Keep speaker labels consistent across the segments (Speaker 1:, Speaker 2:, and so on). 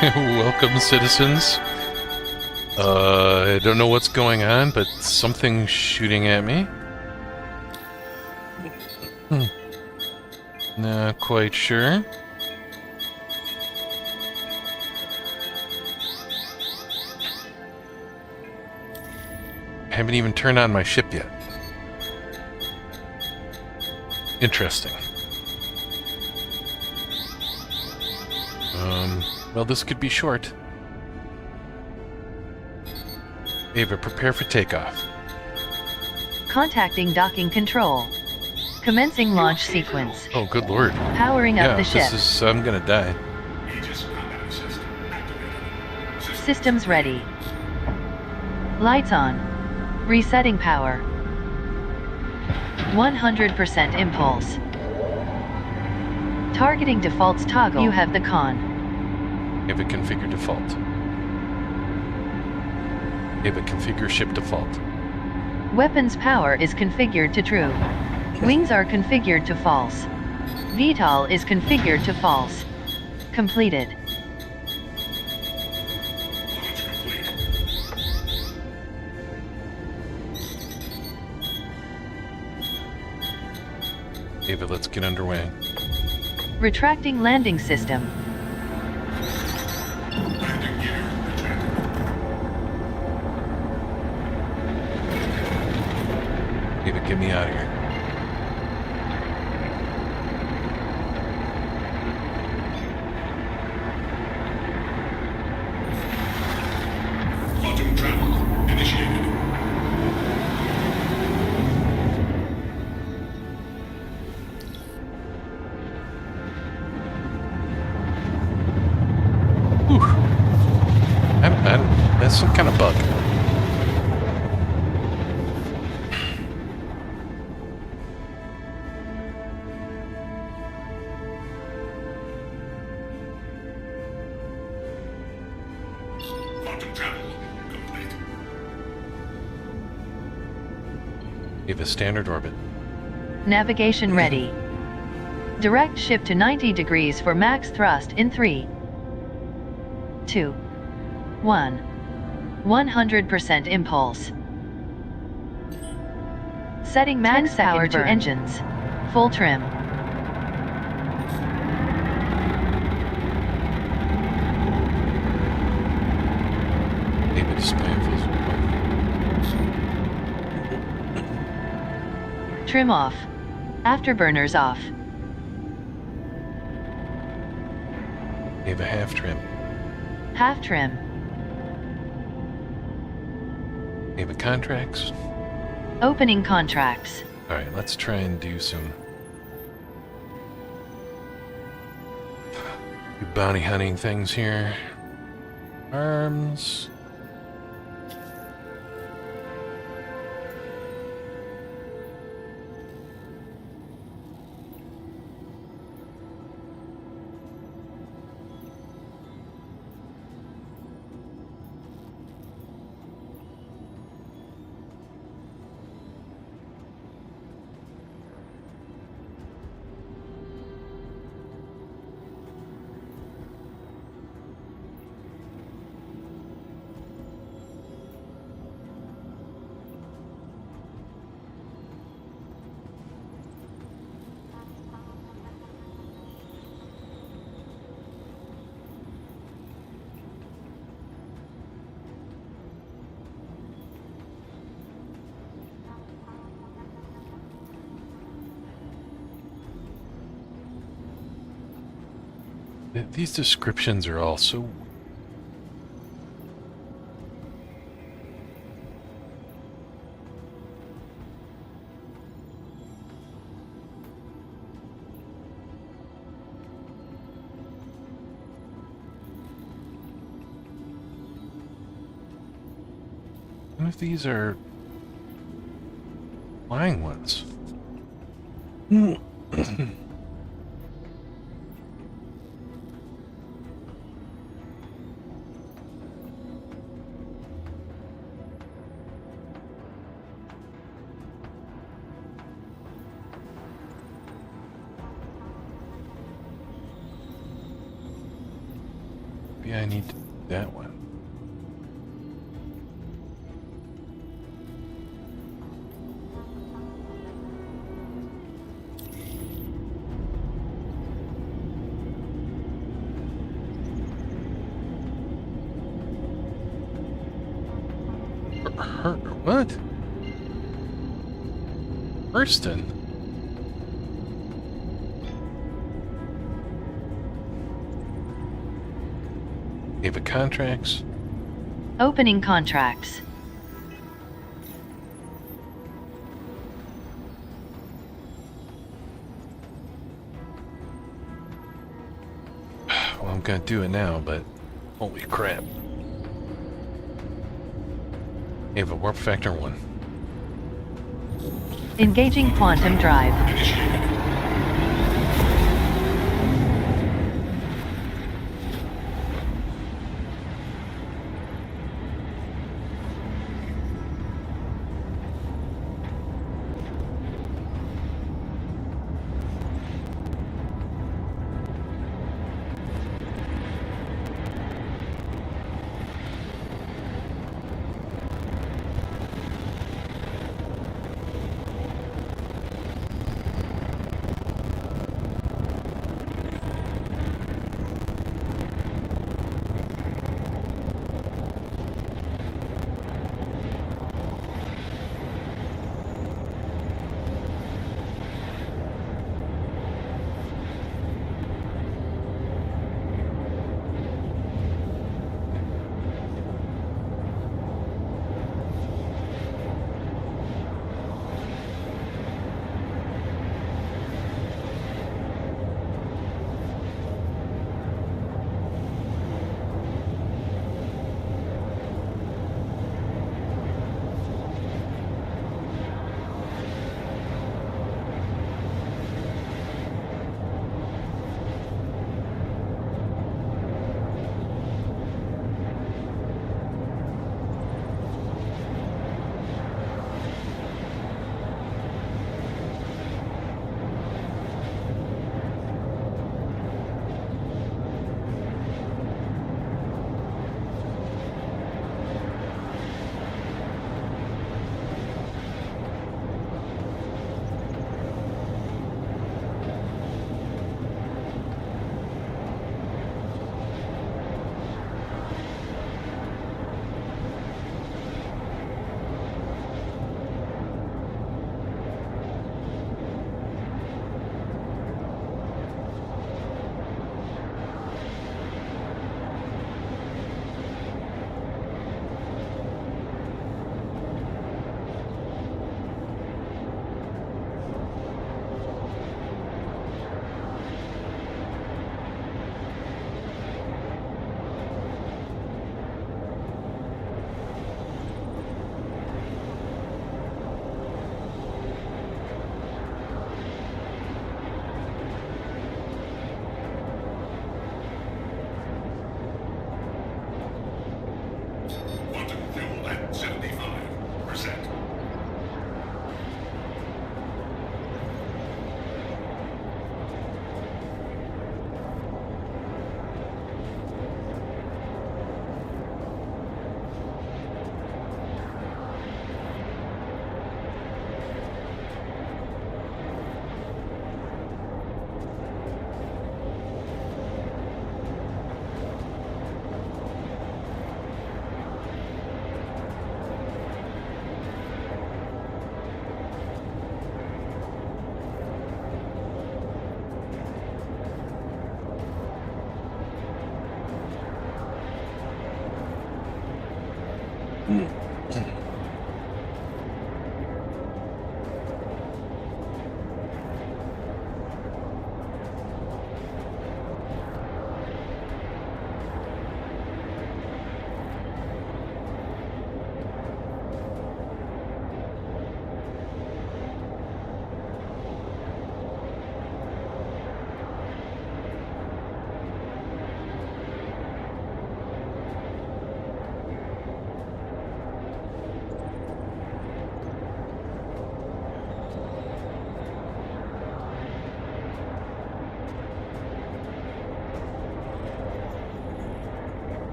Speaker 1: Welcome, citizens. I don't know what's going on, but something's shooting at me. Not quite sure. Haven't even turned on my ship yet. Interesting. Well, this could be short. Ava, prepare for takeoff.
Speaker 2: Contacting docking control. Commencing launch sequence.
Speaker 1: Oh, good lord.
Speaker 2: Powering up the ship.
Speaker 1: This is... I'm gonna die.
Speaker 2: Systems ready. Lights on. Resetting power. 100% impulse. Targeting defaults toggle. You have the con.
Speaker 1: Ava, configure default. Ava, configure ship default.
Speaker 2: Weapons power is configured to true. Wings are configured to false. VTOL is configured to false. Completed.
Speaker 1: Ava, let's get underway.
Speaker 2: Retracting landing system.
Speaker 1: Ava, get me out of here.
Speaker 3: Quantum travel initiated.
Speaker 1: Whew. That's some kind of bug.
Speaker 3: Quantum travel complete.
Speaker 1: Ava, standard orbit.
Speaker 2: Navigation ready. Direct ship to 90 degrees for max thrust in 3, 2, 1. 100% impulse. Setting max power to engines. Full trim.
Speaker 1: Ava, display info.
Speaker 2: Trim off. Afterburners off.
Speaker 1: Ava, half trim.
Speaker 2: Half trim.
Speaker 1: Ava, contracts.
Speaker 2: Opening contracts.
Speaker 1: Alright, let's try and do some bounty hunting things here. Arms. These descriptions are all so... What if these are flying ones? maybe I need to do that one. What? Hurston? Ava contracts.
Speaker 2: Opening contracts.
Speaker 1: Well, I'm gonna do it now, but holy crap. Ava, warp factor 1.
Speaker 2: Engaging quantum drive.
Speaker 3: Initiated. Quantum fuel at 75%.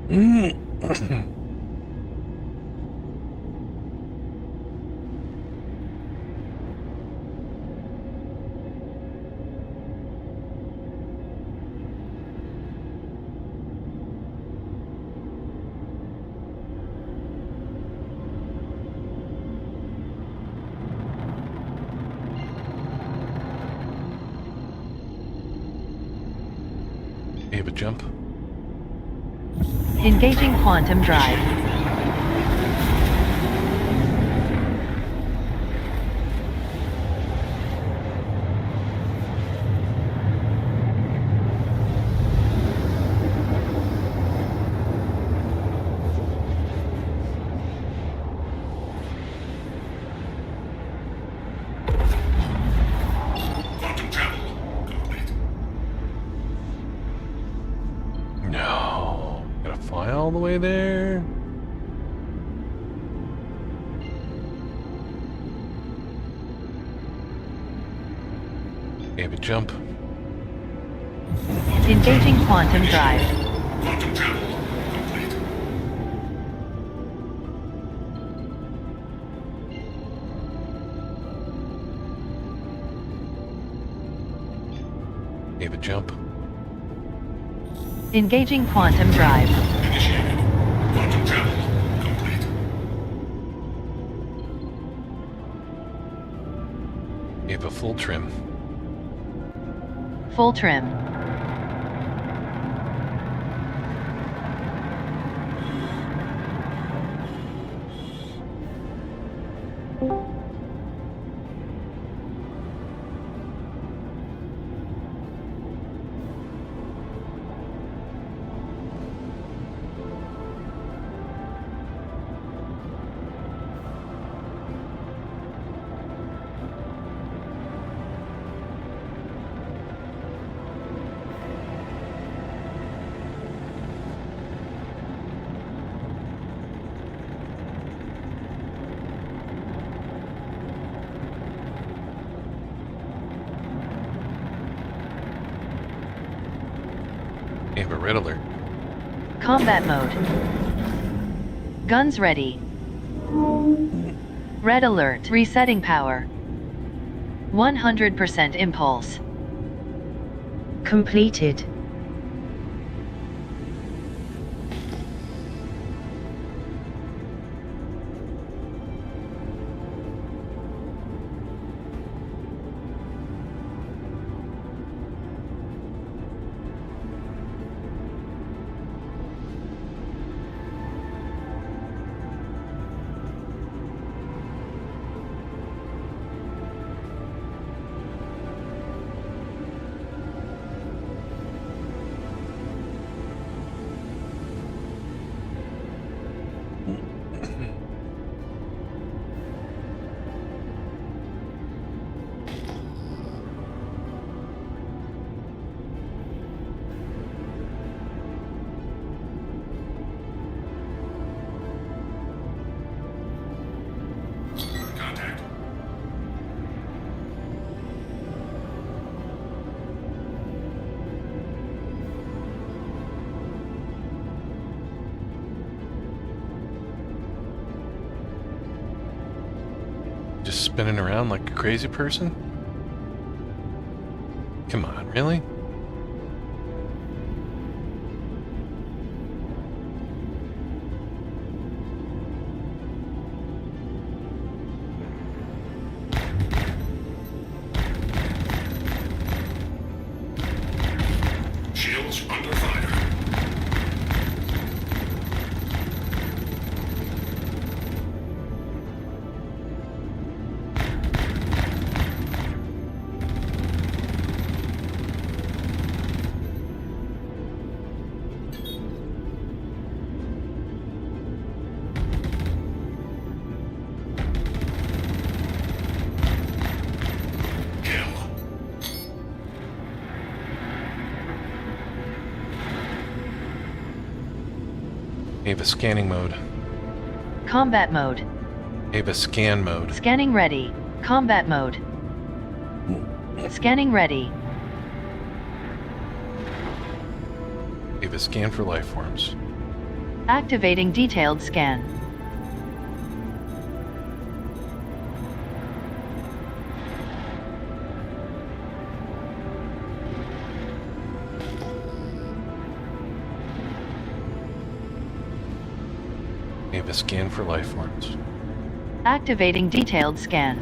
Speaker 1: You have a jump.
Speaker 2: Engaging quantum drive.
Speaker 3: Quantum travel complete.
Speaker 1: No. Gotta fly all the way there. You have a jump.
Speaker 2: Engaging quantum drive.
Speaker 3: Quantum travel complete.
Speaker 1: You have a jump.
Speaker 2: Engaging quantum drive.
Speaker 3: Initiated. Quantum travel complete.
Speaker 1: You have a full trim.
Speaker 2: Full trim.
Speaker 1: You have a red alert.
Speaker 2: Combat mode. Guns ready. Red alert. Resetting power. 100% impulse. Completed.
Speaker 3: Contact.
Speaker 1: Just spinning around like a crazy person? Come on, really?
Speaker 3: Shields under fire. Kill.
Speaker 1: You have a scanning mode.
Speaker 2: Combat mode.
Speaker 1: You have a scan mode.
Speaker 2: Scanning ready. Combat mode. Scanning ready.
Speaker 1: You have a scan for life forms.
Speaker 2: Activating detailed scan.
Speaker 1: We have a scan for life forms.
Speaker 2: Activating detailed scan.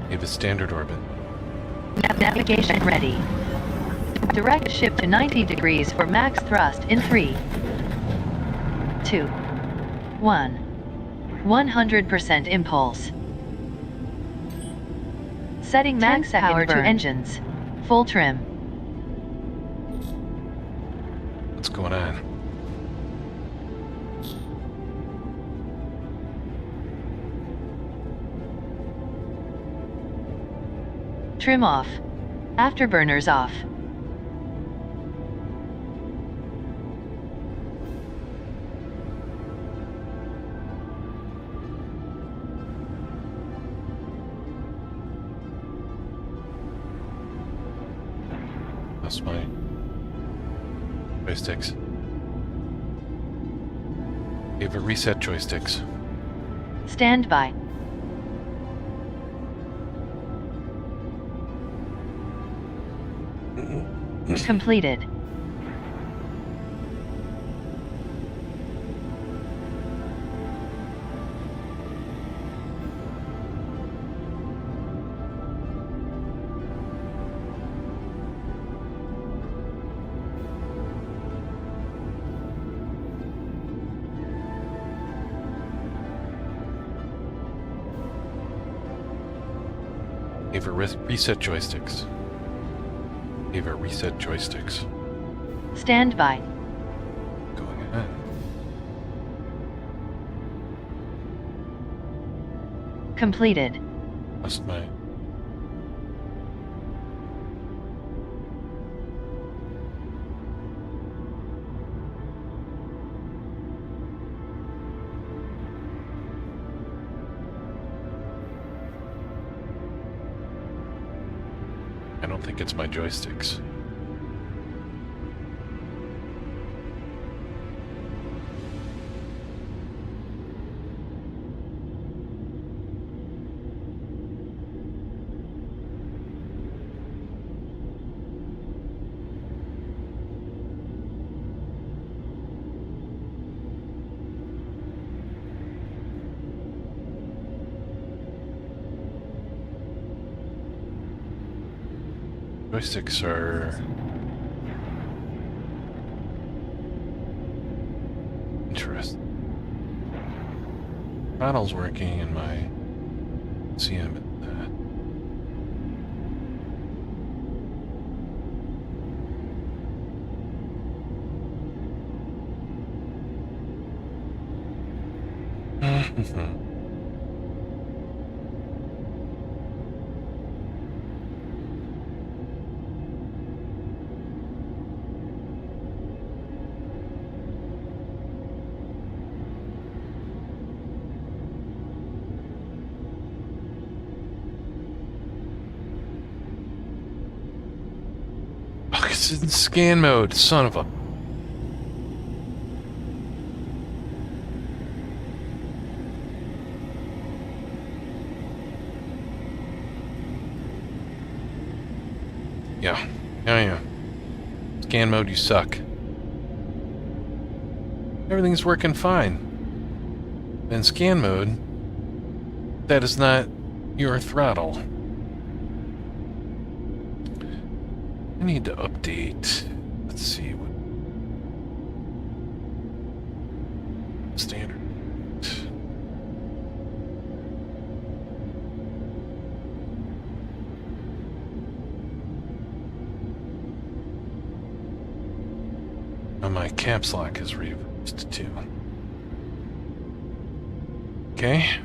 Speaker 1: We have a standard orbit.
Speaker 2: Navigation ready. Direct ship to 90 degrees for max thrust in 3, 2, 1. 100% impulse. Setting max power to engines. Full trim.
Speaker 1: What's going on?
Speaker 2: Trim off. Afterburners off.
Speaker 1: That's my joysticks. We have a reset joysticks.
Speaker 2: Stand by. Completed.
Speaker 1: We have a reset joysticks. We have a reset joysticks.
Speaker 2: Stand by.
Speaker 1: Going ahead.
Speaker 2: Completed.
Speaker 1: Must my I don't think it's my joysticks. Joysticks are interesting. Throttle's working in my CM at that. It's in scan mode, son of a... Yeah. Scan mode, you suck. Everything's working fine. In scan mode, that is not your throttle. I need to update. Let's see what standard. Oh, my caps lock is reversed too. Okay.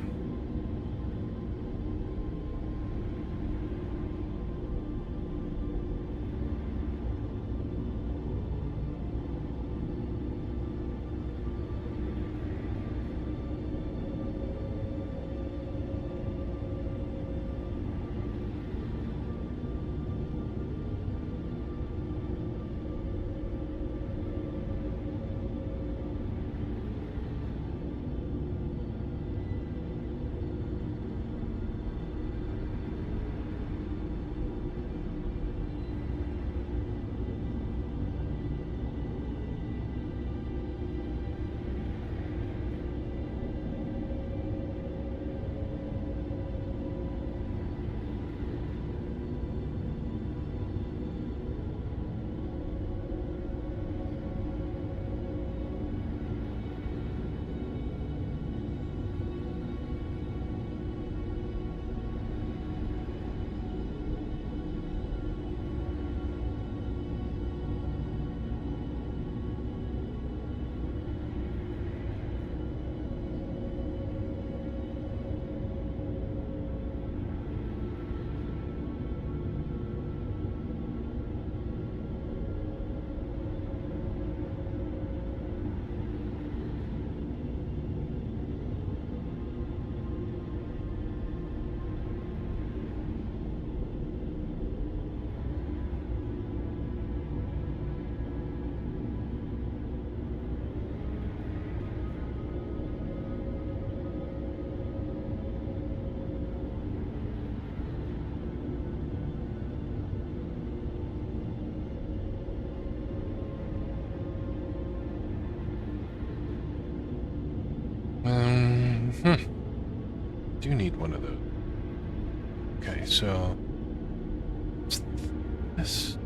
Speaker 1: need one of those. Okay, so what's this?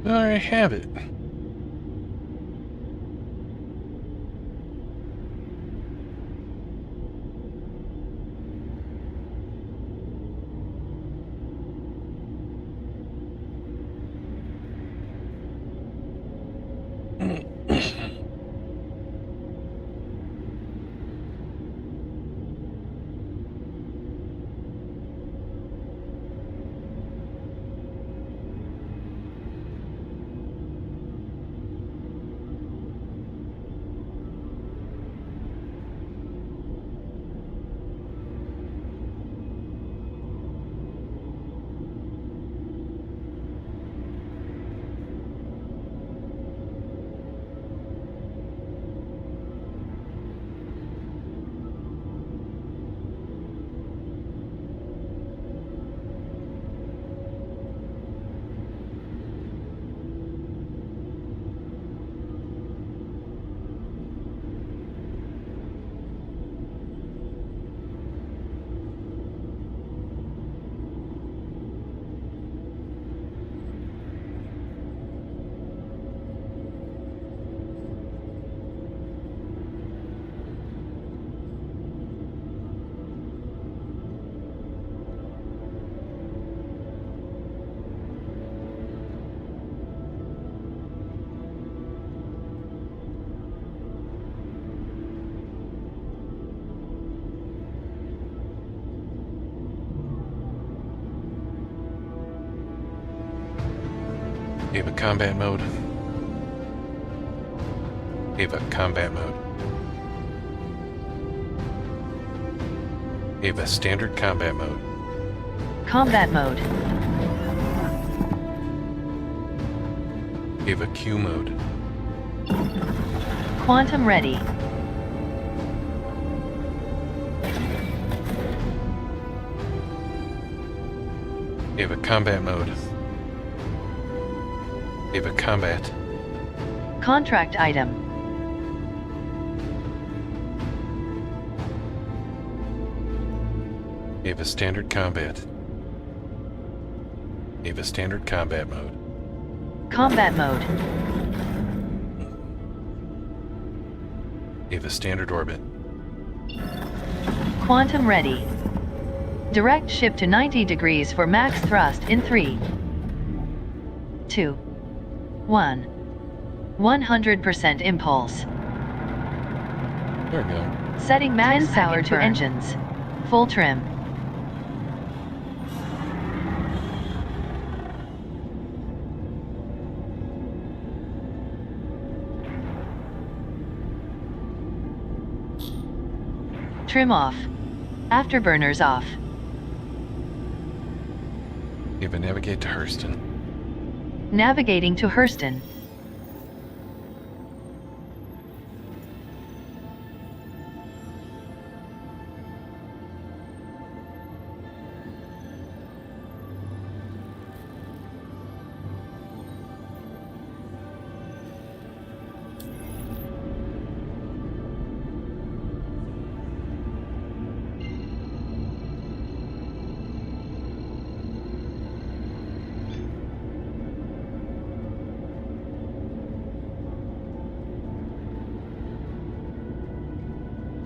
Speaker 1: There I have it. Ava combat mode. Ava combat mode. Ava standard combat mode.
Speaker 2: Combat mode.
Speaker 1: Ava Q mode.
Speaker 2: Quantum ready.
Speaker 1: Ava combat mode. Ava combat.
Speaker 2: Contract item.
Speaker 1: Ava standard combat. Ava standard combat mode.
Speaker 2: Combat mode.
Speaker 1: Ava standard orbit.
Speaker 2: Quantum ready. Direct ship to 90 degrees for max thrust in 3, 2, 1. 100% impulse.
Speaker 1: There we go.
Speaker 2: Setting max power to engines. Full trim. Trim off. Afterburners off.
Speaker 1: Ava navigate to Hurston.
Speaker 2: Navigating to Hurston.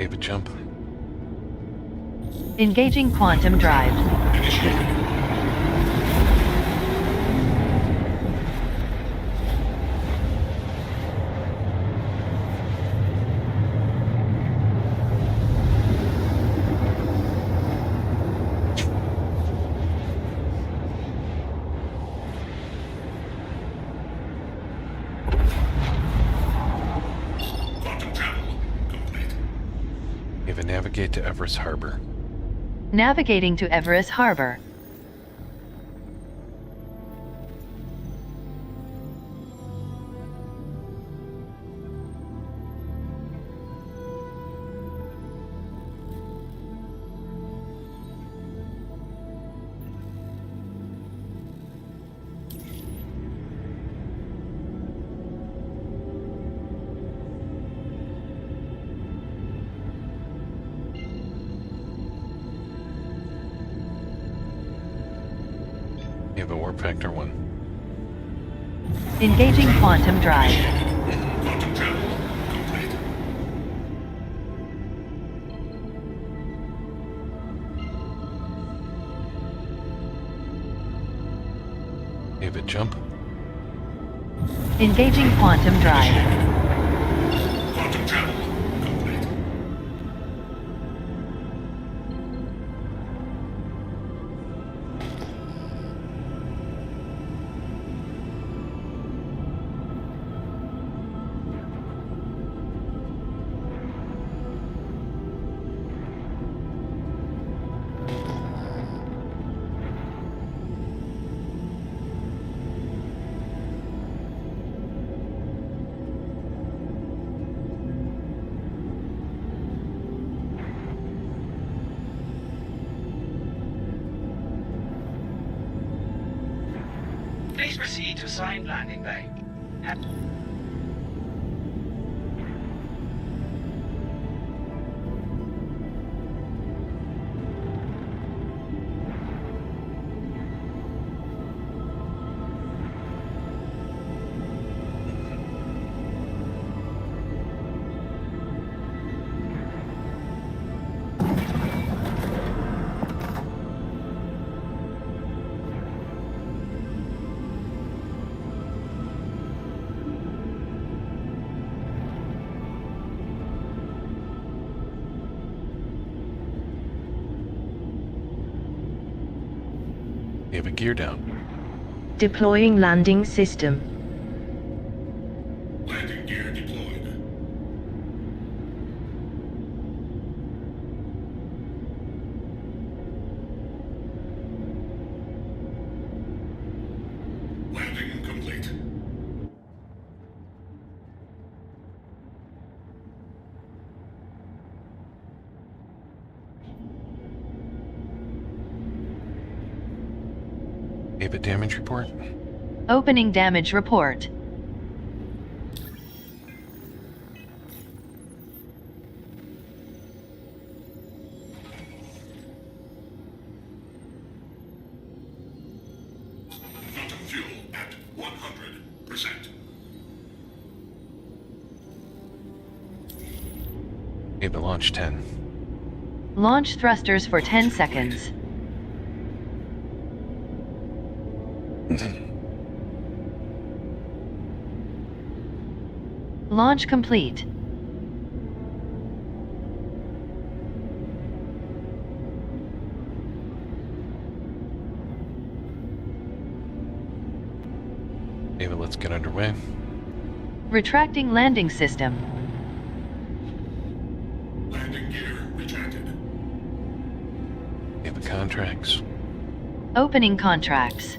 Speaker 1: Ava jump.
Speaker 2: Engaging quantum drive.
Speaker 3: Initiated. Quantum travel complete.
Speaker 1: Ava navigate to Everest Harbor.
Speaker 2: Navigating to Everest Harbor.
Speaker 1: Ava warp factor 1.
Speaker 2: Engaging quantum drive.
Speaker 3: Quantum travel complete.
Speaker 1: Ava jump.
Speaker 2: Engaging quantum drive.
Speaker 3: Quantum travel complete.
Speaker 4: Please proceed to assigned landing bay.
Speaker 1: Ava gear down.
Speaker 5: Deploying landing system.
Speaker 3: Landing gear deployed. Landing complete.
Speaker 1: Ava damage report.
Speaker 2: Opening damage report.
Speaker 3: Quantum fuel at 100%.
Speaker 1: Ava launch 10.
Speaker 2: Launch thrusters for 10 seconds. Launch complete.
Speaker 1: Ava, let's get underway.
Speaker 2: Retracting landing system.
Speaker 3: Landing gear retracted.
Speaker 1: Ava contracts.
Speaker 2: Opening contracts.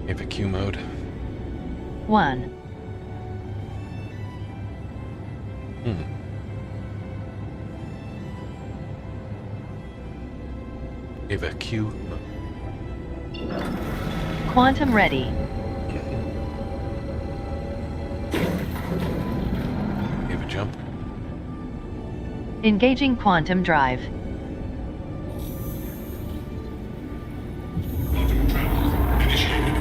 Speaker 1: Ava Q mode.
Speaker 2: 1.
Speaker 1: Ava Q mode.
Speaker 2: Quantum ready.
Speaker 1: Ava jump.
Speaker 2: Engaging quantum drive.
Speaker 3: Quantum travel initiated.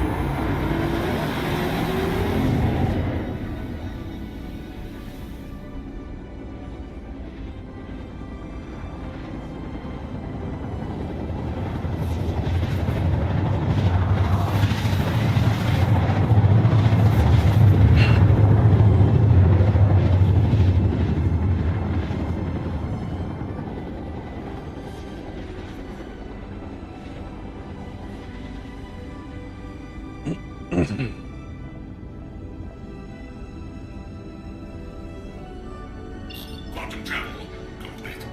Speaker 3: Quantum travel complete.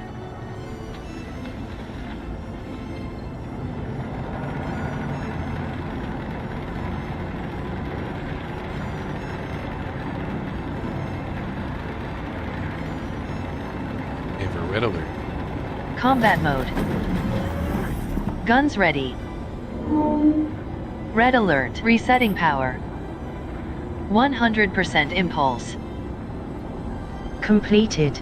Speaker 1: Ava red alert.
Speaker 2: Combat mode. Guns ready. Red alert. Resetting power. 100% impulse.
Speaker 5: Completed.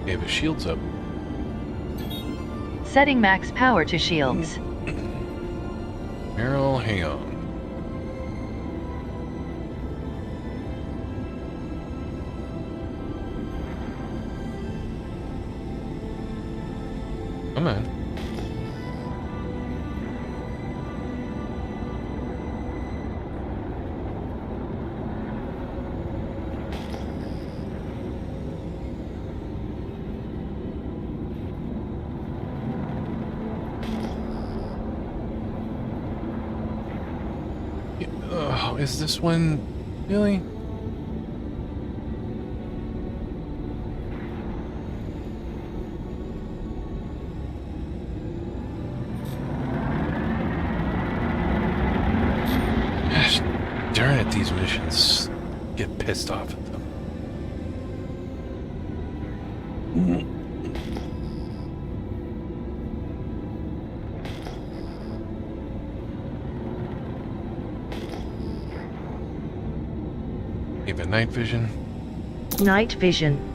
Speaker 1: Ava shields up.
Speaker 2: Setting max power to shields.
Speaker 1: Meryl, hang on. Come on. Oh, is this one really? pissed off at them. Even night vision.
Speaker 5: Night vision.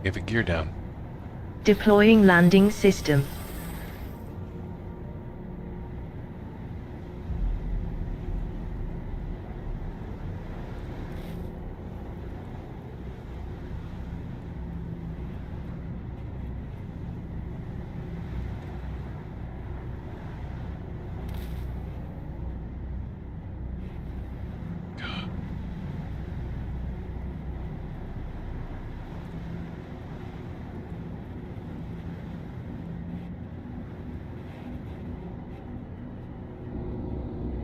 Speaker 1: Give a gear down.
Speaker 5: Deploying landing system.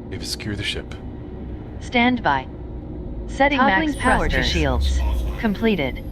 Speaker 1: They've secured the ship.
Speaker 2: Stand by. Setting max power to shields. Completed.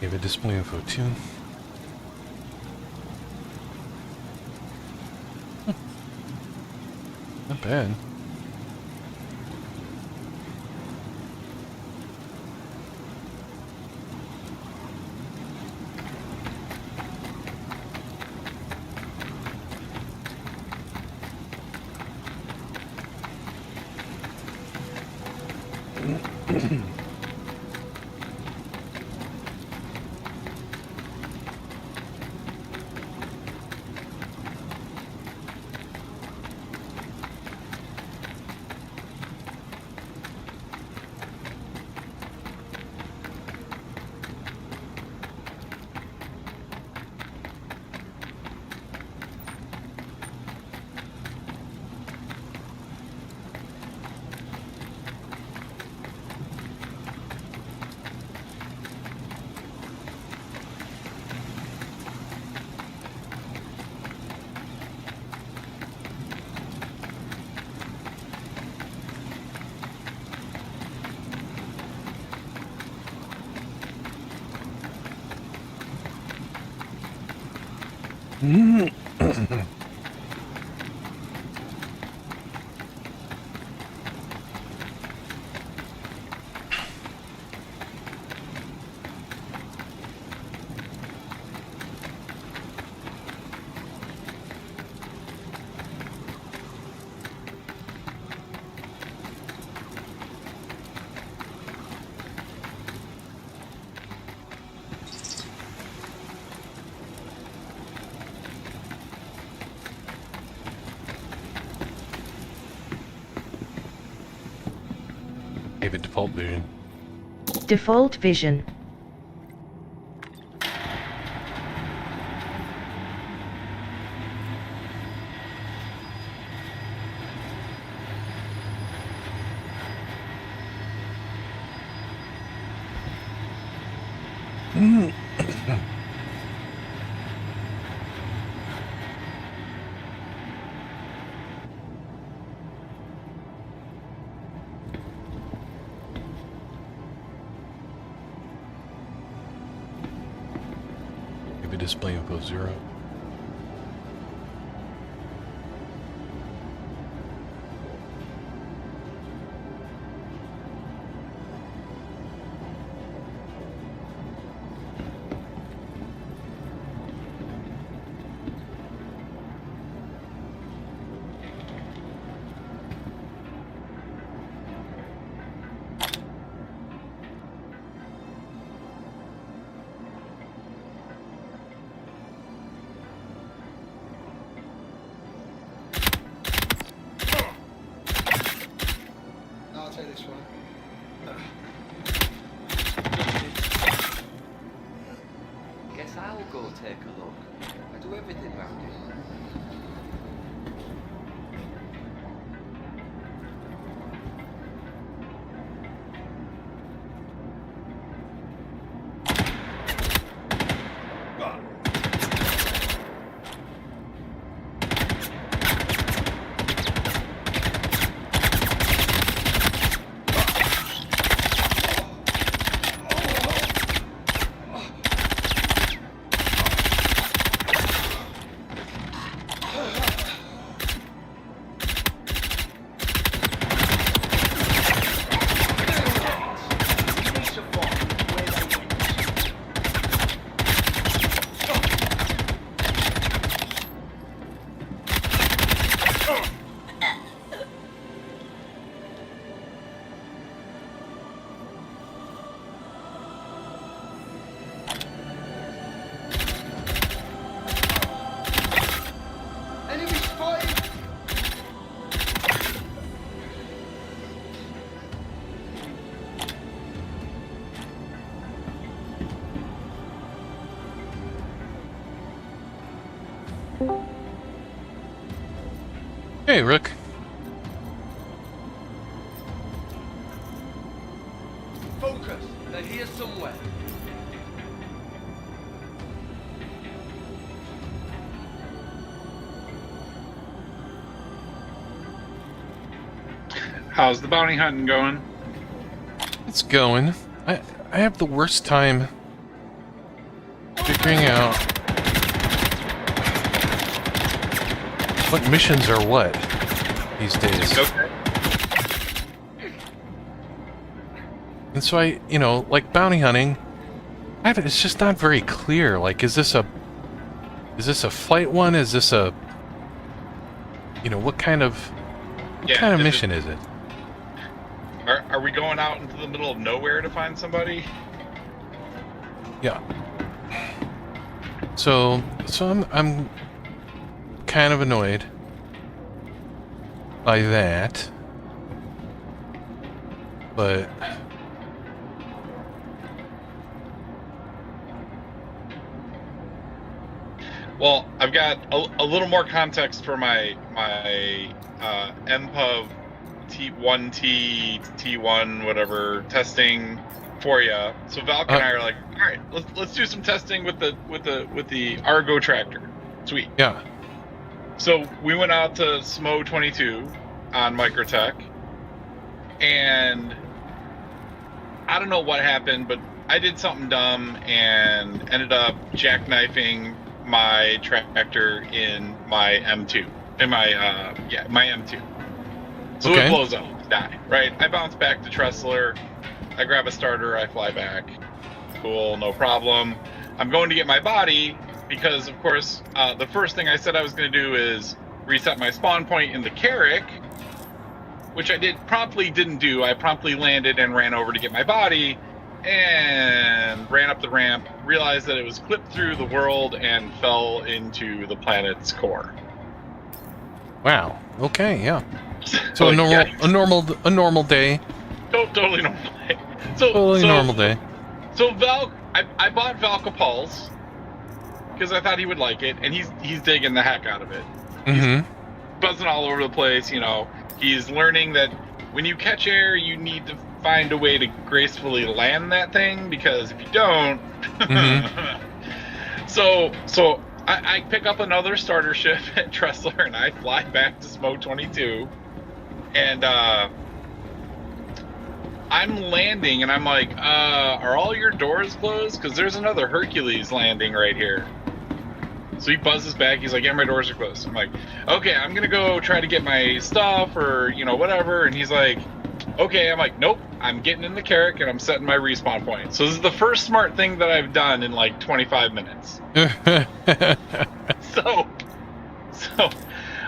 Speaker 1: Give a display info too. bad. Gave it default vision.
Speaker 5: Default vision.
Speaker 1: Give it display info 0.
Speaker 6: I'll take this one.
Speaker 7: Guess I'll go take a look. I do everything round here.
Speaker 6: Enemy spotted!
Speaker 1: Hey, Rook.
Speaker 7: Focus! They're here somewhere.
Speaker 8: How's the bounty hunting going?
Speaker 1: It's going. I have the worst time figuring out what missions are what. these days.
Speaker 8: Okay.
Speaker 1: And so like bounty hunting, it's just not very clear. Like, is this a flight one? Is this a, what kind of mission is it?
Speaker 8: Are we going out into the middle of nowhere to find somebody?
Speaker 1: Yeah. So I'm kind of annoyed by that, but
Speaker 8: well, I've got a little more context for my MPUV T1T T1 whatever testing for you. So Valk and I are like, all right, let's do some testing with the Argo tractor. Sweet.
Speaker 1: yeah.
Speaker 8: So we went out to SMO 22 on Microtech, and I don't know what happened, but I did something dumb and ended up jackknifing my tractor in my M2. My M2. So
Speaker 1: Okay.
Speaker 8: it blows up, die, right? I bounce back to Tressler, I grab a starter, I fly back. Cool, no problem. I'm going to get my body because, of course, the first thing I said I was going to do is reset my spawn point in the Carrack, which I promptly didn't do. I promptly landed and ran over to get my body and ran up the ramp, realized that it was clipped through the world and fell into the planet's core.
Speaker 1: Wow. Okay. Yeah. So a normal day.
Speaker 8: Totally normal day. So
Speaker 1: Normal day.
Speaker 8: So Valk, I bought Valkapulse because I thought he would like it, and he's digging the heck out of it.
Speaker 1: Mm-hmm.
Speaker 8: Buzzing all over the place, He's learning that when you catch air, you need to find a way to gracefully land that thing, because if you don't, so I pick up another starter ship at Tressler and I fly back to SMO 22, and I'm landing and I'm like, are all your doors closed? Because there's another Hercules landing right here. So he buzzes back, he's like, yeah, my doors are closed. I'm like, okay, I'm gonna go try to get my stuff or, whatever. And he's like, okay. I'm like, nope, I'm getting in the Carrack and I'm setting my respawn point. So this is the first smart thing that I've done in like 25 minutes. So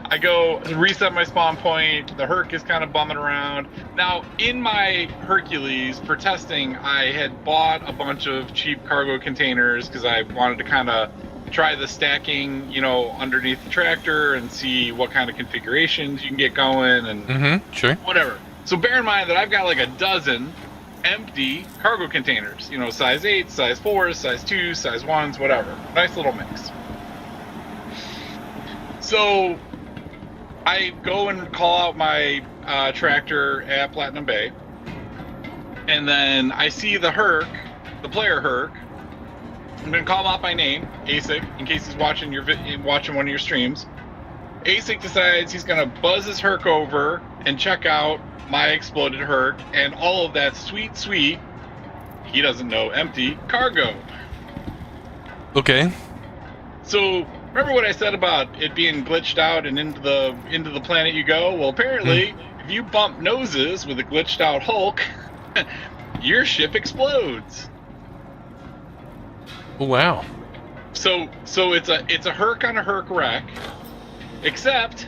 Speaker 8: I go reset my spawn point. The Herc is kind of bumming around. Now, in my Hercules, for testing, I had bought a bunch of cheap cargo containers because I wanted to kind of try the stacking, underneath the tractor and see what kind of configurations you can get going and
Speaker 1: sure.
Speaker 8: Whatever. So bear in mind that I've got like a dozen empty cargo containers, size 8, size 4, size 2, size 1s, whatever. Nice little mix. So I go and call out my tractor at Platinum Bay, and then I see the Herc, the player Herc. I'm gonna call him out by name, ASIC, in case he's watching one of your streams. ASIC decides he's gonna buzz his Herc over and check out my exploded Herc and all of that sweet, he doesn't know, empty cargo.
Speaker 1: Okay.
Speaker 8: So remember what I said about it being glitched out and into the planet you go? Well, apparently, if you bump noses with a glitched out Hulk, your ship explodes.
Speaker 1: Oh, wow.
Speaker 8: So it's a Herc on a Herc wreck, except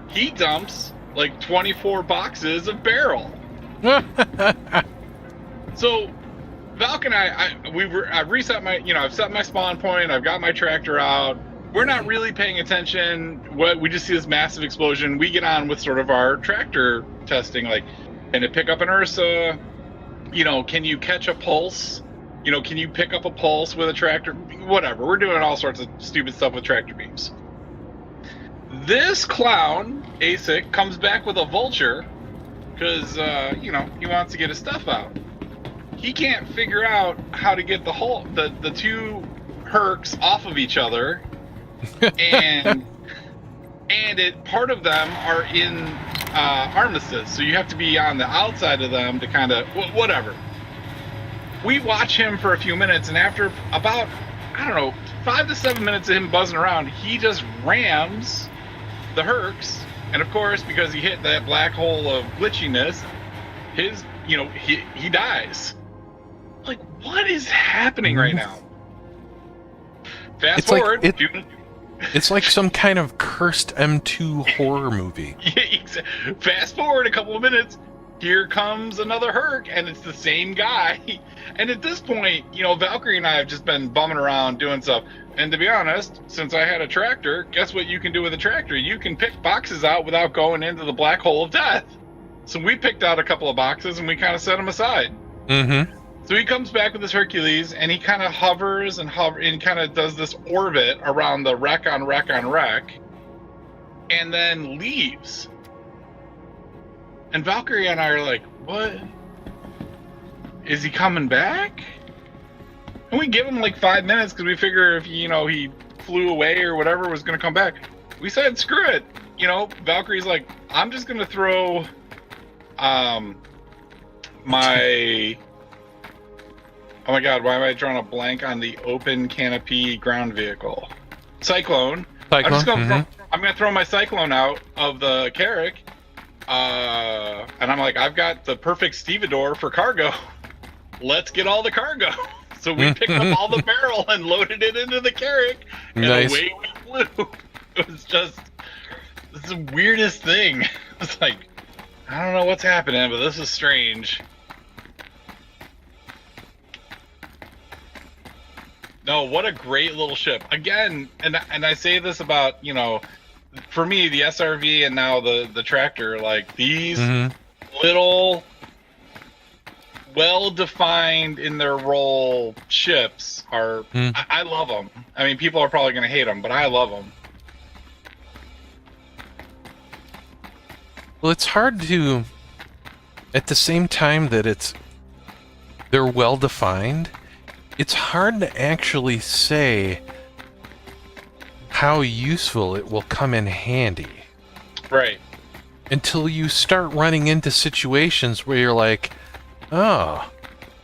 Speaker 8: he dumps like 24 boxes of barrel. So Valk and I reset my, I've set my spawn point, I've got my tractor out. We're not really paying attention. We just see this massive explosion. We get on with sort of our tractor testing, like, can it pick up an Ursa? Can you catch a pulse? Can you pick up a pulse with a tractor? Whatever. We're doing all sorts of stupid stuff with tractor beams. This clown, ASIC, comes back with a vulture because, he wants to get his stuff out. He can't figure out how to get the two Hercs off of each other, and part of them are in armistice, so you have to be on the outside of them to kind of whatever. We watch him for a few minutes, and after about, 5 to 7 minutes of him buzzing around, he just rams the Hercs And of course, because he hit that black hole of glitchiness, his, he dies. Like, what is happening right now? Fast
Speaker 1: It's like
Speaker 8: forward.
Speaker 1: it's like some kind of cursed M2 horror movie.
Speaker 8: Fast forward a couple of minutes. Here comes another Herc, and it's the same guy. And at this point, Valkyrie and I have just been bumming around doing stuff. And to be honest, since I had a tractor, guess what you can do with a tractor? You can pick boxes out without going into the black hole of death. So we picked out a couple of boxes, and we kind of set them aside.
Speaker 1: Mm-hmm.
Speaker 8: So he comes back with his Hercules, and he kind of hovers and kind of does this orbit around the wreck on wreck on wreck, and then leaves. And Valkyrie and I are like, what? Is he coming back? And we give him like 5 minutes because we figure if, he flew away or whatever was going to come back. We said, screw it. Valkyrie's like, I'm just going to throw my... Oh my god, why am I drawing a blank on the open canopy ground vehicle? Cyclone. I'm going to throw my Cyclone out of the Carrack. And I'm like, I've got the perfect stevedore for cargo. Let's get all the cargo. So we picked up all the barrel and loaded it into the Carrack, and away we flew. It was just the weirdest thing. It's like, I don't know what's happening, but this is strange. No, what a great little ship. Again, and I say this about, for me, the SRV and now the tractor, like these little well-defined in their role ships are, I love them. I mean, people are probably going to hate them, but I love them.
Speaker 1: Well, it's hard to, at the same time that they're well-defined, it's hard to actually say how useful it will come in handy.
Speaker 8: Right.
Speaker 1: Until you start running into situations where you're like, oh,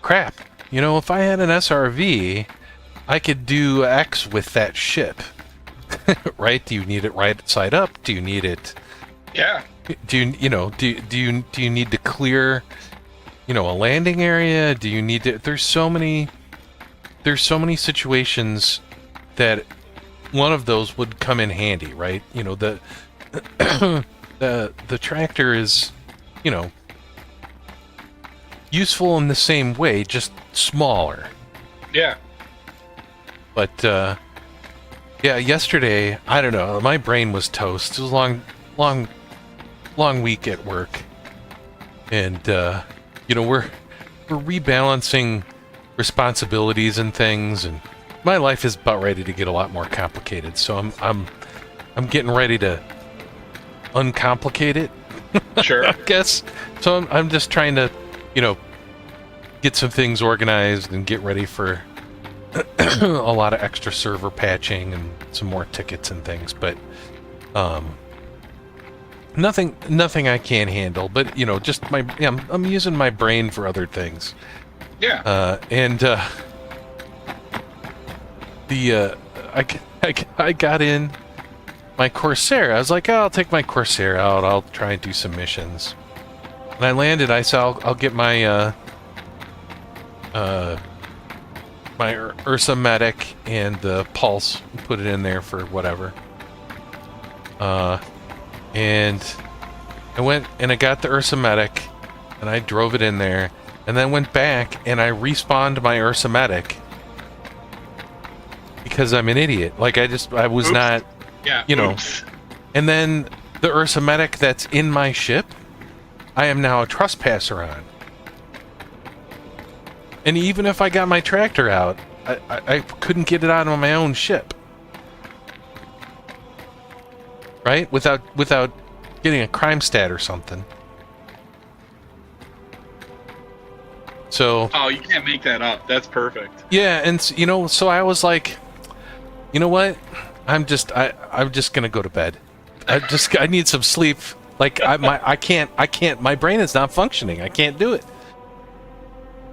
Speaker 1: crap. If I had an SRV, I could do X with that ship. Right? Do you need it right side up? Do you need it...
Speaker 8: Yeah.
Speaker 1: Do you need to clear, a landing area? Do you need to... There's so many situations that one of those would come in handy, right? The tractor is, useful in the same way, just smaller.
Speaker 8: Yeah.
Speaker 1: But yeah, yesterday, I don't know, my brain was toast. It was a long week at work, and we're rebalancing responsibilities and things, and my life is about ready to get a lot more complicated. So I'm getting ready to uncomplicate it.
Speaker 8: Sure.
Speaker 1: I guess. So I'm just trying to, get some things organized and get ready for a lot of extra server patching and some more tickets and things. But nothing I can't handle. But just I'm using my brain for other things.
Speaker 8: Yeah.
Speaker 1: I got in my Corsair. I was like, I'll take my Corsair out. I'll try and do some missions. And I landed. I said, I'll get my my Ursa Medic and the Pulse, put it in there for whatever. And I went and I got the Ursa Medic, and I drove it in there, and then went back and I respawned my Ursa Medic because I'm an idiot. Like I was
Speaker 8: Oops.
Speaker 1: not,
Speaker 8: Oops.
Speaker 1: And then the Ursa Medic that's in my ship, I am now a trespasser on. And even if I got my tractor out, I couldn't get it out on my own ship. Right? Without getting a crime stat or something. So...
Speaker 8: Oh, you can't make that up. That's perfect.
Speaker 1: Yeah, and so I was like, you know what? I'm just gonna go to bed. I need some sleep. Like I can't. My brain is not functioning. I can't do it.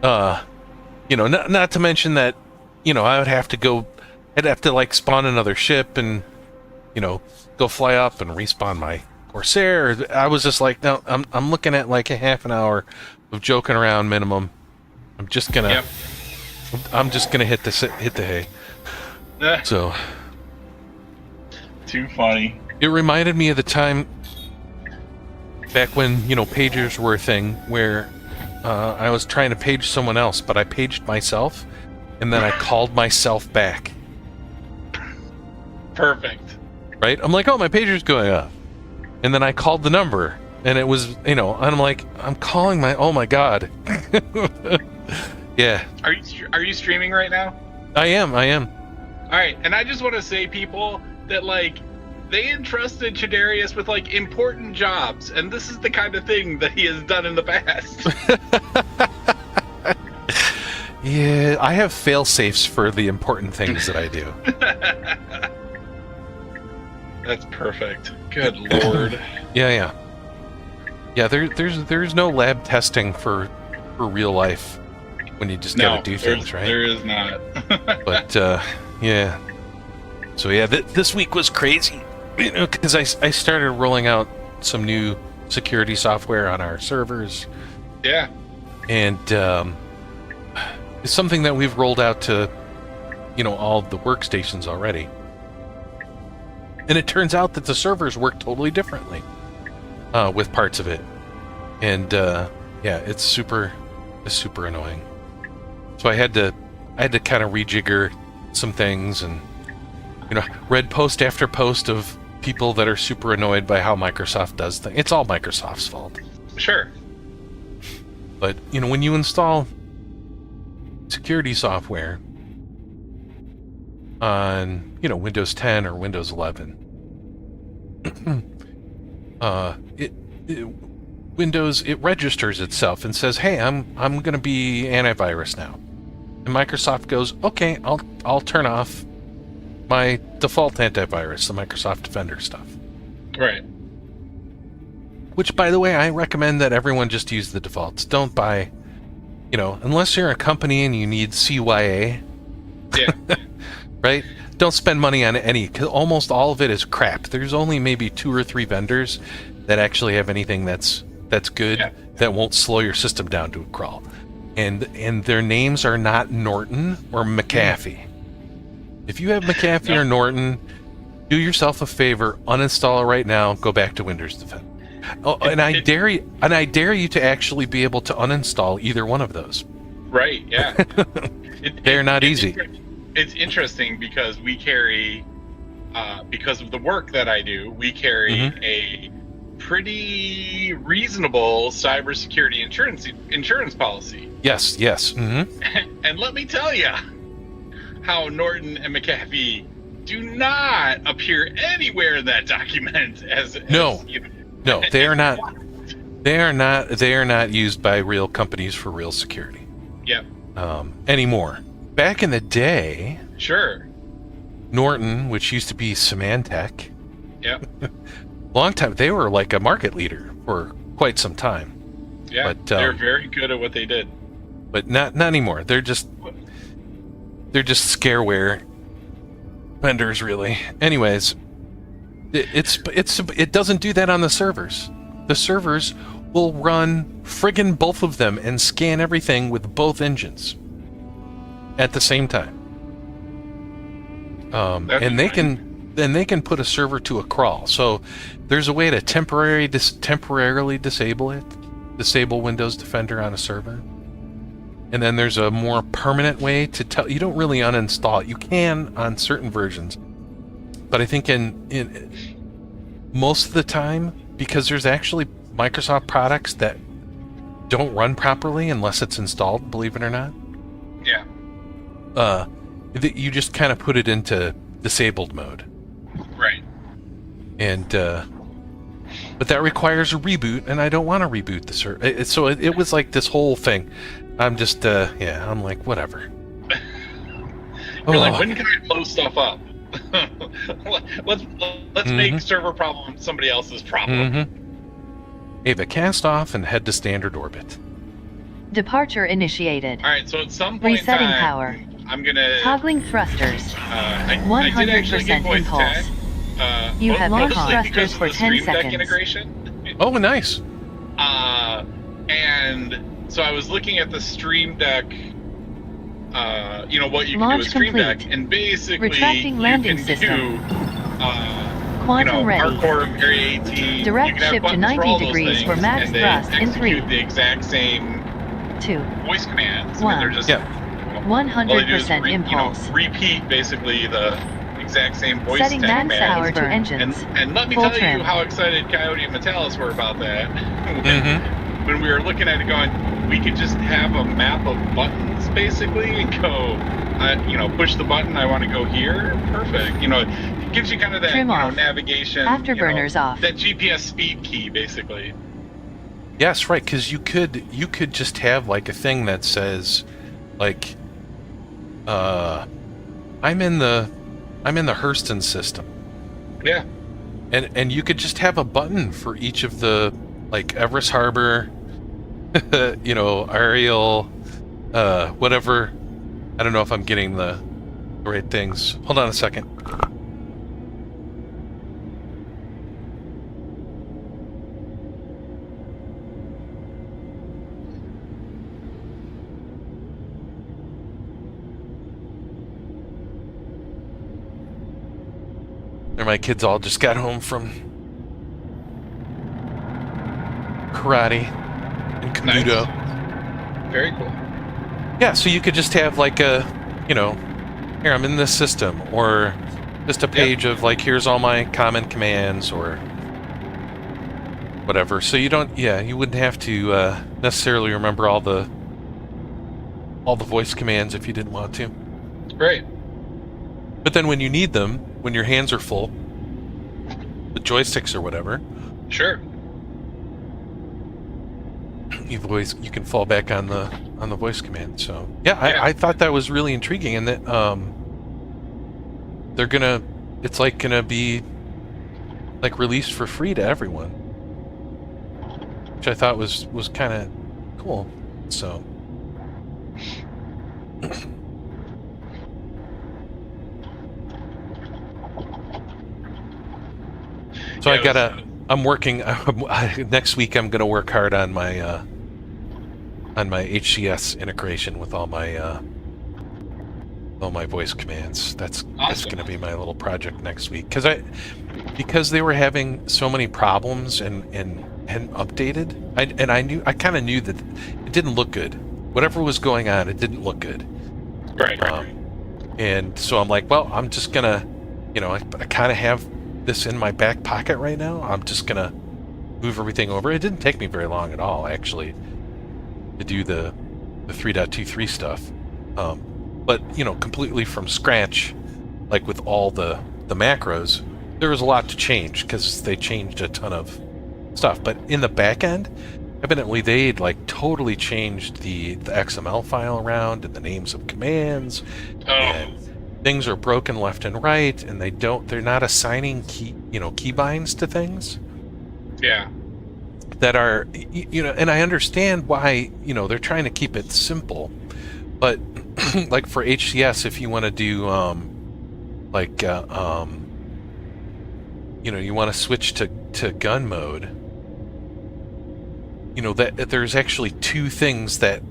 Speaker 1: Not to mention that, I would have to go. I'd have to like spawn another ship and, go fly up and respawn my Corsair. I was just like, no, I'm looking at like a half an hour of joking around minimum. I'm just gonna
Speaker 8: Yep.
Speaker 1: hit the hay.
Speaker 8: Eh,
Speaker 1: So
Speaker 8: too funny.
Speaker 1: it reminded me of the time back when pagers were a thing, where I was trying to page someone else, but I paged myself, and then I called myself back.
Speaker 8: Perfect.
Speaker 1: Right? I'm like, oh, my pager's going off, and then I called the number, and it was and I'm like, I'm calling my, oh my god. Yeah.
Speaker 8: Are you streaming right now?
Speaker 1: I am.
Speaker 8: All right, and I just want to say, people, that like they entrusted Chidarius with like important jobs, and this is the kind of thing that he has done in the past.
Speaker 1: Yeah, I have fail safes for the important things that I do.
Speaker 8: That's perfect. Good lord.
Speaker 1: Yeah. There's no lab testing for real life when you just gotta do things, right?
Speaker 8: There is not.
Speaker 1: But yeah. So yeah, this week was crazy, because I started rolling out some new security software on our servers.
Speaker 8: Yeah.
Speaker 1: And it's something that we've rolled out to all of the workstations already. And it turns out that the servers work totally differently with parts of it. And yeah, it's super annoying. So I had to kind of rejigger some things, and read post after post of people that are super annoyed by how Microsoft does things. It's all Microsoft's fault.
Speaker 8: Sure.
Speaker 1: But when you install security software on Windows 10 or Windows 11, Windows, it registers itself and says, hey, I'm going to be antivirus now. And Microsoft goes, okay, I'll turn off my default antivirus, the Microsoft Defender stuff.
Speaker 8: Right.
Speaker 1: Which, by the way, I recommend that everyone just use the defaults. Don't buy, unless you're a company and you need CYA.
Speaker 8: Yeah.
Speaker 1: Right? Don't spend money on any, because almost all of it is crap. There's only maybe 2 or 3 vendors that actually have anything that's good,
Speaker 8: Yeah.
Speaker 1: that won't slow your system down to a crawl. And their names are not Norton or McAfee. If you have McAfee or Norton, do yourself a favor, uninstall it right now, go back to Windows Defender. Oh, and I dare you to actually be able to uninstall either one of those.
Speaker 8: Right, yeah.
Speaker 1: They're not easy.
Speaker 8: It's interesting because we carry, because of the work that I do, we carry a pretty reasonable cybersecurity insurance policy.
Speaker 1: Yes. Mm-hmm.
Speaker 8: And let me tell you how Norton and McAfee do not appear anywhere in that document as
Speaker 1: No, they are not. They are not used by real companies for real security.
Speaker 8: Yep.
Speaker 1: Anymore. Back in the day,
Speaker 8: Sure.
Speaker 1: Norton, which used to be Symantec,
Speaker 8: Yep.
Speaker 1: long time, they were like a market leader for quite some time.
Speaker 8: Yeah.
Speaker 1: But,
Speaker 8: they're very good at what they did.
Speaker 1: But not anymore. They're just scareware vendors, really. Anyways, it doesn't do that on the servers. The servers will run friggin' both of them and scan everything with both engines at the same time. And they can put a server to a crawl. So there's a way to temporarily disable Windows Defender on a server. And then there's a more permanent way to tell. You don't really uninstall it. You can on certain versions, but I think in most of the time, because there's actually Microsoft products that don't run properly unless it's installed, believe it or not.
Speaker 8: Yeah.
Speaker 1: You just kind of put it into disabled mode.
Speaker 8: Right.
Speaker 1: And but that requires a reboot, and I don't want to reboot the server. So it was like this whole thing. I'm just I'm like, whatever.
Speaker 8: You're like, when can I blow stuff up? let's make server problem somebody else's problem.
Speaker 1: Ava, cast off and head to standard orbit.
Speaker 2: Departure initiated.
Speaker 8: All right, so at some point
Speaker 2: Resetting
Speaker 8: in time,
Speaker 2: power.
Speaker 8: I'm gonna
Speaker 2: Toggling thrusters.
Speaker 8: I did
Speaker 2: 100%
Speaker 8: actually get voice
Speaker 2: impulse.
Speaker 8: attack.
Speaker 2: You have launched
Speaker 8: mostly
Speaker 2: thrusters
Speaker 8: because of
Speaker 2: for
Speaker 8: the
Speaker 2: 10
Speaker 8: Stream Deck
Speaker 2: seconds.
Speaker 8: integration.
Speaker 1: Oh, nice.
Speaker 8: And so I was looking at the Stream Deck, what you can do
Speaker 2: Launch
Speaker 8: with Stream
Speaker 2: complete.
Speaker 8: Deck, and basically
Speaker 2: Retracting landing
Speaker 8: you can
Speaker 2: system.
Speaker 8: do,
Speaker 2: Quantum ready.
Speaker 8: hardcore, Area 18.
Speaker 2: Direct
Speaker 8: you can have
Speaker 2: ship to
Speaker 8: buttons for
Speaker 2: 90
Speaker 8: all those
Speaker 2: degrees for
Speaker 8: things,
Speaker 2: max
Speaker 8: and they
Speaker 2: thrust in
Speaker 8: execute
Speaker 2: 3,
Speaker 8: the exact same
Speaker 2: 2,
Speaker 8: voice commands.
Speaker 2: One.
Speaker 8: They're just,
Speaker 1: Yeah.
Speaker 8: all they do is
Speaker 2: 100% impulse.
Speaker 8: repeat basically the exact same voice
Speaker 2: Setting
Speaker 8: attack
Speaker 2: max
Speaker 8: command.
Speaker 2: power to
Speaker 8: And,
Speaker 2: engines.
Speaker 8: and let me
Speaker 2: Full
Speaker 8: tell
Speaker 2: trim.
Speaker 8: you how excited Coyote and Metalis were about that.
Speaker 1: Mm-hmm.
Speaker 8: When we were looking at it going, we could just have a map of buttons basically and go, push the button, I want to go here. Perfect. It gives you kind of that
Speaker 2: Trim off.
Speaker 8: navigation.
Speaker 2: Afterburners off.
Speaker 8: That GPS speed key basically.
Speaker 1: Yes, right. Because you could just have like a thing that says, like, I'm in the Hurston system.
Speaker 8: Yeah.
Speaker 1: And you could just have a button for each of the, like, Everest Harbor, Ariel, whatever. I don't know if I'm getting the right things. Hold on a second. My kids all just got home from karate and Kanuto.
Speaker 8: Nice. Very cool.
Speaker 1: Yeah, so you could just have like a, here, I'm in this system, or just a page of like, here's all my common commands or whatever. So you wouldn't have to necessarily remember all the voice commands if you didn't want to.
Speaker 8: Great.
Speaker 1: But then when you need them, when your hands are full, the joysticks or whatever,
Speaker 8: Sure.
Speaker 1: you can fall back on the voice command. So I thought that was really intriguing, and that it's like gonna be like released for free to everyone, which I thought was kind of cool. So. So I'm working, next week I'm going to work hard on my HCS integration with all my voice commands. That's going to be my little project next week. Because they were having so many problems and hadn't updated, I kind of knew that it didn't look good. Whatever was going on, it didn't look good.
Speaker 8: Right.
Speaker 1: And so I'm like, well, I'm just going to, I kind of have this in my back pocket right now. I'm just gonna move everything over. It didn't take me very long at all, actually, to do the 3.23 stuff. But completely from scratch, like with all the macros, there was a lot to change because they changed a ton of stuff. But in the back end, evidently they'd like totally changed the XML file around and the names of commands. And things are broken left and right, and they're not assigning keybinds to things.
Speaker 8: Yeah.
Speaker 1: That are, and I understand why, they're trying to keep it simple, but like for HCS, if you want to do, you want to switch to gun mode, that there's actually two things that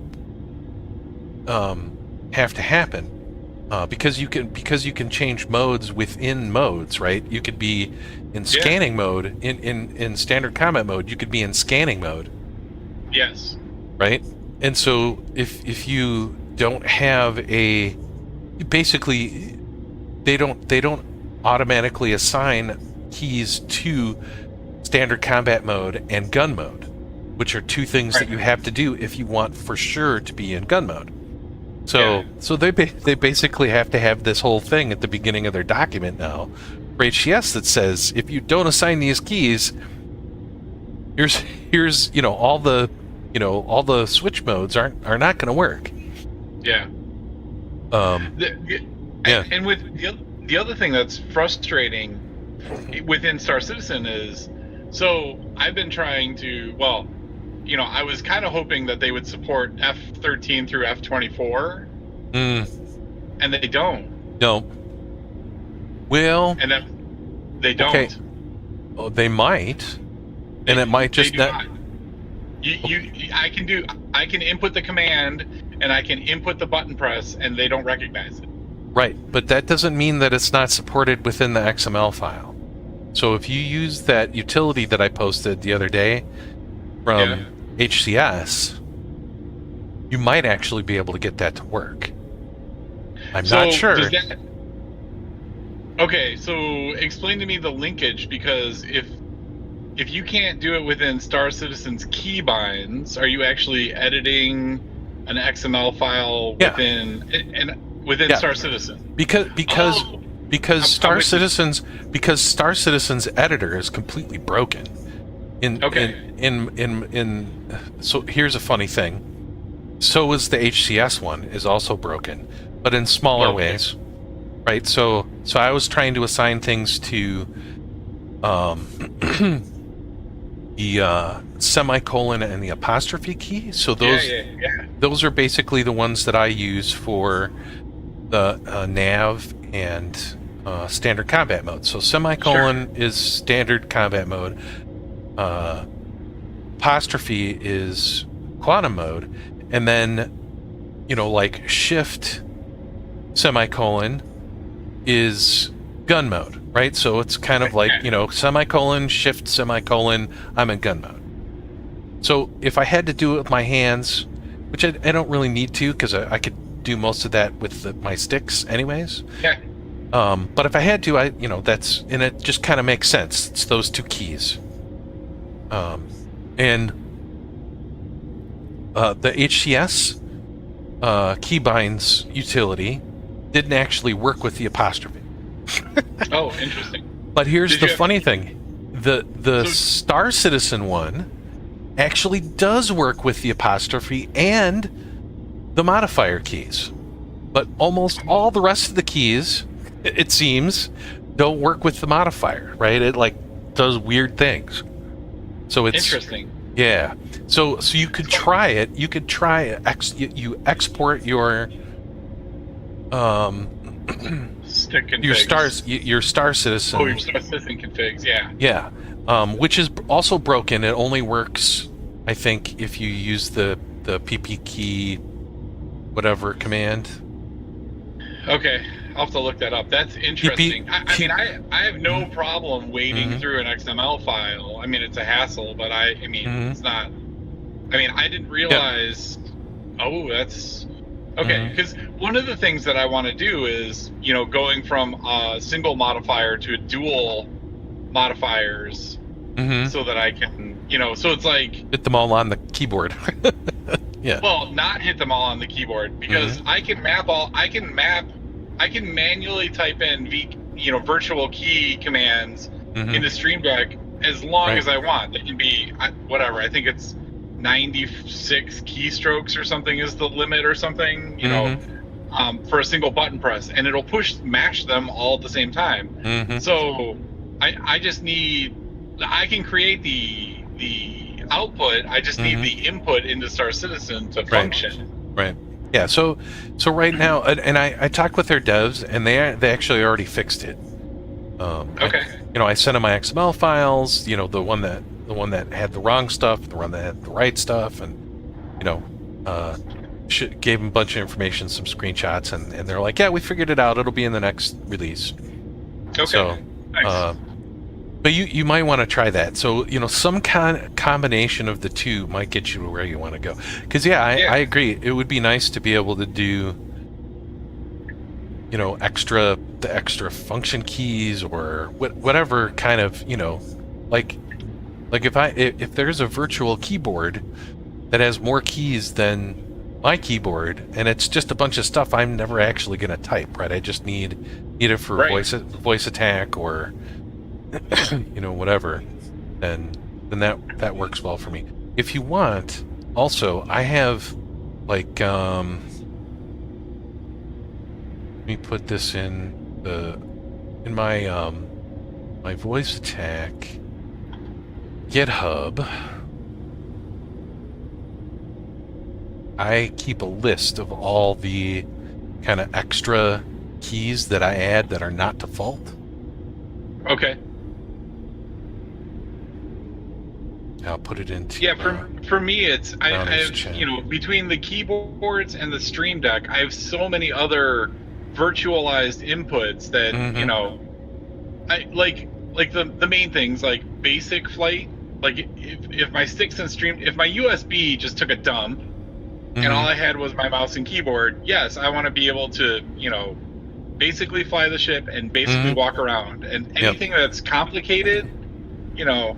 Speaker 1: have to happen. Because you can change modes within modes, right? You could be in scanning mode, in standard combat mode. You could be in scanning mode.
Speaker 8: Yes.
Speaker 1: Right. And so if you don't have basically they don't automatically assign keys to standard combat mode and gun mode, which are two things that you have to do if you want for sure to be in gun mode. So they basically have to have this whole thing at the beginning of their document now for HCS that says if you don't assign these keys, here's all the switch modes are not going to work.
Speaker 8: Yeah. And with the other thing that's frustrating within Star Citizen is, so I've been trying to, I was kind of hoping that they would support F13 through F24, and they don't.
Speaker 1: No. Well,
Speaker 8: and They don't.
Speaker 1: Okay. Oh, they might, and it might just
Speaker 8: They do not. I can input the command and I can input the button press and they don't recognize it.
Speaker 1: Right, but that doesn't mean that it's not supported within the XML file. So if you use that utility that I posted the other day from HCS, you might actually be able to get that to work. I'm not sure.
Speaker 8: Okay, so explain to me the linkage, because if you can't do it within Star Citizen's keybinds, are you actually editing an XML file within Star Citizen?
Speaker 1: Because Star Citizen's editor is completely broken. So here's a funny thing. So is the HCS one is also broken, but in smaller ways. Right? So I was trying to assign things to the semicolon and the apostrophe key. So those are basically the ones that I use for the nav and standard combat mode. So semicolon is standard combat mode. Apostrophe is quantum mode, and then like shift semicolon is gun mode, right? So it's kind of like semicolon shift semicolon, I'm in gun mode. So if I had to do it with my hands, which I don't really need to, because I could do most of that with my sticks anyways. But if I had to, that's, and it just kind of makes sense. It's those two keys. And the HCS keybinds utility didn't actually work with the apostrophe.
Speaker 8: Oh, interesting.
Speaker 1: But here's the funny thing. The Star Citizen one actually does work with the apostrophe and the modifier keys. But almost all the rest of the keys, it seems, don't work with the modifier, right? It does weird things. So it's
Speaker 8: interesting.
Speaker 1: Yeah. So you could try it. You could try it. You export your
Speaker 8: stick configs.
Speaker 1: your Star Citizen.
Speaker 8: Oh, your Star Citizen configs. Yeah.
Speaker 1: Yeah. Which is also broken. It only works, I think, if you use the pp key whatever command.
Speaker 8: Okay, I'll have to look that up. That's interesting. I mean, I have no problem wading through an XML file. I mean, it's a hassle, but I mean, it's not. I mean, I didn't realize. Oh, that's okay. Because one of the things that I want to do is, going from a single modifier to a dual modifiers, so that I can, so it's like
Speaker 1: hit them all on the keyboard. Yeah.
Speaker 8: Well, not hit them all on the keyboard, because I can manually type in virtual key commands into Stream Deck as long as I want. They can be whatever. I think it's 96 keystrokes or something is the limit or something, for a single button press, and it'll mash them all at the same time. So I just need, I can create the output. I just need the input into Star Citizen to function.
Speaker 1: Right. Yeah. So right now, and I talked with their devs, and they actually already fixed it.
Speaker 8: Okay.
Speaker 1: I sent them my XML files. The one that had the wrong stuff, the one that had the right stuff, and gave them a bunch of information, some screenshots, and they're like, yeah, we figured it out. It'll be in the next release.
Speaker 8: Okay.
Speaker 1: So,
Speaker 8: nice.
Speaker 1: But you might want to try that. So some combination of the two might get you to where you want to go. Because I agree. It would be nice to be able to do the extra function keys or whatever kind of like if there's a virtual keyboard that has more keys than my keyboard, and it's just a bunch of stuff I'm never actually going to type, right? I just need it for VoiceAttack or whatever, then that works well for me. If you want, also, I have let me put this in my my VoiceAttack GitHub. I keep a list of all the kind of extra keys that I add that are not default.
Speaker 8: Okay.
Speaker 1: I'll put it into.
Speaker 8: Yeah, for me, it's I
Speaker 1: Donna's
Speaker 8: have
Speaker 1: chat.
Speaker 8: you know, between the keyboards and the Stream Deck, I have so many other virtualized inputs that you know, I like the main things like basic flight. Like if my sticks and stream, if my USB just took a dump, and all I had was my mouse and keyboard, yes, I want to be able to, you know, basically fly the ship and basically walk around. And anything that's complicated, you know,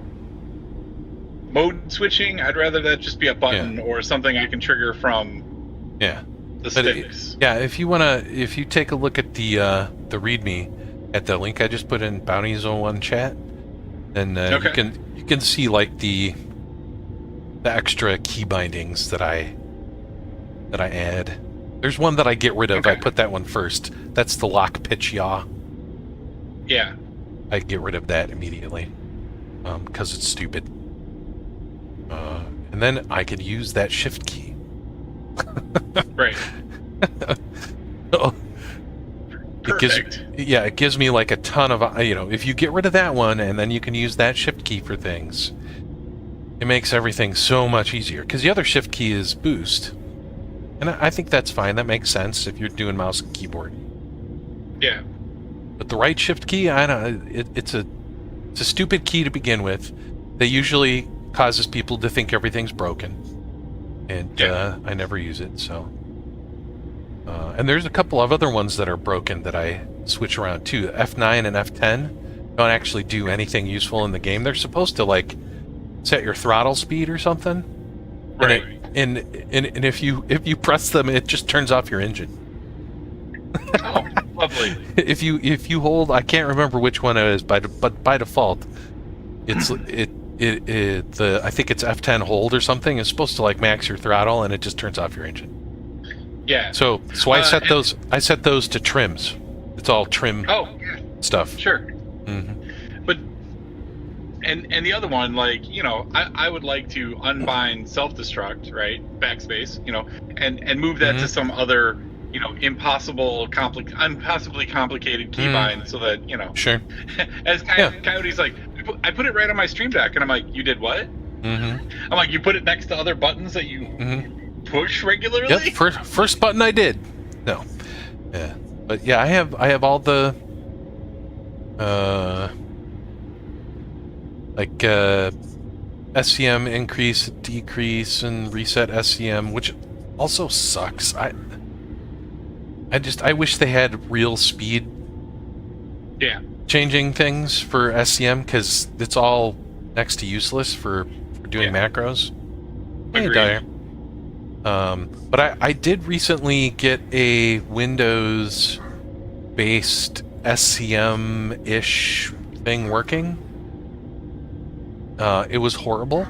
Speaker 8: mode switching, I'd rather that just be a button or something I can trigger from the sticks.
Speaker 1: If you take a look at the README at the link I just put in Bounty Zone 1 chat, then you can see like the extra key bindings that I add. There's one that I get rid of. I put that one first. That's the lock pitch yaw.
Speaker 8: Yeah.
Speaker 1: I get rid of that immediately because it's stupid. And then I could use that shift key.
Speaker 8: Right. Perfect.
Speaker 1: It gives me like a ton of, you know, if you get rid of that one and then you can use that shift key for things, it makes everything so much easier. Because the other shift key is boost. And I think that's fine. That makes sense if you're doing mouse and keyboard.
Speaker 8: Yeah.
Speaker 1: But the right shift key, it's a stupid key to begin with. That usually causes people to think everything's broken. And I never use it, so... and there's a couple of other ones that are broken that I switch around too. F9 and F10 don't actually do anything useful in the game. They're supposed to like set your throttle speed or something.
Speaker 8: Right.
Speaker 1: And if you press them, it just turns off your engine.
Speaker 8: Oh, lovely.
Speaker 1: If you hold, I can't remember which one it is, but by default, it's I think it's F10 hold or something. It's supposed to like max your throttle, and it just turns off your engine.
Speaker 8: Yeah.
Speaker 1: So I set those. I set those to trims. It's all trim stuff.
Speaker 8: Sure. But and the other one, like, you know, I would like to unbind self-destruct, right? Backspace, you know, and move that to some other, you know, impossibly complicated keybind, so that, you know.
Speaker 1: Sure.
Speaker 8: As Coyote's like, I put it right on my Stream Deck, and I'm like, you did what? I'm like, you put it next to other buttons that you push regularly?
Speaker 1: Yep. First button I did. No. Yeah. But yeah, I have all the like SCM increase, decrease, and reset SCM, which also sucks. I wish they had real speed changing things for SCM, because it's all next to useless for doing macros. Hey, Dyer. But I did recently get a Windows-based SCM-ish thing working. It was horrible.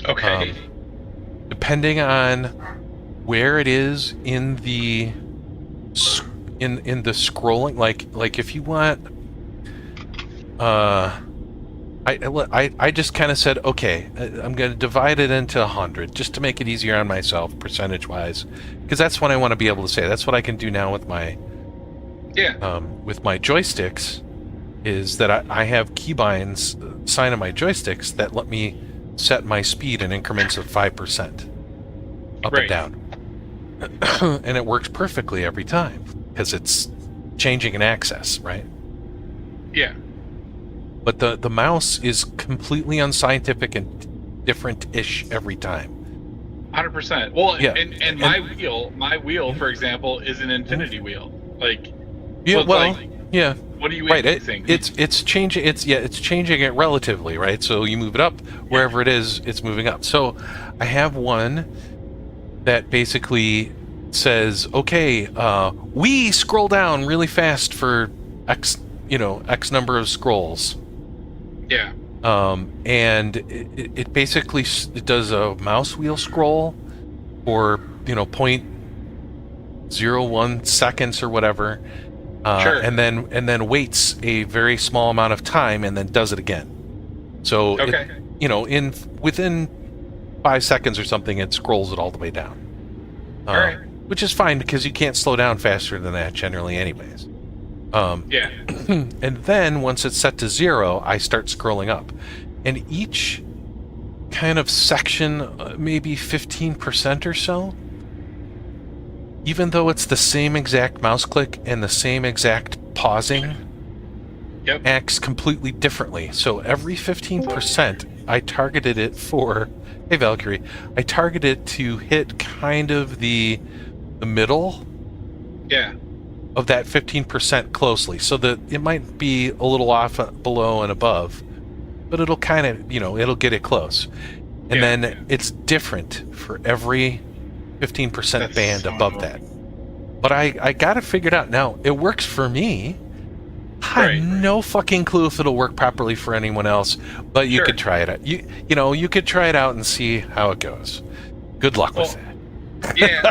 Speaker 8: Okay.
Speaker 1: Depending on where it is in the scrolling, like if you want, I just kind of said, okay, I'm going to divide it into 100 just to make it easier on myself, percentage-wise, because that's what I want to be able to say. That's what I can do now with my joysticks, is that I have keybinds assigned to my joysticks that let me set my speed in increments of 5% up and down, and it works perfectly every time because it's changing an axis, right?
Speaker 8: Yeah.
Speaker 1: But the mouse is completely unscientific and different-ish every time.
Speaker 8: 100%. Well, and my wheel, for example, is an infinity wheel. Like, what do you think?
Speaker 1: It's changing. It's changing it relatively, right? So you move it up wherever it is, it's moving up. So I have one that basically says, okay, we scroll down really fast for X number of scrolls.
Speaker 8: Yeah.
Speaker 1: And it basically does a mouse wheel scroll for 0.01 seconds or whatever, and then waits a very small amount of time and then does it again. So within 5 seconds or something, it scrolls it all the way down. Which is fine because you can't slow down faster than that generally, anyways. And then once it's set to 0, I start scrolling up, and each kind of section, maybe 15% or so, even though it's the same exact mouse click and the same exact pausing,
Speaker 8: Yep.
Speaker 1: acts completely differently. So every 15%, I targeted it for, hey Valkyrie, I targeted it to hit kind of the middle
Speaker 8: Yeah.
Speaker 1: of that 15% closely, so that it might be a little off below and above, but it'll kind of, it'll get it close. And
Speaker 8: Yeah.
Speaker 1: then it's different for every 15%
Speaker 8: That's
Speaker 1: band
Speaker 8: so
Speaker 1: above
Speaker 8: annoying.
Speaker 1: that. But I got it figured out. Now, it works for me. I
Speaker 8: Right.
Speaker 1: have no fucking clue if it'll work properly for anyone else, but you
Speaker 8: Sure.
Speaker 1: could try it out. You could try it out and see how it goes. Good luck with
Speaker 8: Well,
Speaker 1: that.
Speaker 8: Yeah,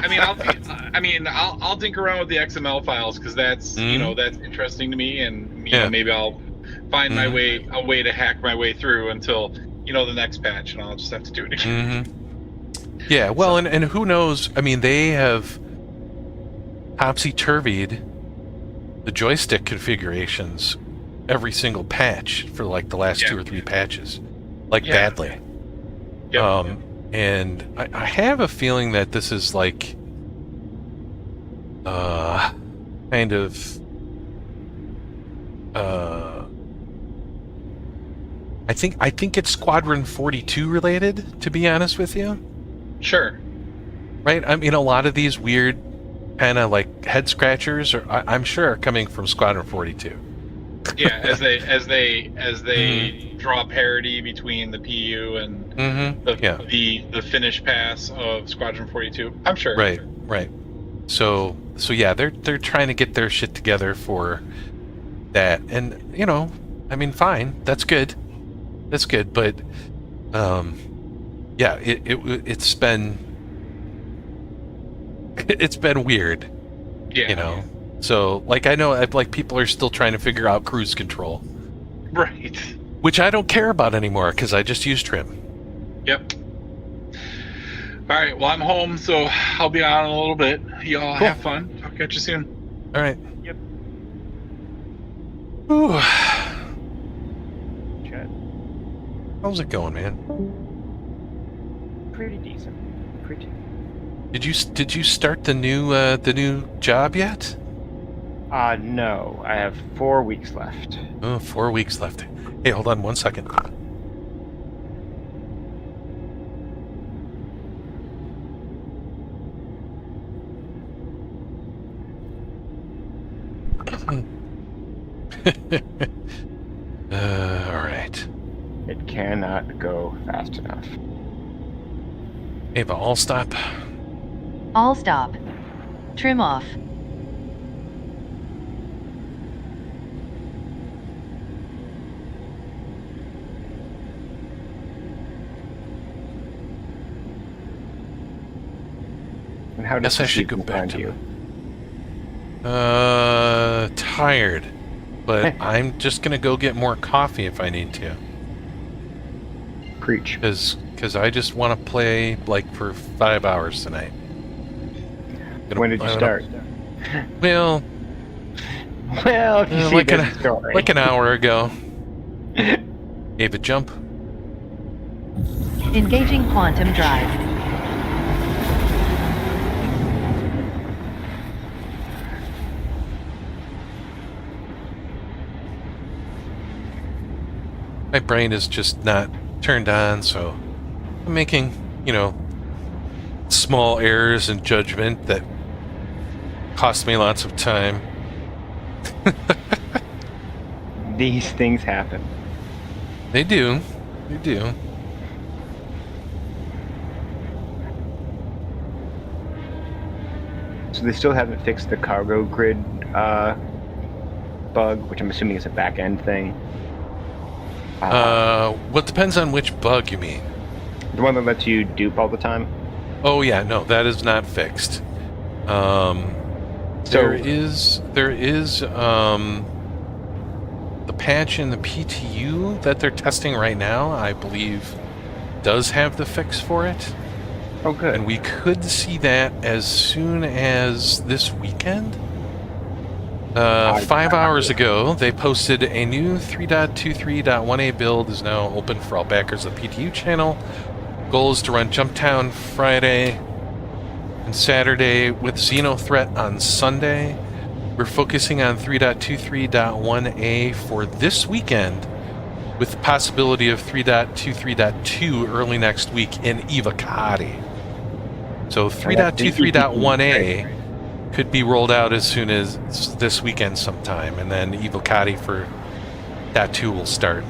Speaker 8: I'll dink around with the XML files because that's that's interesting to me, and maybe I'll find my way a way to hack my way through until the next patch, and I'll just have to do it again.
Speaker 1: Yeah, well, and who knows? I mean, they have topsy-turvied the joystick configurations every single patch for like the last 2 or 3 patches, badly.
Speaker 8: Yep.
Speaker 1: And I have a feeling that this is like kind of I think it's Squadron 42 related, to be honest with you.
Speaker 8: Sure.
Speaker 1: Right? I mean, a lot of these weird kind of like head scratchers I'm sure are coming from Squadron 42.
Speaker 8: Yeah, as they draw parity between the PU and the finish pass of Squadron 42. I'm sure.
Speaker 1: Right. So yeah, they're trying to get their shit together for that, and I mean, fine, that's good, but yeah, it's been weird.
Speaker 8: Yeah.
Speaker 1: So like I know like people are still trying to figure out cruise control,
Speaker 8: Right.
Speaker 1: which I don't care about anymore because I just use trim.
Speaker 8: Yep. All right. Well, I'm home, so I'll be on in a little bit. Y'all
Speaker 1: Cool.
Speaker 8: have fun. I'll catch you soon.
Speaker 1: All right.
Speaker 9: Yep.
Speaker 1: Ooh.
Speaker 9: Chat.
Speaker 1: How's it going, man?
Speaker 9: Pretty decent. Pretty.
Speaker 1: Did you start the new job yet?
Speaker 9: No. I have 4 weeks left.
Speaker 1: Oh, 4 weeks left. Hey, hold on 1 second. All right.
Speaker 9: It cannot go fast enough.
Speaker 1: Ava, all stop.
Speaker 2: All stop. Trim off.
Speaker 9: And how does
Speaker 1: Guess I
Speaker 9: the
Speaker 1: should go
Speaker 9: season
Speaker 1: back
Speaker 9: find
Speaker 1: to
Speaker 9: you?
Speaker 1: Tired, but I'm just gonna go get more coffee if I need to.
Speaker 9: Preach.
Speaker 1: Because I just want to play like for 5 hours tonight.
Speaker 9: When did you start?
Speaker 1: Well,
Speaker 9: Well, if you see
Speaker 1: like
Speaker 9: this story.
Speaker 1: like an hour ago. Ava, jump.
Speaker 2: Engaging quantum drive.
Speaker 1: My brain is just not turned on, so I'm making, small errors in judgment that cost me lots of time.
Speaker 9: These things happen.
Speaker 1: They do. They do.
Speaker 9: So they still haven't fixed the cargo grid bug, which I'm assuming is a back-end thing.
Speaker 1: Well, it depends on which bug you mean.
Speaker 9: The one that lets you dupe all the time.
Speaker 1: Oh yeah, no, that is not fixed. There is the patch in the PTU that they're testing right now, I believe, does have the fix for it.
Speaker 9: Oh, good.
Speaker 1: And we could see that as soon as this weekend. 5 hours ago, they posted a new 3.23.1a build is now open for all backers of the PTU channel. Goal is to run Jumptown Friday and Saturday with Xeno Threat on Sunday. We're focusing on 3.23.1a for this weekend, with the possibility of 3.23.2 early next week in Evocati. So 3.23.1a could be rolled out as soon as this weekend sometime, and then Evocati for .2 will start.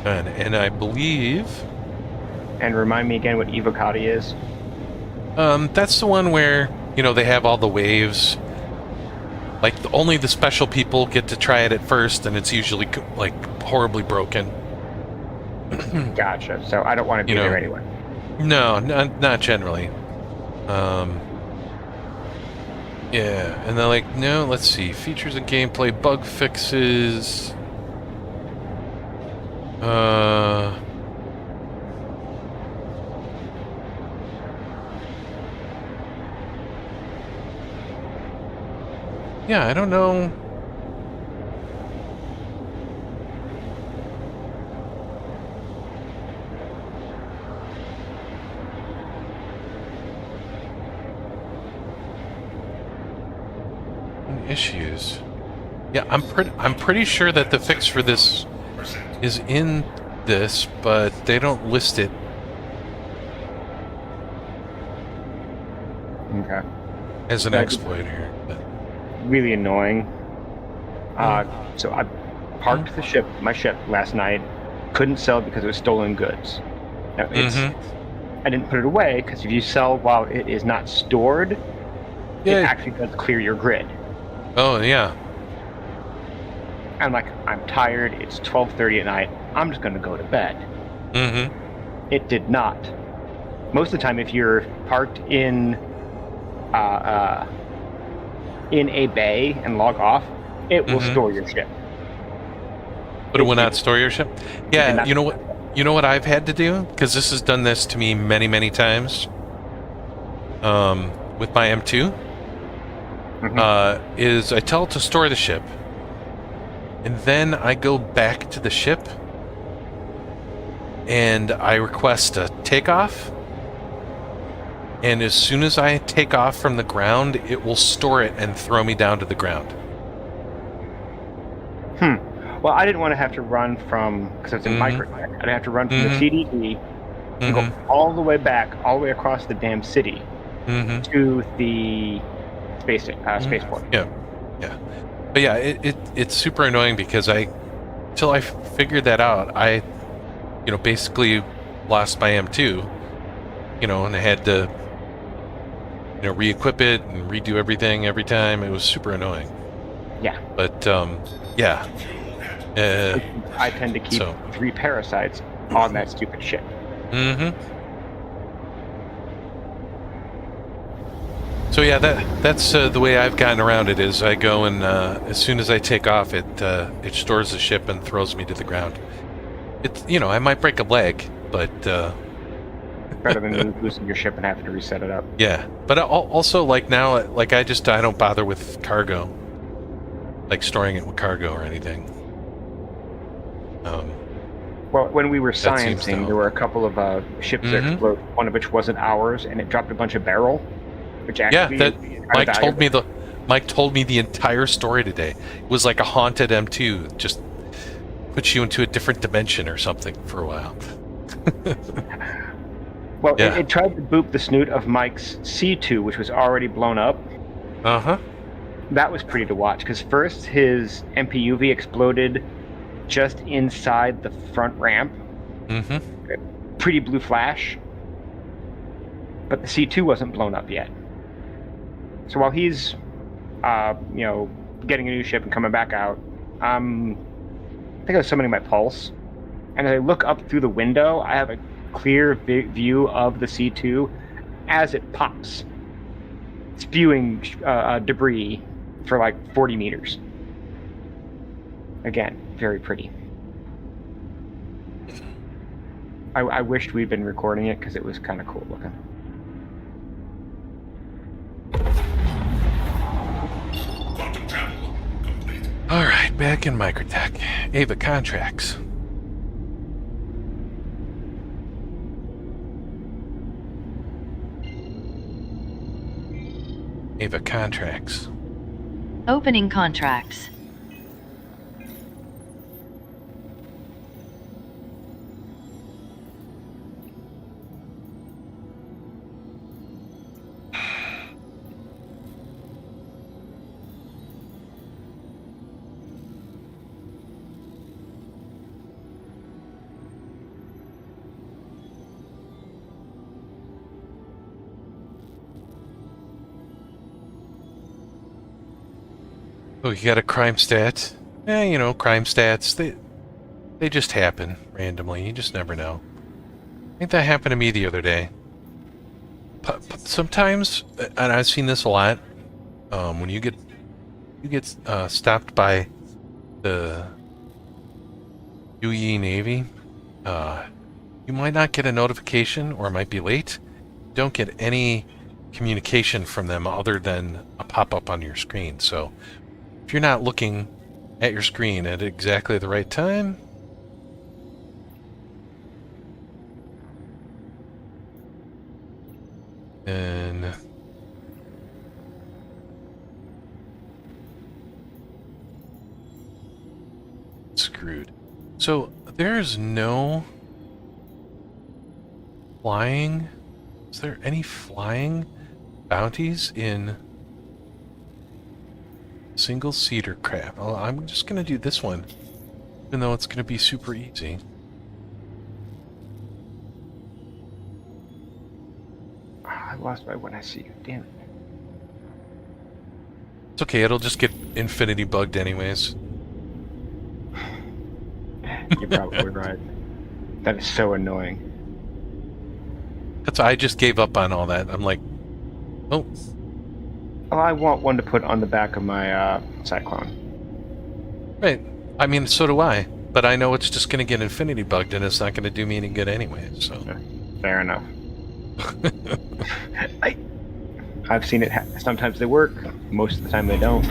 Speaker 1: And I believe...
Speaker 9: And remind me again what Evocati is.
Speaker 1: That's the one where, you know, they have all the waves. Like, only the special people get to try it at first, and it's usually, like, horribly broken.
Speaker 9: Gotcha. So I don't want to be there anyway.
Speaker 1: No, not generally. Yeah, and they're like, no, let's see. Features and gameplay, bug fixes. Yeah, I don't know. Issues. Yeah, I'm pretty sure that the fix for this is in this, but they don't list it.
Speaker 9: Okay.
Speaker 1: As an exploit here.
Speaker 9: Really annoying. So I parked my ship last night. Couldn't sell because it was stolen goods. Now, I didn't put it away because if you sell while it is not stored, it actually does clear your grid.
Speaker 1: Oh yeah.
Speaker 9: I'm like, I'm tired. It's 12:30 at night. I'm just going to go to bed. It did not. Most of the time, if you're parked in a bay and log off, it will store your ship.
Speaker 1: But it will not store your ship? Yeah, you know what? You know what I've had to do? Because this has done this to me many, many times. With my M2, is I tell it to store the ship, and then I go back to the ship, and I request a takeoff. And as soon as I take off from the ground, it will store it and throw me down to the ground.
Speaker 9: Well, I didn't want to have to run from, because it's in microtech, I'd have to run from the CDD and go all the way back, all the way across the damn city to the spaceport.
Speaker 1: Yeah. But yeah, it's super annoying because till I figured that out, I, basically lost my M2, and I had to, re-equip it and redo everything every time. It was super annoying.
Speaker 9: Yeah.
Speaker 1: But, yeah.
Speaker 9: I tend to keep 3 parasites on that stupid ship.
Speaker 1: So yeah, that's the way I've gotten around it. Is I go and as soon as I take off, it stores the ship and throws me to the ground. It's I might break a leg, but
Speaker 9: better than losing your ship and having to reset it up.
Speaker 1: Yeah, but also now, I don't bother with cargo, like storing it with cargo or anything.
Speaker 9: Well, when we were sciencing, there were a couple of ships that exploded, one of which wasn't ours, and it dropped a bunch of barrel, which actually Mike told me the entire story today. It was like a haunted M2, just puts you into a different dimension or something for a while. Well, it tried to boop the snoot of Mike's C2, which was already blown up. That was pretty to watch, because first his MPUV exploded just inside the front ramp. Pretty blue flash. But the C2 wasn't blown up yet. So while he's, getting a new ship and coming back out, I think I was summoning my pulse. And as I look up through the window, I have a clear view of the C2 as it pops, spewing debris for like 40 meters. Again, very pretty. I wished we'd been recording it because it was kind of cool looking.
Speaker 3: Quantum travel complete.
Speaker 1: All right, back in microtech. Ava contracts. Ava contracts.
Speaker 2: Opening contracts.
Speaker 1: Oh, you got a crime stat? Yeah, you know, crime stats, they just happen randomly. You just never know. I think that happened to me the other day. Sometimes, and I've seen this a lot, when you get stopped by the UE Navy, you might not get a notification or it might be late. Don't get any communication from them other than a pop-up on your screen. So if you're not looking at your screen at exactly the right time, then screwed. So there's no flying. Is there any flying bounties in single seater craft? Well, I'm just gonna do this one, even though it's gonna be super easy.
Speaker 9: I lost my when I see you. Damn it.
Speaker 1: It's okay. It'll just get infinity bugged anyways.
Speaker 9: You're probably right. That is so annoying.
Speaker 1: That's why I just gave up on all that. I'm like, oh.
Speaker 9: Well, I want one to put on the back of my Cyclone.
Speaker 1: Right. I mean, so do I. But I know it's just going to get infinity bugged and it's not going to do me any good anyway, so.
Speaker 9: Fair enough. I've seen it. Sometimes they work. Most of the time they don't.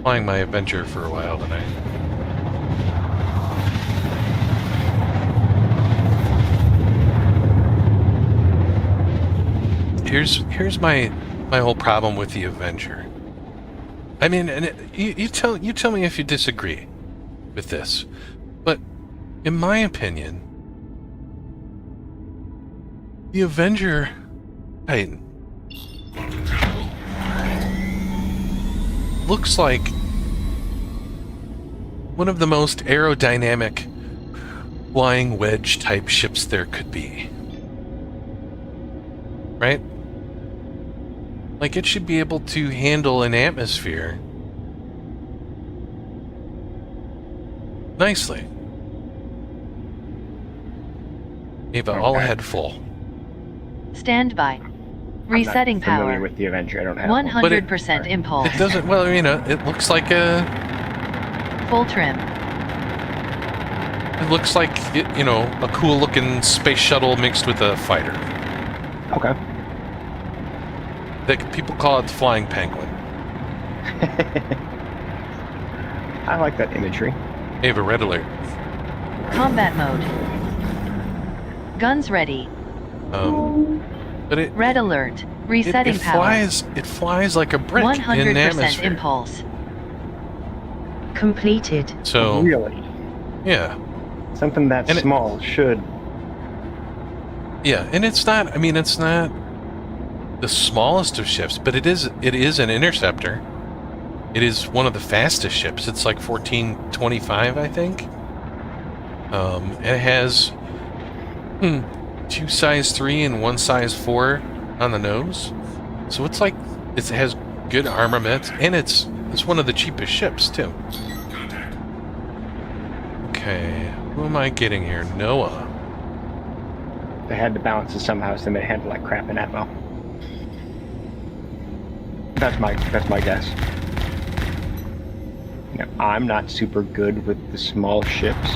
Speaker 1: Flying my Avenger for a while tonight. Here's my whole problem with the Avenger. I mean, and you tell me if you disagree with this, but in my opinion, the Avenger Titan looks like one of the most aerodynamic flying wedge type ships there could be. Right? Like, it should be able to handle an atmosphere nicely. Ava,
Speaker 9: Okay.
Speaker 1: all ahead full.
Speaker 2: Stand by. Resetting
Speaker 9: I'm not familiar
Speaker 2: power.
Speaker 9: with the Avenger. I don't have one.
Speaker 2: 100% impulse.
Speaker 1: It doesn't, well, you know, it looks like a...
Speaker 2: Full trim.
Speaker 1: It looks like, you know, a cool-looking space shuttle mixed with a fighter.
Speaker 9: Okay.
Speaker 1: People call it the Flying Penguin.
Speaker 9: I like that imagery.
Speaker 1: Ava, red alert.
Speaker 2: Combat mode. Guns ready.
Speaker 1: But it...
Speaker 2: Red alert. Resetting
Speaker 1: it
Speaker 2: power.
Speaker 1: flies like a brick in
Speaker 2: 100%
Speaker 1: atmosphere.
Speaker 2: impulse.
Speaker 5: Completed.
Speaker 1: So,
Speaker 9: Really?
Speaker 1: yeah.
Speaker 9: Something that
Speaker 1: And
Speaker 9: small should...
Speaker 1: Yeah, and it's not, I mean, it's not the smallest of ships, but it is an interceptor. It is one of the fastest ships. It's like 1425, I think. It has 2 size 3 and 1 size 4 on the nose. So it's like, it has good armament, and it's one of the cheapest ships, too.
Speaker 3: Contact.
Speaker 1: Okay, who am I getting here? Noah.
Speaker 9: They had to balance it somehow, so they handle like crap in ammo. That's my guess. You know, I'm not super good with the small ships.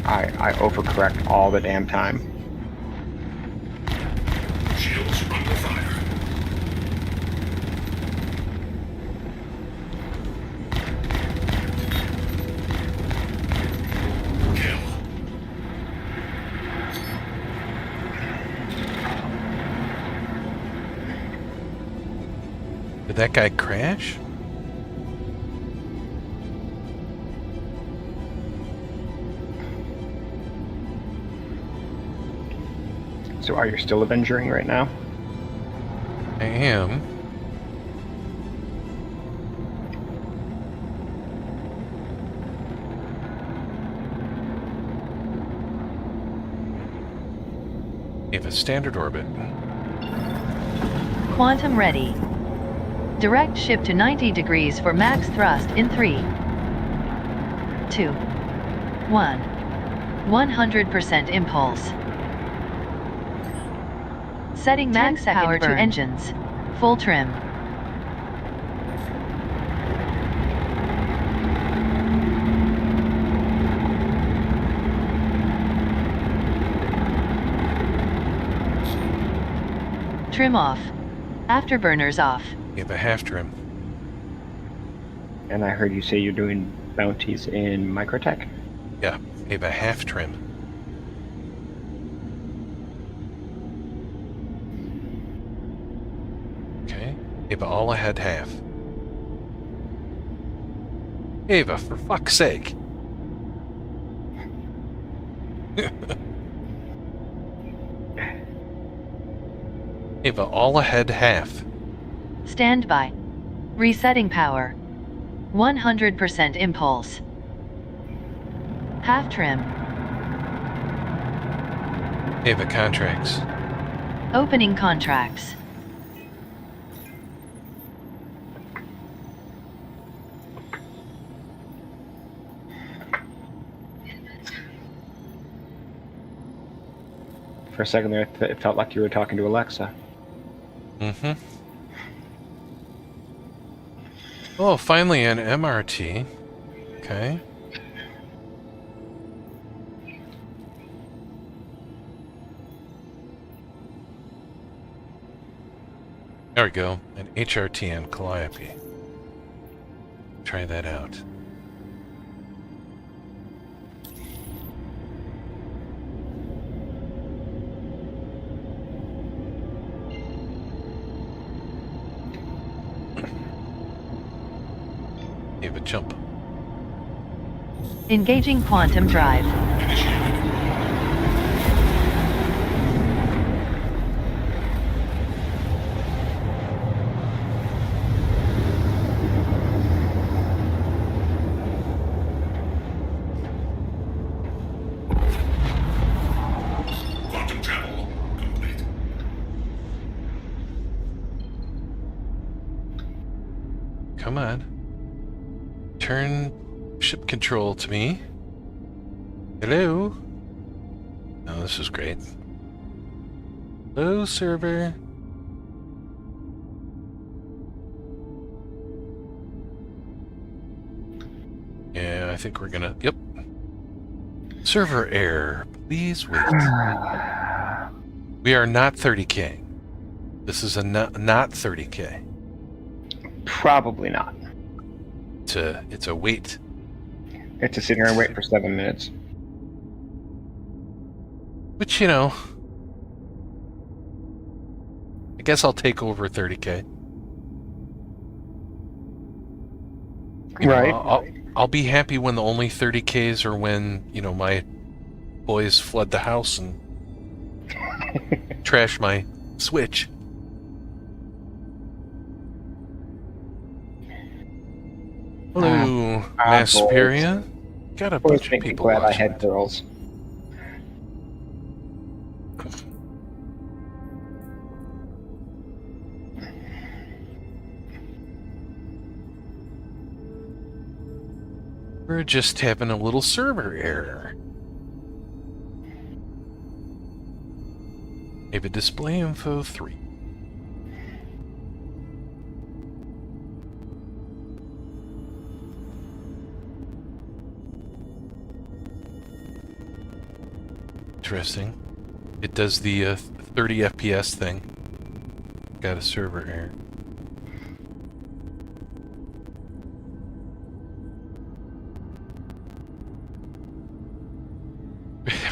Speaker 9: I overcorrect all the damn time.
Speaker 3: Shields under fire.
Speaker 1: Did that guy crash?
Speaker 9: So are you still avenging right now?
Speaker 1: I am. We have a standard orbit.
Speaker 2: Quantum ready. Direct ship to 90 degrees for max thrust in 3, 2, 1. 100% impulse. Setting max power to engines. Full trim. Trim off. Afterburners off.
Speaker 1: We have a half trim.
Speaker 9: And I heard you say you're doing bounties in Microtech?
Speaker 1: Yeah, we have a half trim. Okay, Ava, all ahead half. Ava, for fuck's sake. Ava, all ahead half.
Speaker 2: Stand by. Resetting power. 100% impulse. Half trim.
Speaker 1: Ava, contracts.
Speaker 2: Opening contracts.
Speaker 9: For a second there, it felt like you were talking to Alexa.
Speaker 1: Mm-hmm. Oh, finally an MRT. Okay. There we go. An HRT on Calliope. Try that out. Give a jump.
Speaker 2: Engaging quantum drive.
Speaker 3: Quantum travel complete.
Speaker 1: Come on. Turn ship control to me. Hello? Oh, this is great. Hello, server. Yeah, I think we're gonna... Yep. Server error. Please wait. We are not 30K. This is a not 30K.
Speaker 9: Probably not.
Speaker 1: It's a wait.
Speaker 9: It's to sit here and wait for 7 minutes.
Speaker 1: Which, you know, I guess I'll take over 30K. You know,
Speaker 9: Right.
Speaker 1: I'll be happy when the only 30Ks are when, you know, my boys flood the house and trash my Switch. Hello, Mass Superior. Got a bunch of people
Speaker 9: glad I
Speaker 1: watching
Speaker 9: had
Speaker 1: it.
Speaker 9: girls.
Speaker 1: We're just having a little server error. Ava display info 3. Interesting. It does the 30 FPS thing. Got a server error.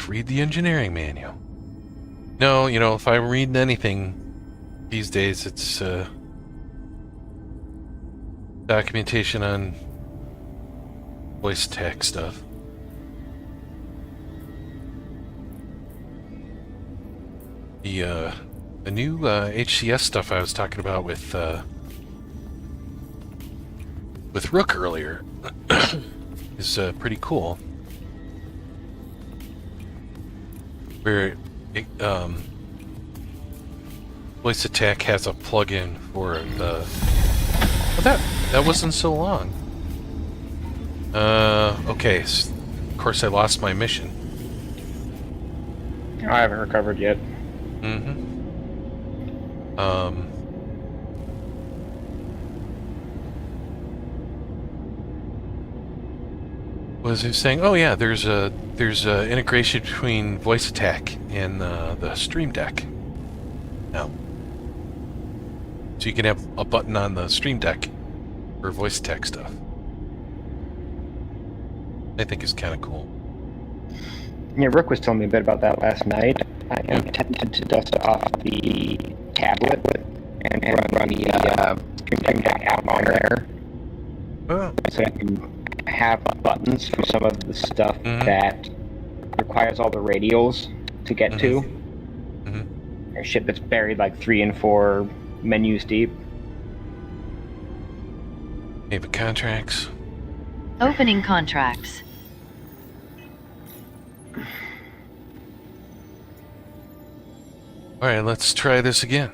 Speaker 1: Read the engineering manual. No, you know, if I'm reading anything these days, it's documentation on VoiceAttack stuff. The new HCS stuff I was talking about with Rook earlier is pretty cool. Where it, VoiceAttack has a plugin for the. Well, that wasn't so long. Okay. Of course, I lost my mission.
Speaker 9: I haven't recovered yet.
Speaker 1: Mm-hmm. Was he saying? Oh yeah, there's a integration between VoiceAttack and the Stream Deck now, so you can have a button on the Stream Deck for VoiceAttack stuff. I think it's kind of cool.
Speaker 9: Yeah, Rook was telling me a bit about that last night. I am tempted to dust off the tablet and run the Stream Deck app on there, so I can have buttons for some of the stuff that requires all the radials to get to. Or shit that's buried like 3 and 4 menus deep.
Speaker 1: Maybe contracts.
Speaker 2: Opening contracts.
Speaker 1: Alright, let's try this again.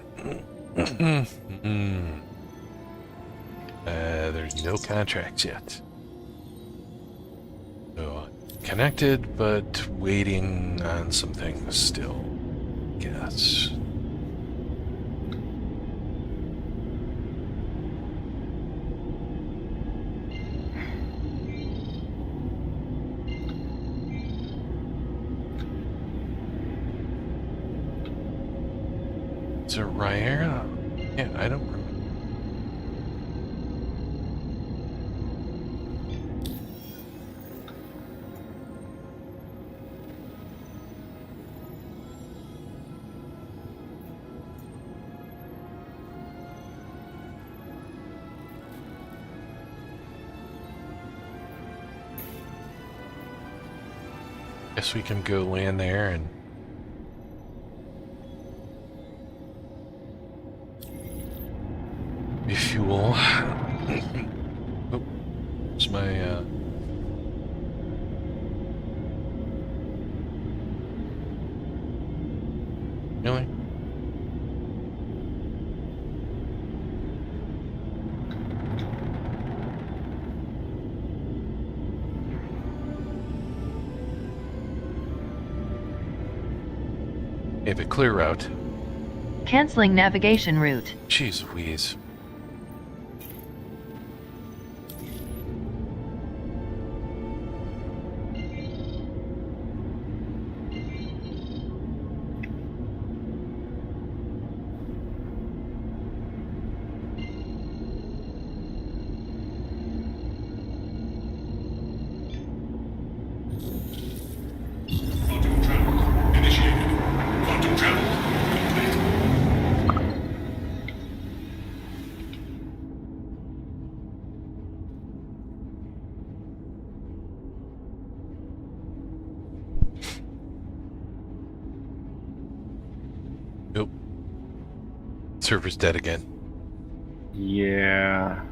Speaker 1: There's no contracts yet. So, connected, but waiting on some things still. Guess. Is it Ryera? Yeah, I don't remember. Guess we can go land there and refuel. Oh, it's my really? Have a clear route.
Speaker 2: Canceling navigation route.
Speaker 1: Jeez Louise.
Speaker 3: Quantum travel initiated. Quantum travel complete.
Speaker 1: Nope. Server's dead again.
Speaker 9: Yeah.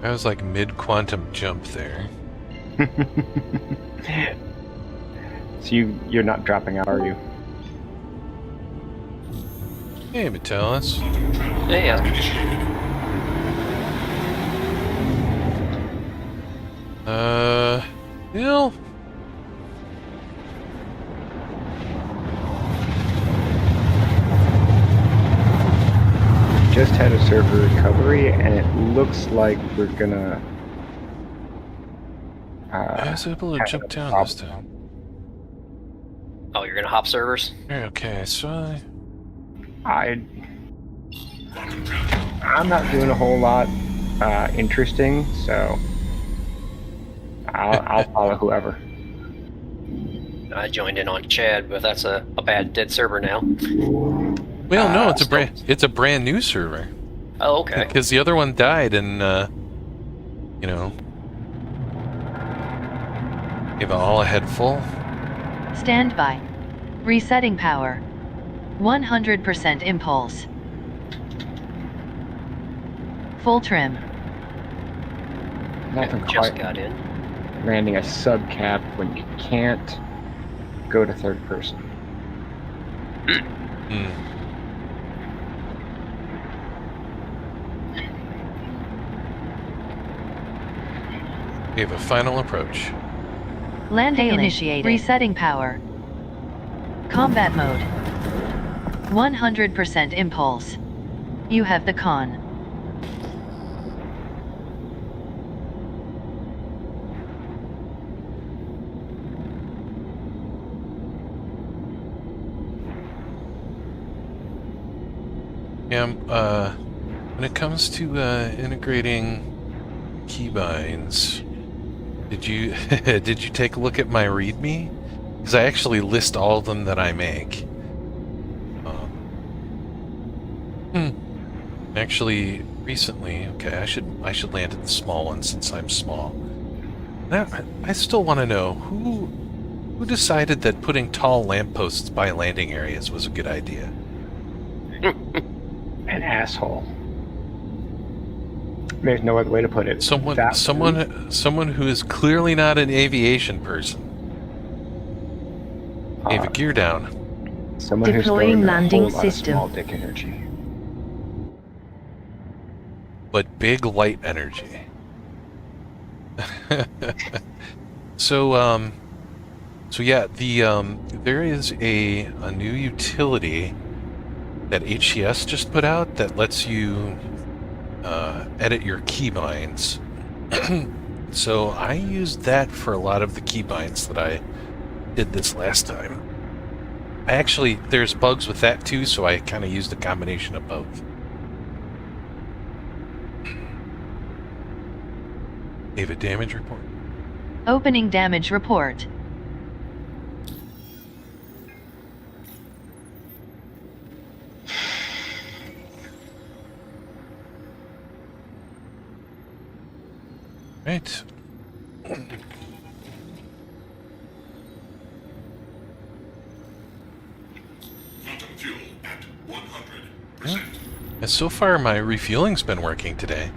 Speaker 1: I was like mid-quantum jump there.
Speaker 9: So you're not dropping out, are you?
Speaker 1: Hey, Metellus.
Speaker 7: Yeah.
Speaker 1: Bill?
Speaker 9: server recovery, and it looks like we're gonna.
Speaker 1: I was able to
Speaker 9: have
Speaker 1: jump
Speaker 9: a
Speaker 1: down
Speaker 9: problem.
Speaker 1: this time.
Speaker 10: Oh, you're gonna hop servers?
Speaker 1: Okay, so
Speaker 9: I'm not doing a whole lot interesting, so I'll follow whoever.
Speaker 10: I joined in on Chad, but that's a bad dead server now.
Speaker 1: well, no, it's a brand new server.
Speaker 10: Oh, okay.
Speaker 1: Because the other one died, and you know, gave it all a head full.
Speaker 2: Stand by. Resetting power. 100% impulse. Full trim.
Speaker 9: Nothing
Speaker 10: Just
Speaker 9: quite
Speaker 10: got in.
Speaker 9: landing a subcap when you can't go to third person.
Speaker 1: We have a final approach.
Speaker 2: Landing initiated. Resetting power. Combat mode. 100% impulse. You have the con.
Speaker 1: Yeah, when it comes to integrating keybinds, did you did you take a look at my README? Because I actually list all of them that I make. Actually, recently, okay, I should land at the small one since I'm small. Now, I still want to know who decided that putting tall lampposts by landing areas was a good idea.
Speaker 9: An asshole. There's no other way to put it.
Speaker 1: Someone who is clearly not an aviation person. Ava, gear down.
Speaker 9: Someone
Speaker 5: Deploying
Speaker 9: who's
Speaker 5: landing
Speaker 9: a whole lot of
Speaker 5: system.
Speaker 9: small dick energy.
Speaker 1: But big light energy. So yeah, there is a new utility that HCS just put out that lets you edit your keybinds. So I used that for a lot of the keybinds that I did this last time. There's bugs with that too, so I kind of used a combination of both. David, damage report.
Speaker 2: Opening damage report.
Speaker 1: Right.
Speaker 3: Quantum fuel at 100%.
Speaker 1: Yeah. And so far, my refueling's been working today,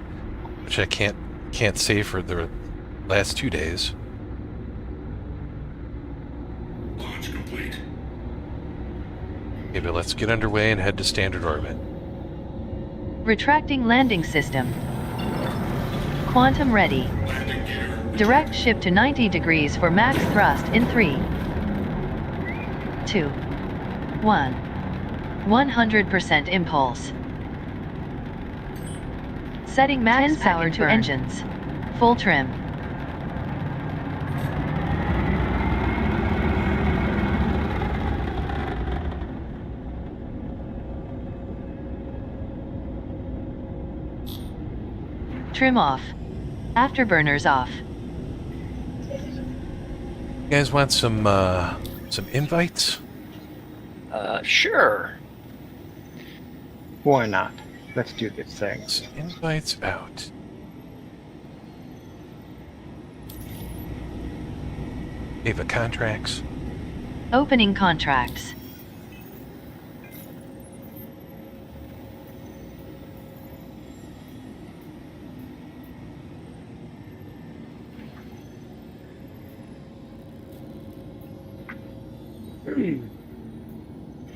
Speaker 1: which I can't say for the last 2 days.
Speaker 3: Launch complete.
Speaker 1: Okay, but let's get underway and head to standard orbit.
Speaker 2: Retracting landing system. Quantum ready.
Speaker 3: Landing gear.
Speaker 2: Direct ship to 90 degrees for max thrust in 3, 2, 1. 100% impulse. Setting max power to engines. Full trim. Trim off. Afterburners off.
Speaker 1: You guys want some invites?
Speaker 10: Sure.
Speaker 9: Why not? Let's do this thing.
Speaker 1: Some invites out. Ava contracts.
Speaker 2: Opening contracts.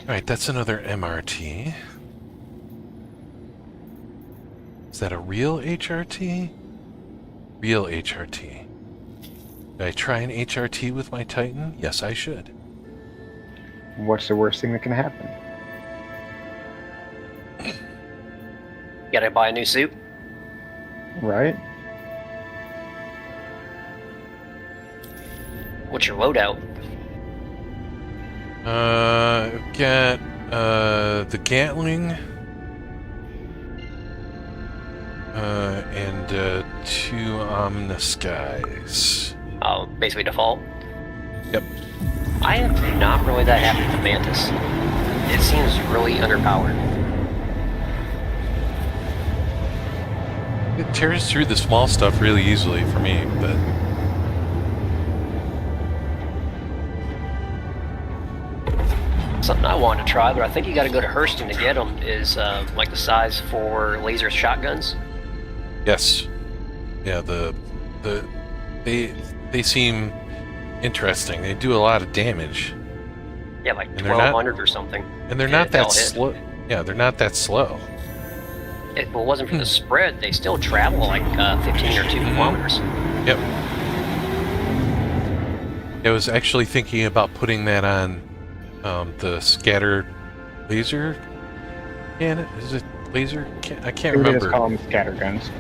Speaker 1: Alright, that's another MRT. Is that a real HRT? Real HRT. Did I try an HRT with my Titan? Yes, I should.
Speaker 9: What's the worst thing that can happen?
Speaker 10: Gotta buy a new suit.
Speaker 9: Right?
Speaker 10: What's your loadout?
Speaker 1: Got the Gatling, and 2 Omniskies.
Speaker 10: Oh, basically default.
Speaker 1: Yep.
Speaker 10: I am not really that happy with the Mantis. It seems really underpowered.
Speaker 1: It tears through the small stuff really easily for me, but
Speaker 10: Something I wanted to try, but I think you gotta go to Hurston to get them, is like the size for laser shotguns.
Speaker 1: yes, yeah. They seem interesting. They do a lot of damage,
Speaker 10: Yeah, like
Speaker 1: And they're not-
Speaker 10: 1200 or something.
Speaker 1: and they're
Speaker 10: Yeah,
Speaker 1: not that
Speaker 10: they'll hit.
Speaker 1: slow. Yeah, they're not that slow.
Speaker 10: If it wasn't for the spread, they still travel like 15 or 2 kilometers.
Speaker 1: Yep. I was actually thinking about putting that on the scatter laser cannon. Is it laser? I can't
Speaker 9: We just
Speaker 1: remember.
Speaker 9: call them scatter guns.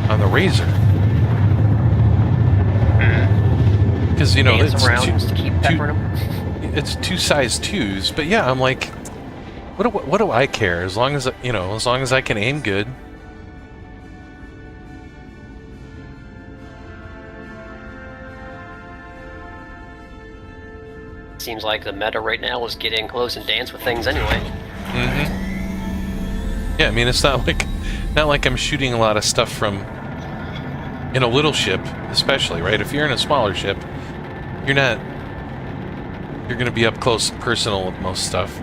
Speaker 1: On the Razor, because you know
Speaker 10: Dance
Speaker 1: it's
Speaker 10: around just to keep peppering them.
Speaker 1: it's 2 size 2s, but yeah, I'm like, what do I care? As long as as long as I can aim good.
Speaker 10: Seems like the meta right now is get in close and dance with things anyway.
Speaker 1: Yeah, I mean, it's not like I'm shooting a lot of stuff from in a little ship, especially, right? If you're in a smaller ship, you're going to be up close and personal with most stuff.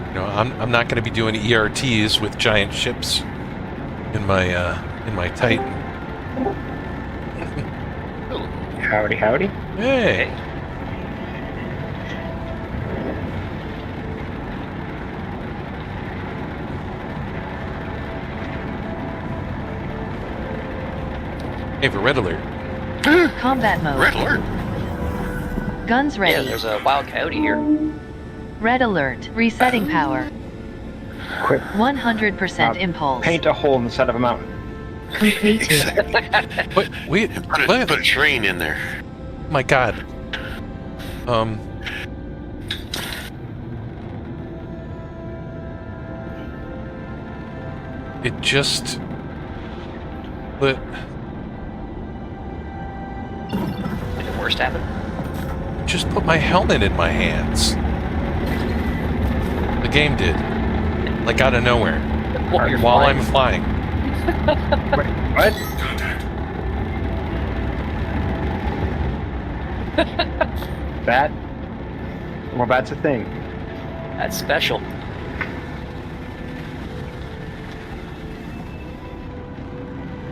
Speaker 1: You know, I'm not going to be doing ERTs with giant ships in my Titan.
Speaker 9: Howdy, howdy.
Speaker 1: Hey. Hey, for red alert.
Speaker 2: Combat mode.
Speaker 3: Red alert.
Speaker 2: Guns
Speaker 10: Yeah,
Speaker 2: ready.
Speaker 10: there's a wild coyote here.
Speaker 2: Red alert. Resetting power.
Speaker 9: Quick,
Speaker 2: 100% impulse.
Speaker 9: paint a hole in the side of a mountain.
Speaker 5: Completed.
Speaker 1: What? Wait,
Speaker 3: Put
Speaker 1: what?
Speaker 3: a train in there.
Speaker 1: My God. It just. But
Speaker 10: Did the worst happen?
Speaker 1: just put my helmet in my hands. The game did. Like out of nowhere.
Speaker 10: Well, you're
Speaker 1: While
Speaker 10: flying.
Speaker 1: I'm flying.
Speaker 9: Wait, what?
Speaker 3: Contact.
Speaker 9: That? Well, that's a thing.
Speaker 10: That's special.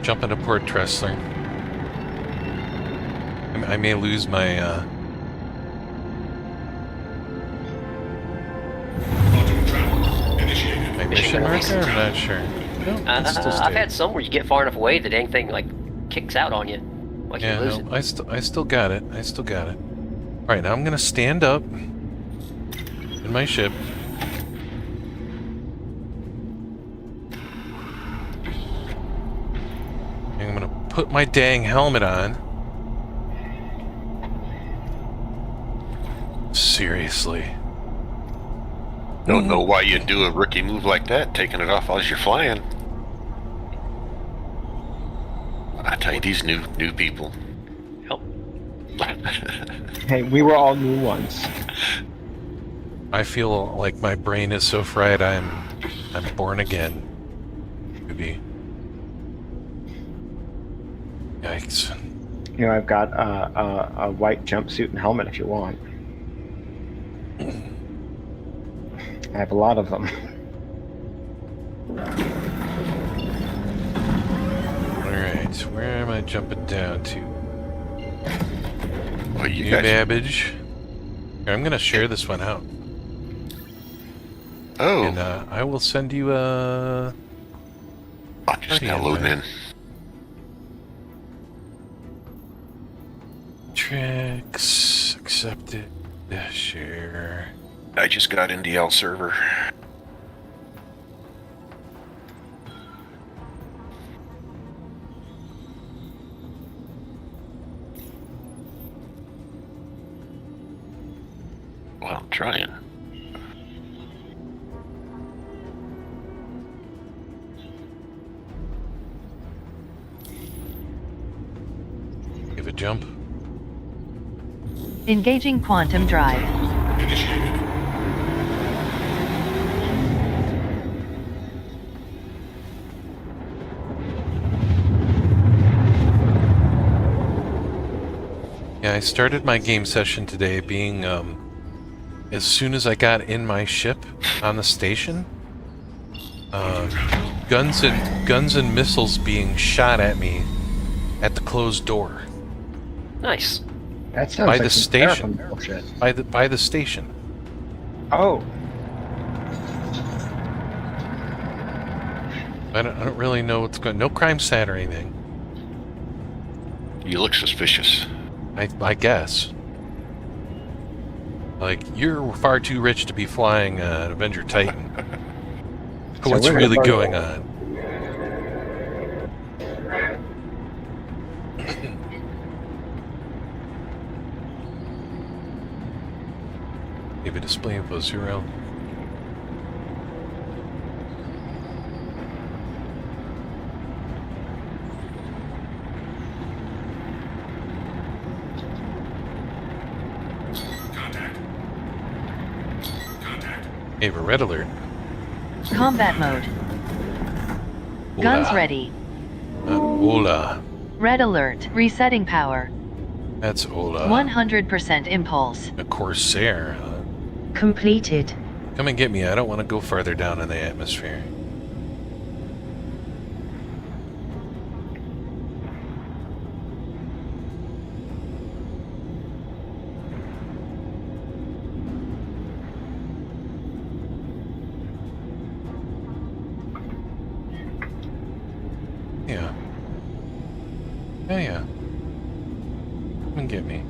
Speaker 1: Jump into port Tressler. I may lose my,
Speaker 3: Auto travel initiated.
Speaker 1: my mission marker? I'm not sure. No, it's still
Speaker 10: I've
Speaker 1: staying.
Speaker 10: had some where you get far enough away, the dang thing like kicks out on you. Like
Speaker 1: Yeah,
Speaker 10: you lose
Speaker 1: no,
Speaker 10: it.
Speaker 1: I still got it. I still got it. Alright, now I'm gonna stand up in my ship. And I'm gonna put my dang helmet on. Seriously.
Speaker 11: Don't know why you'd do a rookie move like that, taking it off as you're flying. I tell you, these new people.
Speaker 10: Help.
Speaker 9: Hey, we were all new ones.
Speaker 1: I feel like my brain is so fried I'm born again. Maybe. Yikes.
Speaker 9: You know, I've got a white jumpsuit and helmet if you want. I have a lot of them.
Speaker 1: Alright, where am I jumping down to?
Speaker 11: Well, you
Speaker 1: New
Speaker 11: guys.
Speaker 1: Babbage. Here, I'm gonna share this one out.
Speaker 11: Oh,
Speaker 1: And I will send you a...
Speaker 11: I'm just now loading in.
Speaker 1: Tricks. Accepted. Share.
Speaker 11: I just got NDL server. Well, I'm trying.
Speaker 1: Give a jump.
Speaker 2: Engaging quantum drive.
Speaker 3: Initiated.
Speaker 1: Yeah, I started my game session today being, as soon as I got in my ship on the station, guns and missiles being shot at me at the closed door.
Speaker 10: Nice.
Speaker 9: That sounds
Speaker 1: By
Speaker 9: like
Speaker 1: the
Speaker 9: some
Speaker 1: station.
Speaker 9: Terraform bullshit.
Speaker 1: By the station.
Speaker 9: Oh,
Speaker 1: I don't really know what's going. No crime stat or anything.
Speaker 11: You look suspicious.
Speaker 1: I guess. Like, you're far too rich to be flying an Avenger Titan.
Speaker 9: So
Speaker 1: What's
Speaker 9: we're gonna
Speaker 1: really
Speaker 9: borrow-
Speaker 1: going on? Give a display info 0.
Speaker 3: Contact. Contact.
Speaker 1: Gave a red alert.
Speaker 2: Combat mode. Guns
Speaker 1: Hola.
Speaker 2: ready.
Speaker 1: Hola.
Speaker 2: Red alert. Resetting power.
Speaker 1: That's Hola.
Speaker 2: 100% impulse.
Speaker 1: A Corsair.
Speaker 5: Completed.
Speaker 1: Come and get me. I don't want to go farther down in the atmosphere. Yeah. Yeah. Come and get me.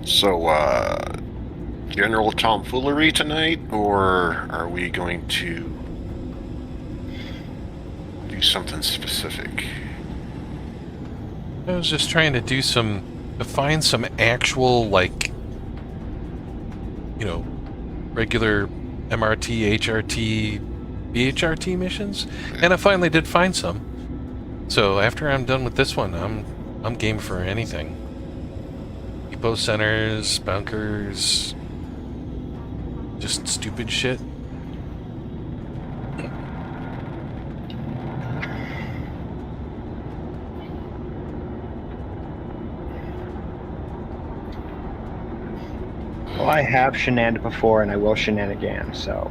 Speaker 11: So, general tomfoolery tonight, or are we going to do something specific?
Speaker 1: I was just trying to do to find some actual, like, regular MRT, HRT, BHRT missions, and I finally did find some. So after I'm done with this one, I'm game for anything. Depot centers, bunkers, just stupid shit.
Speaker 9: well, I have shenaned before, and I will shenan again. So,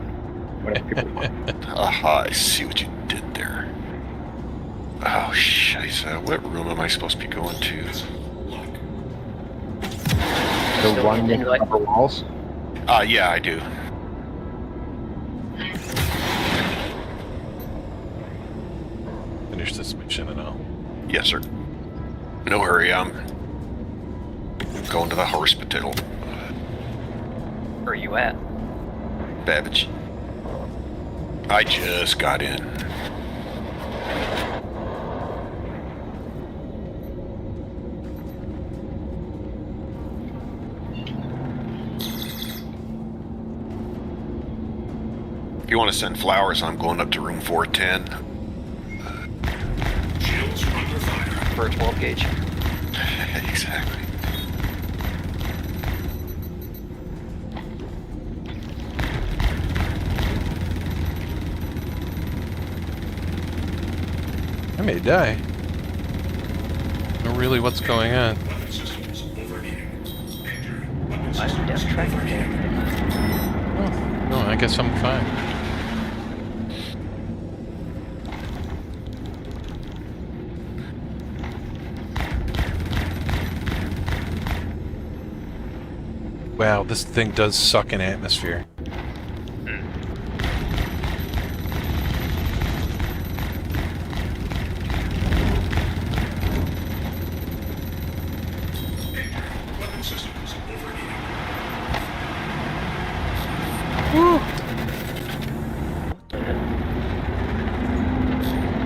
Speaker 9: whatever people want.
Speaker 11: Aha, I see what you did there. Oh, scheisse. What room am I supposed to be going to?
Speaker 9: The
Speaker 10: Still
Speaker 9: one
Speaker 10: need
Speaker 9: with
Speaker 10: invite?
Speaker 9: rubber walls.
Speaker 11: Yeah, I do.
Speaker 1: Finish this mission and all.
Speaker 11: Yes, sir. No hurry, I'm going to the hospital.
Speaker 10: Where are you at?
Speaker 11: Babbage. I just got in. If you want to send flowers, I'm going up to room 410.
Speaker 3: Shields under fire.
Speaker 10: For a 12 gauge.
Speaker 11: Exactly.
Speaker 1: I may die. Know really what's going on.
Speaker 3: Weapon systems overheating. Danger. Weapon
Speaker 10: I
Speaker 3: systems
Speaker 10: have death tracking
Speaker 3: overheating.
Speaker 10: cam.
Speaker 1: No, I guess I'm fine. Wow, this thing does suck in atmosphere.
Speaker 3: systems overheating.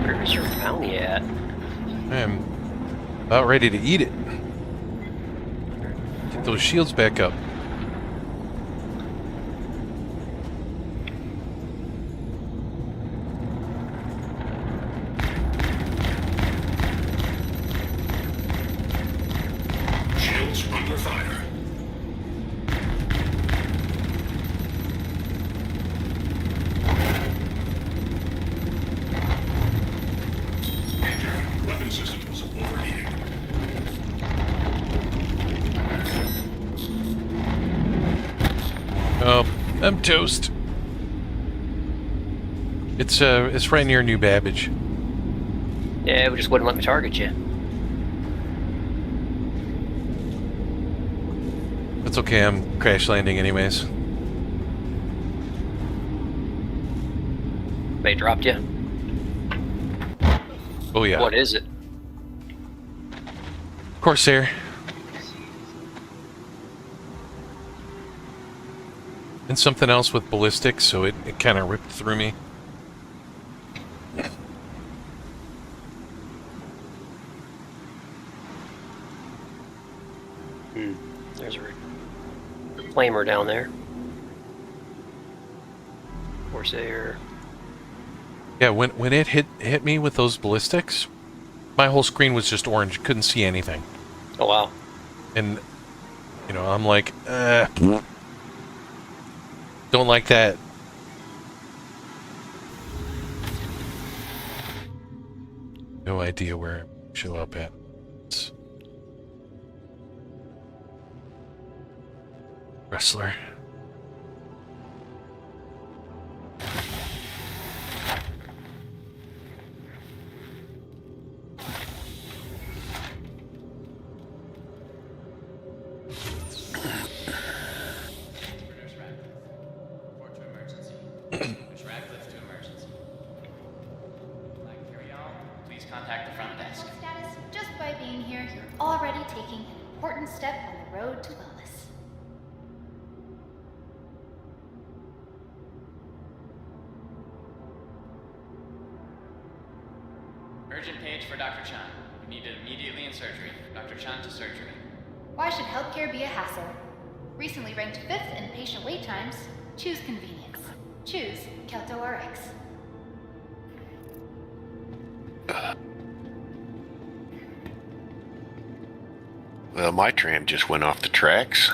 Speaker 10: Where's your bounty at?
Speaker 1: I am about ready to eat it. Get those shields back up.
Speaker 3: Shields under fire. Danger. Weapon systems overheating.
Speaker 1: Oh, I'm toast. It's right near New Babbage.
Speaker 10: Yeah, we just wouldn't let me target you.
Speaker 1: It's okay, I'm crash landing anyways.
Speaker 10: They dropped you.
Speaker 1: Oh yeah.
Speaker 10: What is it?
Speaker 1: Corsair. And something else with ballistics, so it kind of ripped through me.
Speaker 10: There's a flamer down there. Corsair.
Speaker 1: Yeah, when it hit me with those ballistics, my whole screen was just orange. Couldn't see anything.
Speaker 10: Oh wow.
Speaker 1: And you know, I'm like, don't like that. No idea where I show up at. Wrestler.
Speaker 12: Contact the front desk. Status, just by being here, you're already taking an important step on the road to wellness.
Speaker 13: Urgent page for Dr. Chan. We need it immediately in surgery. Dr. Chan to surgery.
Speaker 12: Why should healthcare be a hassle? Recently ranked 5th in patient wait times. Choose convenience. Choose Kelto RX.
Speaker 11: Well, my tram just went off the tracks.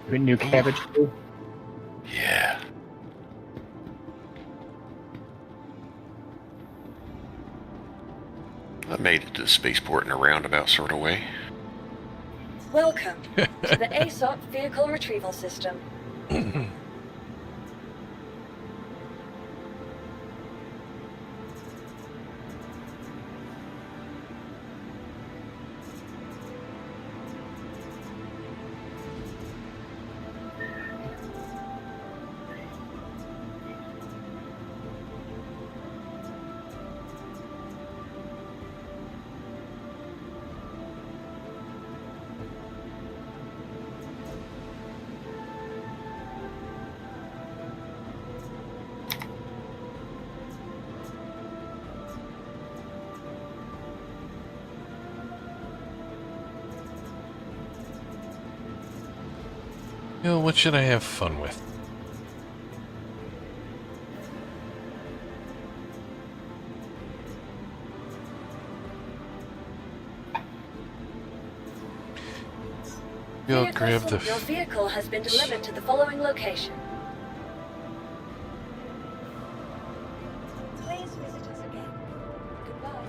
Speaker 9: New cabbage.
Speaker 11: Yeah. I made it to the spaceport in a roundabout sort of way.
Speaker 14: Welcome to the ASOP Vehicle Retrieval System.
Speaker 1: You know, what should I have fun with? Go grab the...
Speaker 14: Your vehicle has been delivered to the following location. Please visit us again. Goodbye.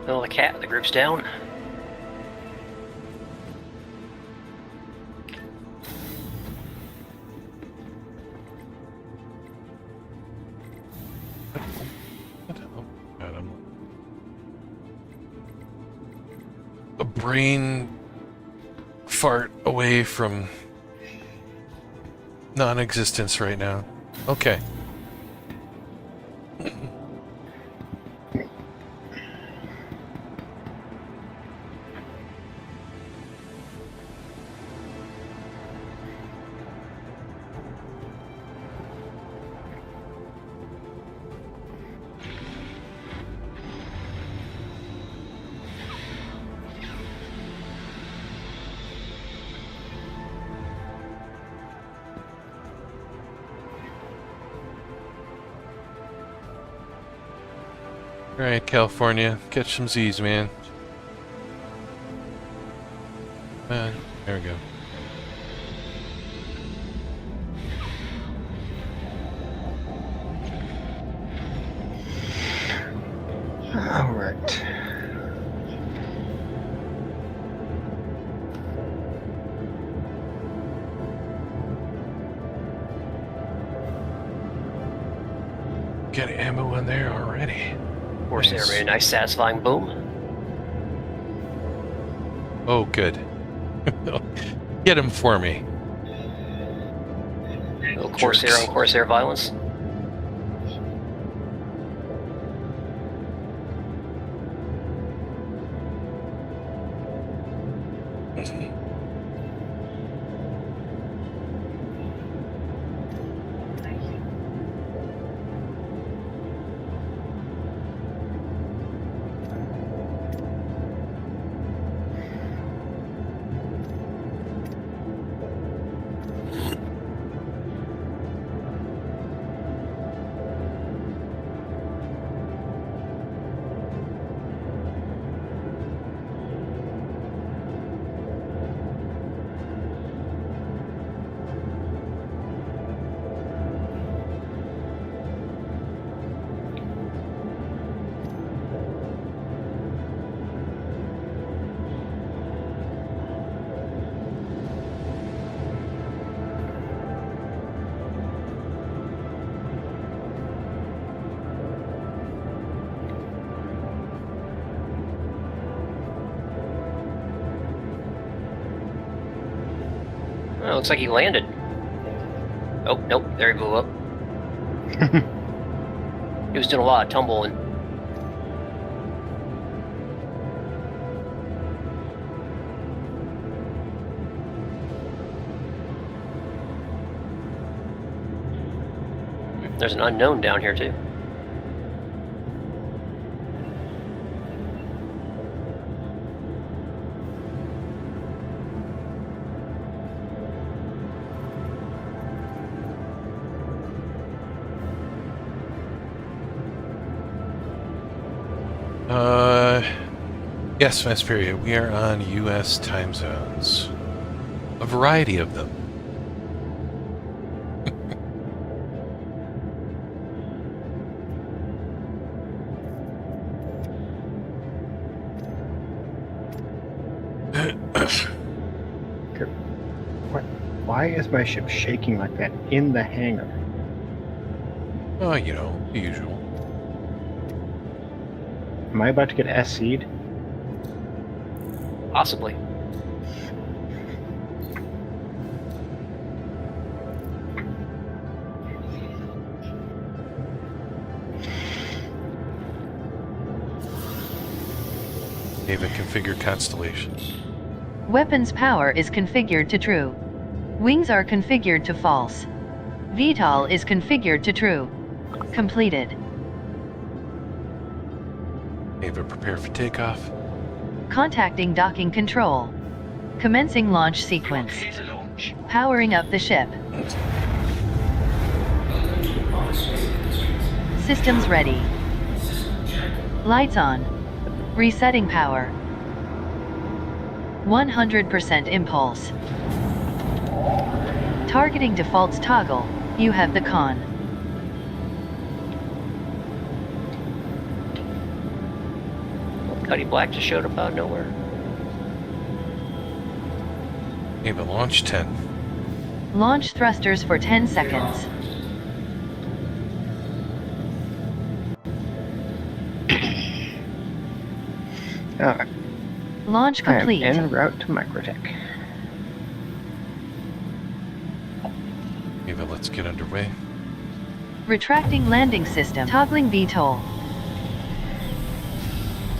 Speaker 10: Oh, the cat, the group's down.
Speaker 1: Brain fart away from non-existence right now. Okay. Alright, California. Catch some Z's, man. There we go.
Speaker 9: All right.
Speaker 1: Got ammo in there already.
Speaker 10: Corsair made a nice satisfying boom.
Speaker 1: Oh, good. Get him for me.
Speaker 10: A little Corsair on Corsair violence. Oh, looks like he landed. Oh, nope, there he blew up. He was doing a lot of tumbling. There's an unknown down here, too.
Speaker 1: Yes, Vesperia, we are on U.S. time zones. A variety of them.
Speaker 9: Why is my ship shaking like that in the hangar?
Speaker 1: Oh, you know, the usual.
Speaker 9: Am I about to get SC'd?
Speaker 10: Possibly.
Speaker 1: David, configure constellation.
Speaker 2: Weapons power is configured to true. Wings are configured to false. VTOL is configured to true. Completed.
Speaker 1: David, prepare for takeoff.
Speaker 2: Contacting docking control. Commencing launch sequence. Powering up the ship. Systems ready. Lights on. Resetting power. 100% impulse. Targeting defaults toggle. You have the con.
Speaker 10: Cuddy Black just showed up out of nowhere.
Speaker 1: David, launch 10.
Speaker 2: Launch thrusters for 10 seconds.
Speaker 9: Alright.
Speaker 2: Launch complete.
Speaker 9: I am en route to Microtech.
Speaker 1: David, let's get underway.
Speaker 2: Retracting landing system. Toggling VTOL.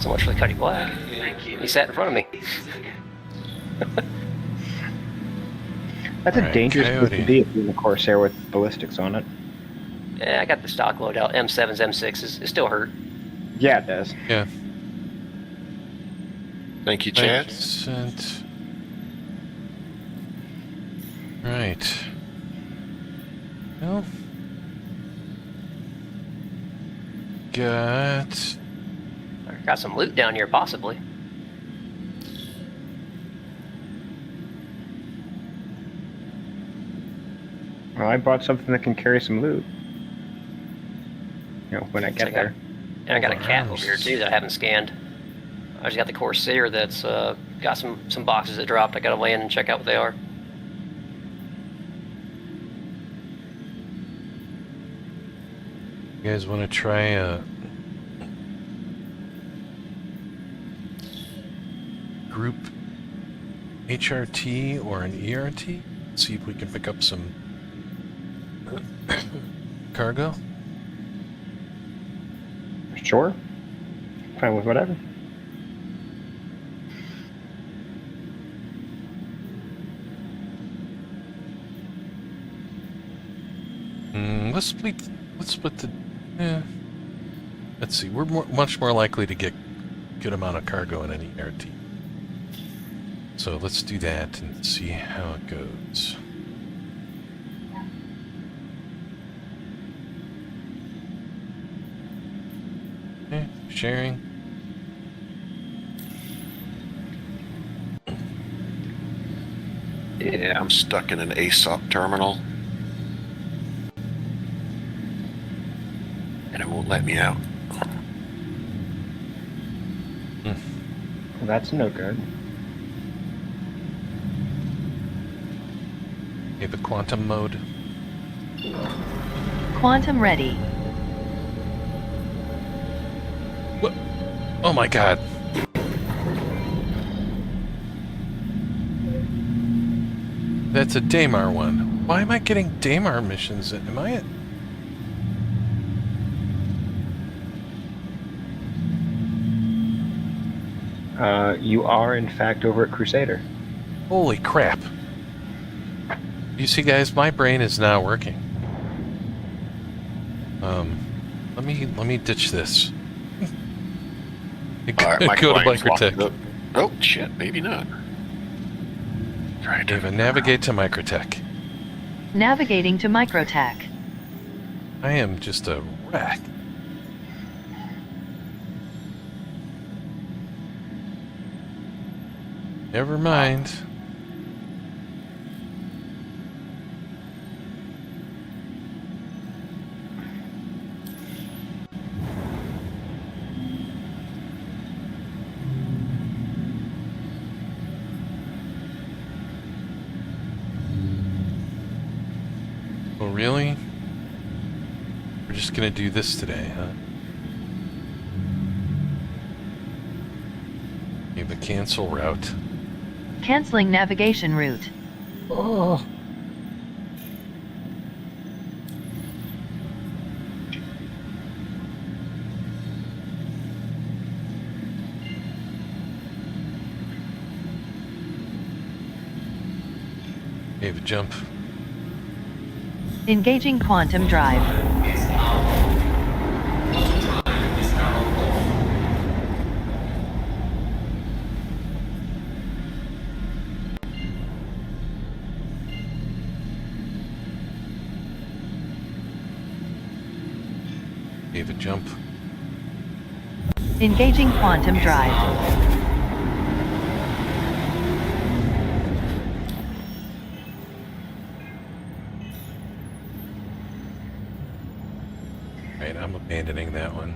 Speaker 10: So much for the Cuddy Black. He sat in front of me.
Speaker 9: That's a dangerous place to be if you're in a Corsair with ballistics on it.
Speaker 10: Yeah, I got the stock loadout. M7s, M6s. It still hurt.
Speaker 9: Yeah, it does.
Speaker 1: Yeah.
Speaker 11: Thank you, Chad.
Speaker 1: Right. Well, got
Speaker 10: Got some loot down here, possibly.
Speaker 9: Well, I bought something that can carry some loot. You know, when I get there.
Speaker 10: And I got a cat over here too that I haven't scanned. I just got the Corsair that's got some boxes that dropped. I gotta land and check out what they are.
Speaker 1: You guys want to try a group HRT or an ERT? See if we can pick up some cargo.
Speaker 9: Sure. Fine with whatever.
Speaker 1: Let's split the. Yeah. Let's see. We're much more likely to get good amount of cargo in an ERT. So let's do that and see how it goes. Okay, sharing.
Speaker 11: Yeah, I'm stuck in an ASOP terminal. And it won't let me out.
Speaker 9: Well, that's no good.
Speaker 1: Okay, the quantum mode.
Speaker 2: Quantum ready.
Speaker 1: What? Oh my god. That's a Daymar one. Why am I getting Daymar missions? Am I at...
Speaker 9: You are, in fact, over at Crusader.
Speaker 1: Holy crap. You see, guys, my brain is now working. Let me ditch this.
Speaker 11: Alright,
Speaker 1: Go to Microtech.
Speaker 11: Oh, shit, maybe not. Right.
Speaker 1: David, navigate to Microtech.
Speaker 2: Navigating to Microtech.
Speaker 1: I am just a wreck. Never mind. Oh, really? We're just gonna do this today, huh? Okay, but cancel route.
Speaker 2: Canceling navigation route.
Speaker 1: Oh. David, jump.
Speaker 2: Engaging quantum drive.
Speaker 1: David, jump.
Speaker 2: Engaging quantum drive.
Speaker 1: Right, I'm abandoning that one.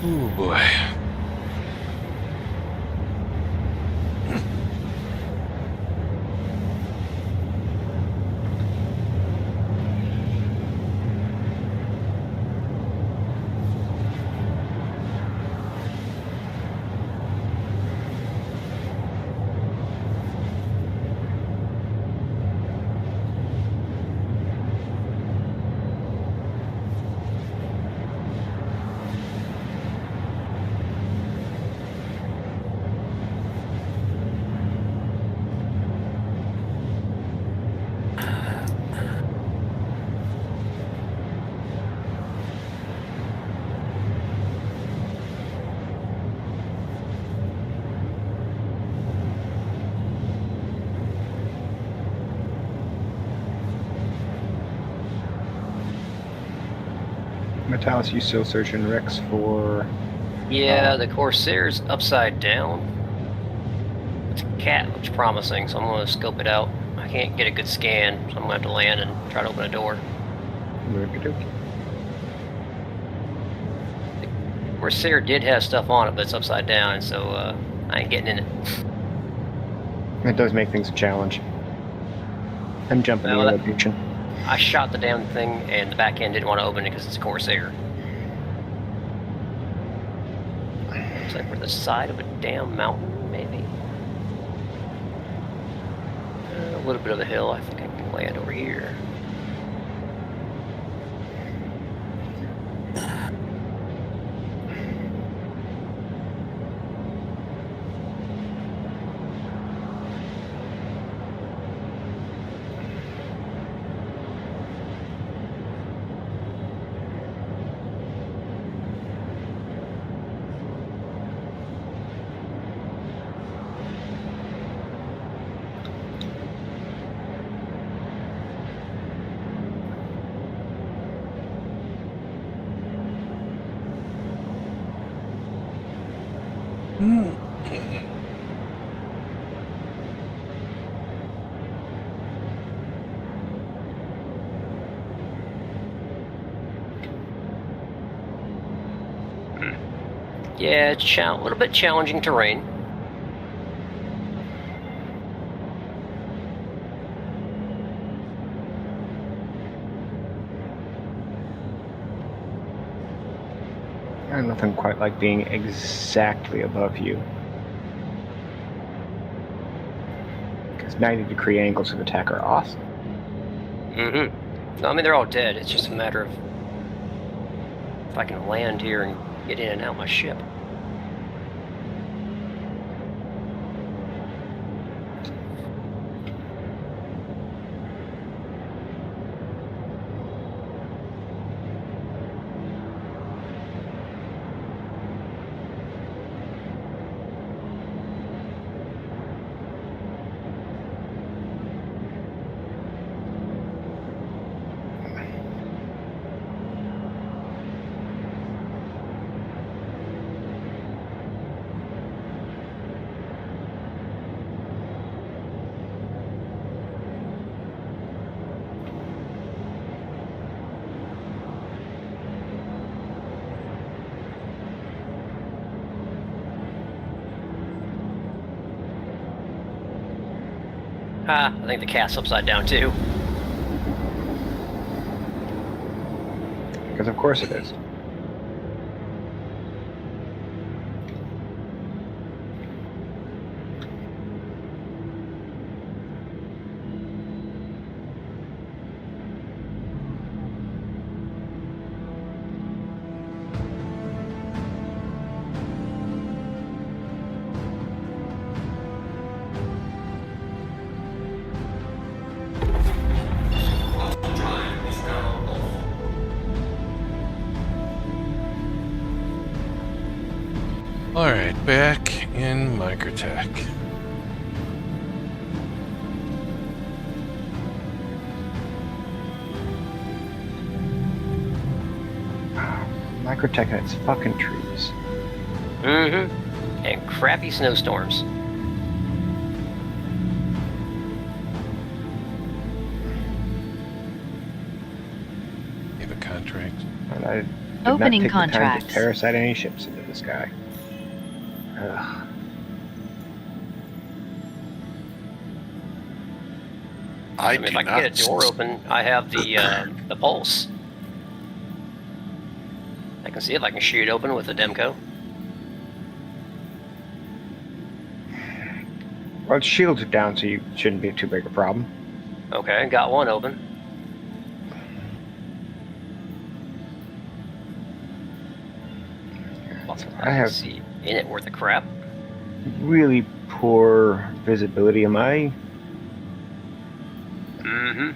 Speaker 1: Oh boy.
Speaker 9: Metalis, you still searching Rex for...
Speaker 10: Yeah, the Corsair's upside down. It's a cat, looks promising, so I'm going to scope it out. I can't get a good scan, so I'm going to have to land and try to open a door.
Speaker 9: Okey-dokey.
Speaker 10: The Corsair did have stuff on it, but it's upside down, so I ain't getting in it.
Speaker 9: It does make things a challenge. I'm jumping in the location.
Speaker 10: I shot the damn thing, and the back end didn't want to open it because it's a Corsair. Looks like we're the side of a damn mountain, maybe. A little bit of a hill. I think I can land over here. Yeah, it's a little bit challenging terrain.
Speaker 9: And nothing quite like being exactly above you. Because 90-degree angles of attack are awesome.
Speaker 10: Mm-hmm. No, I mean, they're all dead. It's just a matter of if I can land here and get in and out my ship. I think the cat's upside down too.
Speaker 9: Because of course it is.
Speaker 1: Alright, back in Microtech.
Speaker 9: Microtech and its fucking trees.
Speaker 10: Mm-hmm. And crappy snowstorms.
Speaker 1: You have a contract.
Speaker 9: And I did
Speaker 2: Opening
Speaker 9: not take
Speaker 2: contracts.
Speaker 9: the time to parasite any ships into the sky. Ugh.
Speaker 10: I mean, if I can get a door open, I have the pulse. I can see if I can shoot it open with the Demco.
Speaker 9: Well, its shields are down, so you shouldn't be too big a problem.
Speaker 10: Okay, got one open.
Speaker 9: I have
Speaker 10: see in it worth of crap.
Speaker 9: Really poor visibility. Am I?
Speaker 10: Mm-hmm.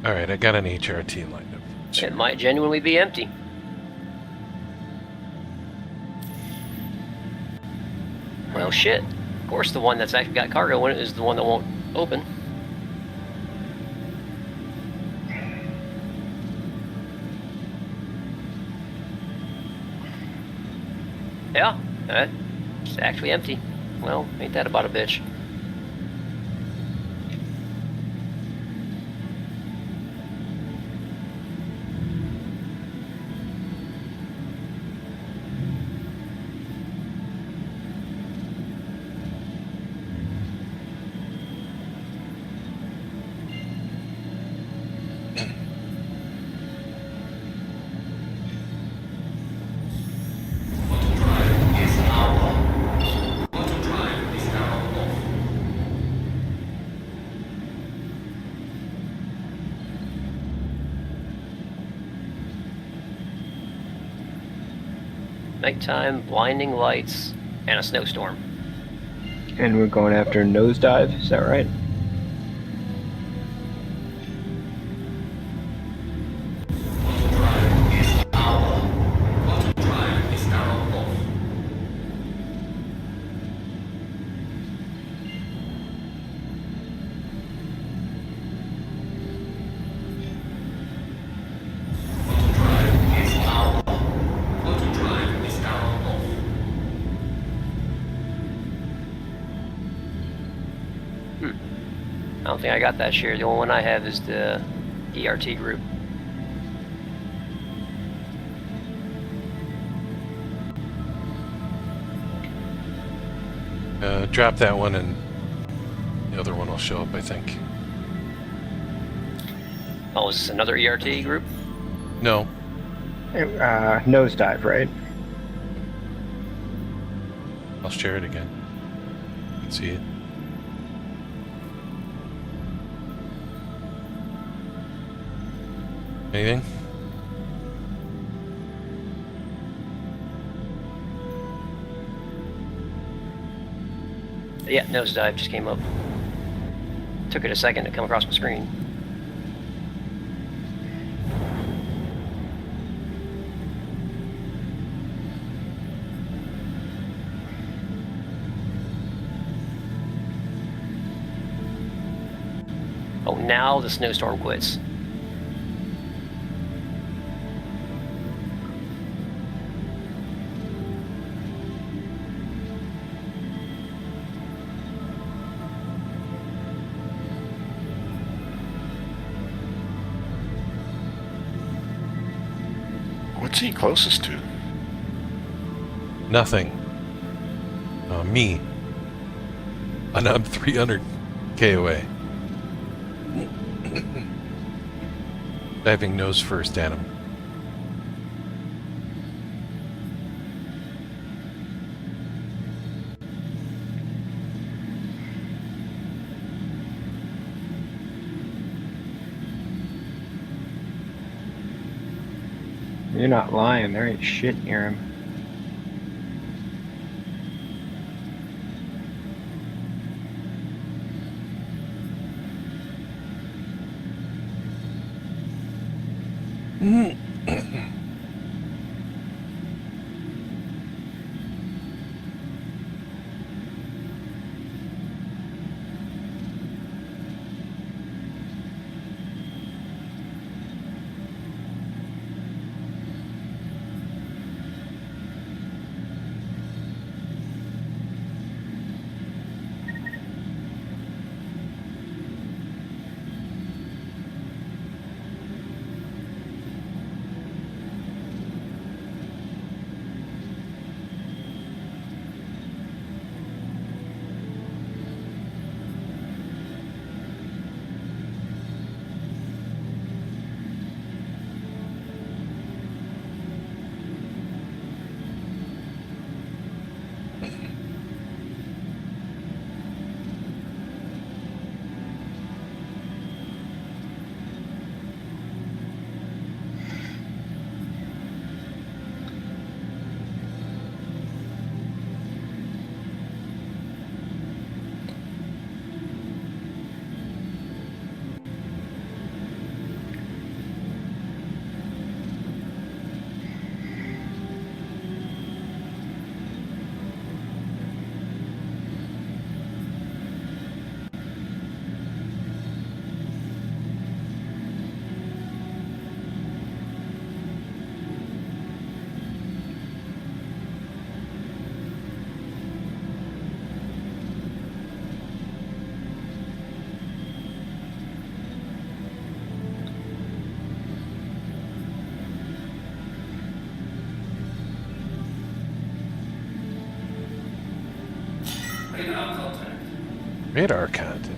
Speaker 1: Alright, I got an HRT lined up.
Speaker 10: It might genuinely be empty. Well, shit. Of course, the one that's actually got cargo in it is the one that won't open. Yeah, it's actually empty. Well, ain't that about a bitch? Nighttime, blinding lights, and a snowstorm.
Speaker 9: And we're going after nosedive, is that right?
Speaker 10: I don't think I got that share. The only one I have is the ERT group.
Speaker 1: Drop that one and the other one will show up, I think.
Speaker 10: Oh, is this another ERT group?
Speaker 1: No.
Speaker 9: Nosedive, right?
Speaker 1: I'll share it again. You can see it. Anything?
Speaker 10: Yeah, nosedive just came up. Took it a second to come across my screen. Oh, now the snowstorm quits.
Speaker 11: What's he closest to?
Speaker 1: Nothing. Me. And I'm 300k away. Diving nose first, Adam.
Speaker 9: You're not lying, there ain't shit near him.
Speaker 1: Radar contact.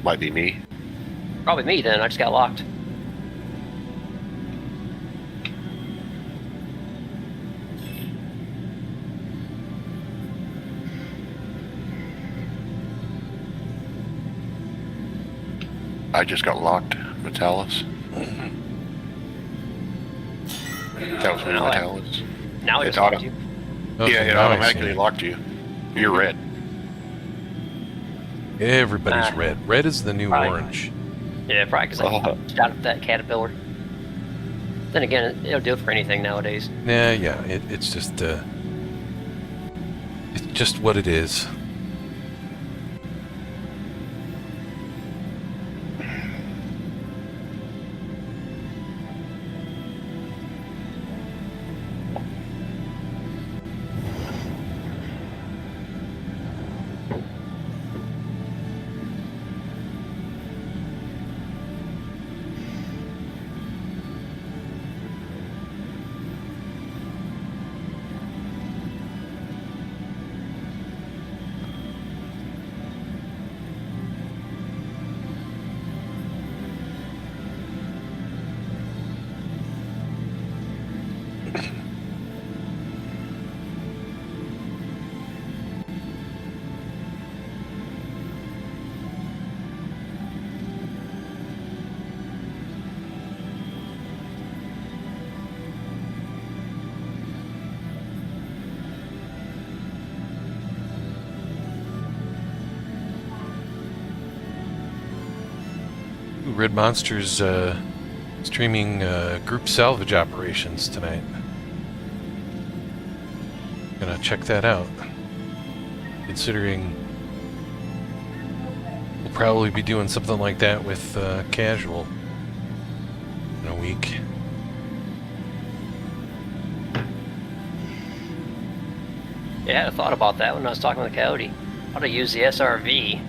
Speaker 11: Might be me.
Speaker 10: Probably me then. I just got locked.
Speaker 11: I just got locked, Metalis. That was me,
Speaker 10: Now
Speaker 11: Metalis.
Speaker 10: Now I
Speaker 11: It's
Speaker 10: just locked
Speaker 11: auto.
Speaker 10: you.
Speaker 1: Okay,
Speaker 11: Yeah, it
Speaker 1: now I see
Speaker 11: automatically
Speaker 1: it.
Speaker 11: locked you. You're red.
Speaker 1: Everybody's red. Red is the new
Speaker 10: Right.
Speaker 1: orange.
Speaker 10: Yeah, probably because I shot at that caterpillar. Then again, it'll do it for anything nowadays.
Speaker 1: Yeah. It's just what it is. Red Monster's streaming group salvage operations tonight. Gonna check that out. Considering we'll probably be doing something like that with casual in a week.
Speaker 10: Yeah, I thought about that when I was talking with Coyote. I ought to use the SRV,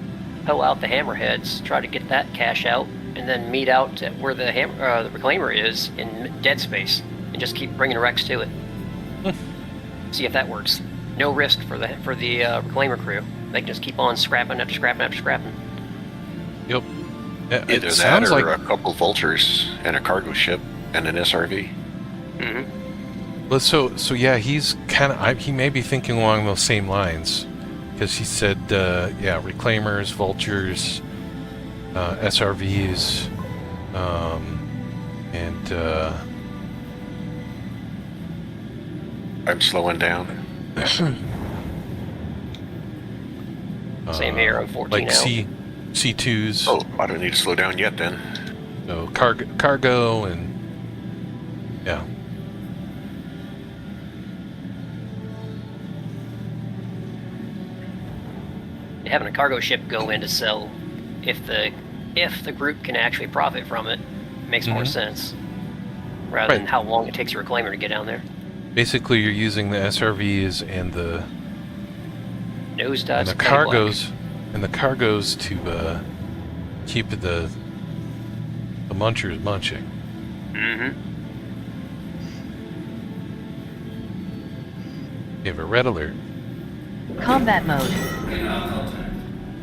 Speaker 10: pull out the hammerheads, try to get that cash out, and then meet out at where the reclaimer is in dead space, and just keep bringing wrecks to it. See if that works. No risk for the reclaimer crew. They can just keep on scrapping after scrapping after scrapping.
Speaker 1: Yep.
Speaker 11: Either
Speaker 1: It
Speaker 11: that
Speaker 1: sounds
Speaker 11: or
Speaker 1: like
Speaker 11: a couple vultures and a cargo ship and an SRV.
Speaker 10: Mm-hmm.
Speaker 1: well, so yeah, he's kind of he may be thinking along those same lines, because he said reclaimers, vultures, SRVs, and
Speaker 11: I'm slowing down.
Speaker 10: Same here, I'm 14
Speaker 1: like
Speaker 10: out.
Speaker 1: C2s.
Speaker 11: Oh, I don't need to slow down yet then.
Speaker 1: So cargo and yeah.
Speaker 10: Having a cargo ship go in to sell, if the group can actually profit from it, makes more sense. Rather than how long it takes a reclaimer to get down there.
Speaker 1: Basically, you're using the SRVs and the
Speaker 10: Nose dots.
Speaker 1: and the cargos to keep the munchers munching.
Speaker 10: Mm-hmm.
Speaker 1: You have a red alert.
Speaker 2: Combat mode.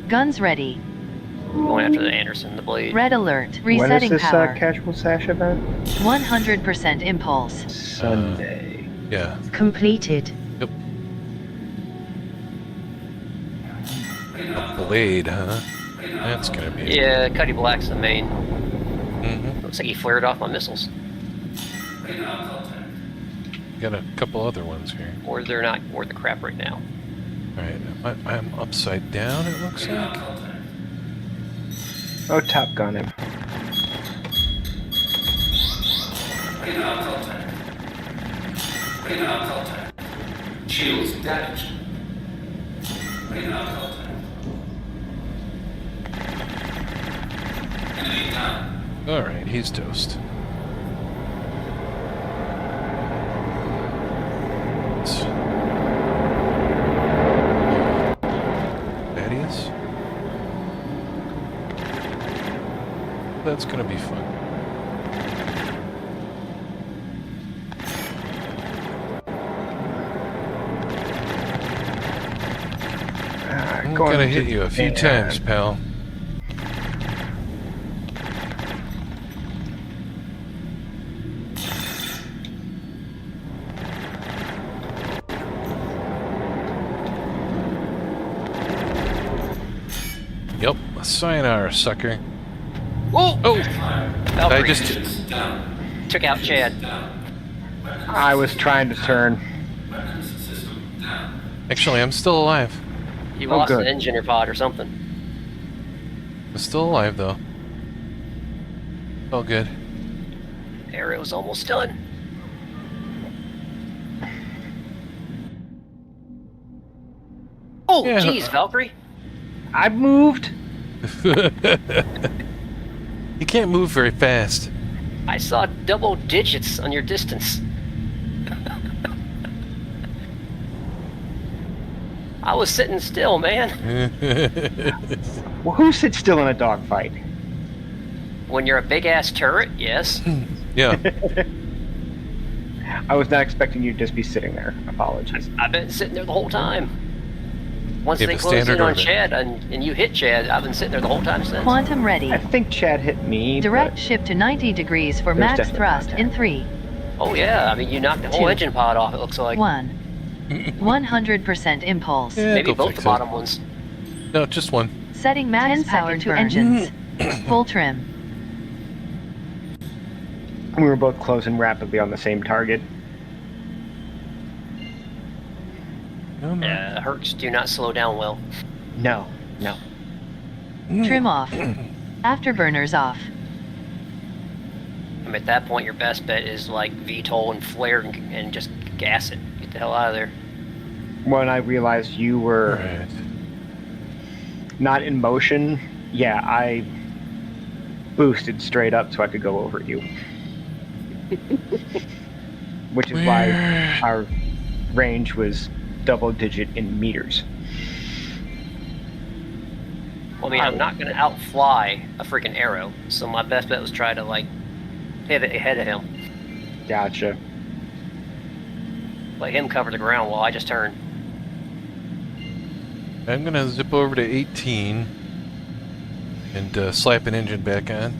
Speaker 2: Guns ready.
Speaker 10: Going after the Anderson, the blade.
Speaker 2: Red alert.
Speaker 9: When is
Speaker 2: Resetting
Speaker 9: this
Speaker 2: power.
Speaker 9: casual sash event?
Speaker 2: 100% impulse.
Speaker 9: Sunday.
Speaker 1: Yeah.
Speaker 5: Completed.
Speaker 1: Yep. A blade, huh? That's gonna be.
Speaker 10: Yeah, Cuddy Black's the main.
Speaker 1: Mm-hmm.
Speaker 10: Looks like he flared off my missiles.
Speaker 1: Got a couple other ones here.
Speaker 10: Or they're not worth the crap right now.
Speaker 1: Alright, I'm upside down, it looks like.
Speaker 9: Oh, Top Gun him.
Speaker 3: Shields damaged.
Speaker 1: Alright, he's toast. Thaddeus? That's gonna be fun. gonna hit you a few times, pal. Yep, sayonara, sucker.
Speaker 10: Whoa!
Speaker 1: Oh! I
Speaker 10: Valkyrie
Speaker 1: just
Speaker 10: took out Chad.
Speaker 9: I was trying to turn.
Speaker 1: Actually, I'm still alive.
Speaker 10: You lost
Speaker 9: good.
Speaker 10: an engine or pod or something.
Speaker 1: I'm still alive though. Oh, good.
Speaker 10: Arrow's almost done. Oh,
Speaker 1: Yeah.
Speaker 10: jeez, Valkyrie.
Speaker 9: I moved.
Speaker 1: You can't move very fast.
Speaker 10: I saw double digits on your distance. I was sitting still, man.
Speaker 9: Well, who sits still in a dogfight?
Speaker 10: When you're a big-ass turret, yes.
Speaker 1: Yeah.
Speaker 9: I was not expecting you to just be sitting there. Apologies.
Speaker 10: I've been sitting there the whole time. Once
Speaker 1: Yeah,
Speaker 10: they
Speaker 1: the
Speaker 10: closed in
Speaker 1: standard
Speaker 10: on
Speaker 1: orbit.
Speaker 10: Chad and you hit Chad, I've been sitting there the whole time since.
Speaker 2: Quantum ready.
Speaker 9: I think Chad hit me.
Speaker 2: Direct
Speaker 9: but
Speaker 2: ship to 90 degrees for
Speaker 9: There's
Speaker 2: max
Speaker 9: definitely
Speaker 2: thrust
Speaker 9: contact.
Speaker 2: in 3,
Speaker 10: Oh yeah, I mean you knocked the whole
Speaker 2: 2,
Speaker 10: engine pod off, it looks like.
Speaker 2: 1. 100% impulse.
Speaker 1: Yeah,
Speaker 10: Maybe
Speaker 1: go
Speaker 10: both
Speaker 1: fix
Speaker 10: the
Speaker 1: it.
Speaker 10: bottom ones.
Speaker 1: No, just one.
Speaker 2: Setting max power to engines. Full trim.
Speaker 9: we were both closing rapidly on the same target.
Speaker 10: Hertz do not slow down well.
Speaker 9: No.
Speaker 2: Trim off. Afterburners off.
Speaker 10: I mean, at that point, your best bet is like VTOL and flare and just gas it. Get the hell out of there.
Speaker 9: When I realized you were
Speaker 1: Right.
Speaker 9: not in motion, yeah, I boosted straight up so I could go over you. Which is why our range was double digit in meters.
Speaker 10: Well, I mean, I'm not going to outfly a freaking arrow, so my best bet was try to, like, pivot ahead of him.
Speaker 9: Gotcha.
Speaker 10: Let him cover the ground while I just turn.
Speaker 1: I'm gonna zip over to 18 and slap an engine back on.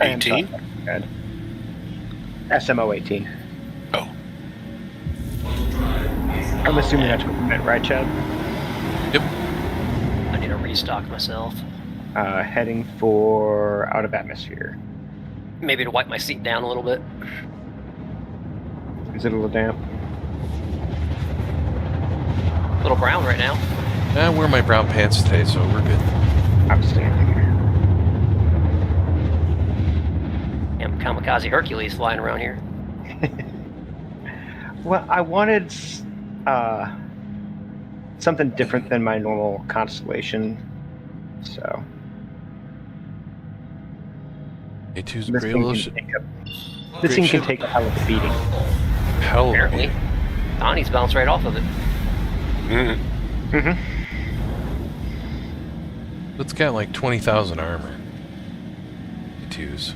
Speaker 11: 18?
Speaker 9: Good. SMO 18.
Speaker 11: Oh.
Speaker 9: I'm assuming that's what you meant, right, Chad?
Speaker 1: Yep.
Speaker 10: I need to restock myself.
Speaker 9: Heading for out of atmosphere.
Speaker 10: Maybe to wipe my seat down a little bit.
Speaker 9: Is it a little damp?
Speaker 10: A little brown right now.
Speaker 1: I wear my brown pants today, so we're good.
Speaker 9: Outstanding.
Speaker 10: Damn kamikaze Hercules flying around here.
Speaker 9: Well, I wanted something different than my normal constellation, so
Speaker 1: A2's
Speaker 9: this thing
Speaker 1: Grail.
Speaker 9: can take a hell of a beating.
Speaker 1: Hell.
Speaker 10: Apparently. Donnie's bounced right off of it.
Speaker 9: Mm-hmm.
Speaker 1: It's got like 20,000 armor. A2's.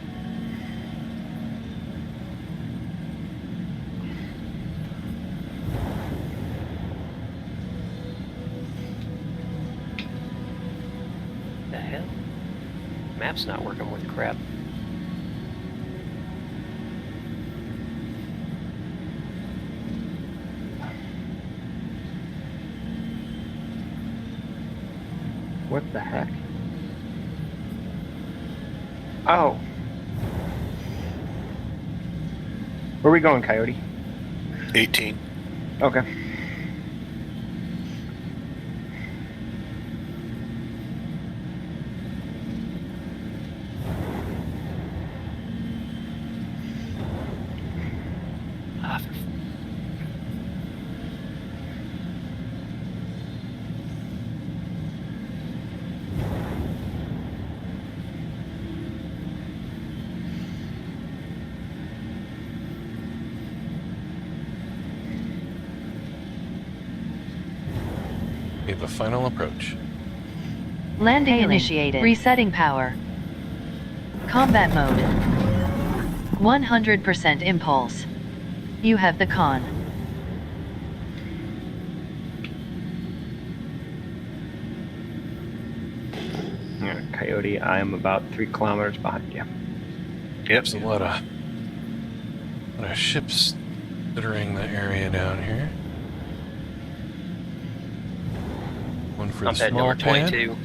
Speaker 10: The hell? Map's not working worth crap.
Speaker 9: What the heck? Oh. Where are we going, Coyote?
Speaker 11: 18.
Speaker 9: Okay.
Speaker 10: Ah,
Speaker 1: We have a final approach.
Speaker 2: Landing initiated. Resetting power. Combat mode. 100% impulse. You have the con.
Speaker 9: Coyote. I am about 3 kilometers behind you.
Speaker 11: Yep.
Speaker 1: There's a lot of ships littering the area down here. One for
Speaker 10: I'm
Speaker 1: the
Speaker 10: heading
Speaker 1: small
Speaker 10: over
Speaker 1: pad.
Speaker 10: 22.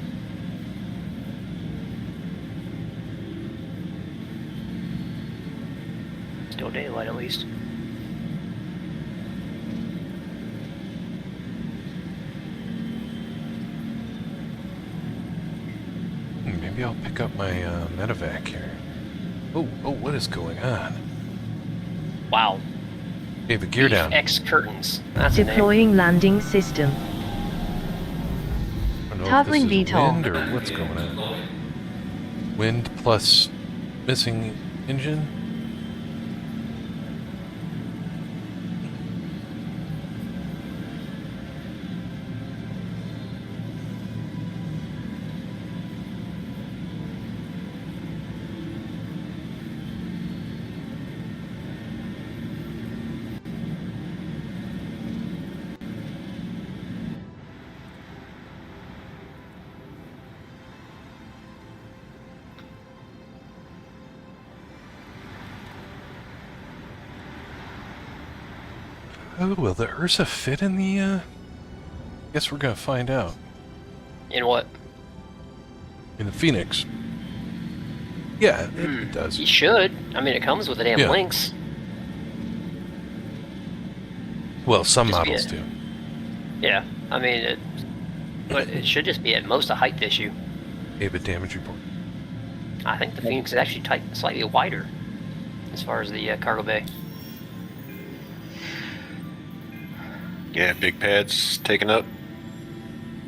Speaker 10: Still daylight at least.
Speaker 1: Maybe I'll pick up my medevac here. Oh, what is going on?
Speaker 10: Wow.
Speaker 1: Hey, the gear down.
Speaker 10: X curtains. That's the name.
Speaker 5: Deploying landing system.
Speaker 1: I don't know
Speaker 2: Toggling
Speaker 1: if this is
Speaker 2: VTOL.
Speaker 1: wind or what's going on. Wind plus missing engine. Oh, will the Ursa fit in the, Guess we're gonna find out.
Speaker 10: In what?
Speaker 1: In the Phoenix. Yeah, it does.
Speaker 10: You should. I mean, it comes with the damn
Speaker 1: Yeah.
Speaker 10: links.
Speaker 1: Well, some
Speaker 10: Just be
Speaker 1: models
Speaker 10: it.
Speaker 1: do.
Speaker 10: Yeah, I mean, but it should just be at most a height issue.
Speaker 1: David damage report.
Speaker 10: I think the Phoenix is actually slightly wider as far as the cargo bay.
Speaker 11: Yeah, big pads taken up.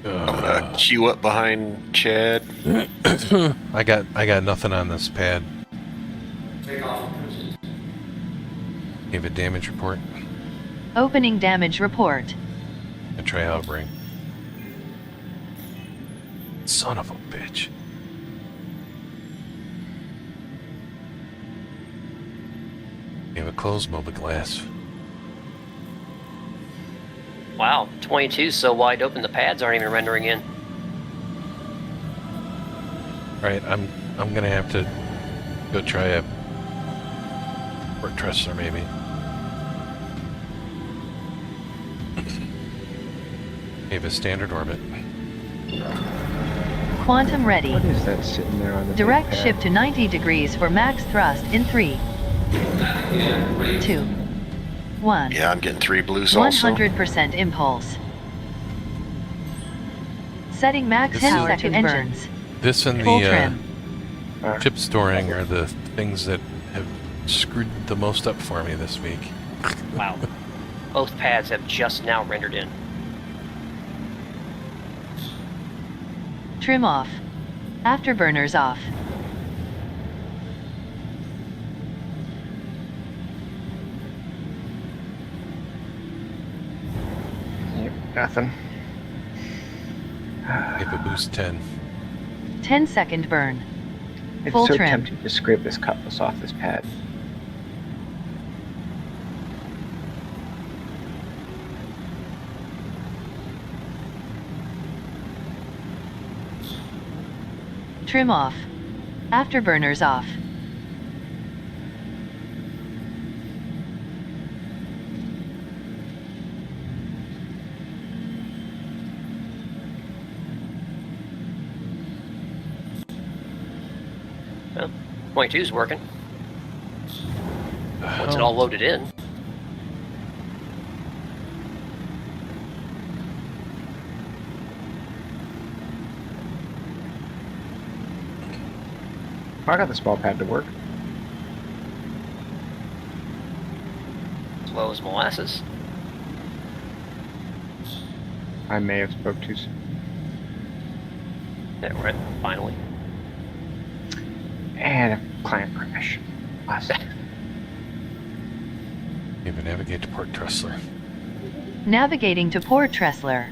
Speaker 11: I'm gonna queue up behind Chad.
Speaker 1: I got nothing on this pad.
Speaker 3: Take off.
Speaker 1: David damage report.
Speaker 2: Opening damage report.
Speaker 1: And try hovering. Son of a bitch. We have a closed mobiglass.
Speaker 10: Wow, 22 is so wide open the pads aren't even rendering in.
Speaker 1: Alright, I'm gonna have to go try a port trusser maybe. We have a standard orbit.
Speaker 2: Quantum ready.
Speaker 9: What is that sitting there on the
Speaker 2: Direct
Speaker 9: big pad?
Speaker 2: ship to 90 degrees for max thrust in 3, 2, 1.
Speaker 11: Yeah, I'm getting 3 blues also.
Speaker 2: 100% impulse. Setting max
Speaker 1: This
Speaker 2: power
Speaker 1: is-
Speaker 2: to engines.
Speaker 1: This and
Speaker 2: Full
Speaker 1: the
Speaker 2: trim.
Speaker 1: chip storing are the things that have screwed the most up for me this week.
Speaker 10: Wow. Both pads have just now rendered in.
Speaker 2: Trim off. Afterburners off.
Speaker 9: Yep, nothing.
Speaker 1: Give a boost 10.
Speaker 2: 10-second burn.
Speaker 9: It's
Speaker 2: Full
Speaker 9: so
Speaker 2: trim.
Speaker 9: tempting to scrape this cutlass off this pad.
Speaker 2: Trim off. Afterburners off.
Speaker 10: Well, 22's working. Once it all loaded in.
Speaker 9: I got the small pad to work.
Speaker 10: Slow as molasses.
Speaker 9: I may have spoke too soon.
Speaker 10: There, we're at, finally.
Speaker 9: And a client crash. Awesome.
Speaker 1: Maybe navigate to Port Tressler.
Speaker 2: Navigating to Port Tressler.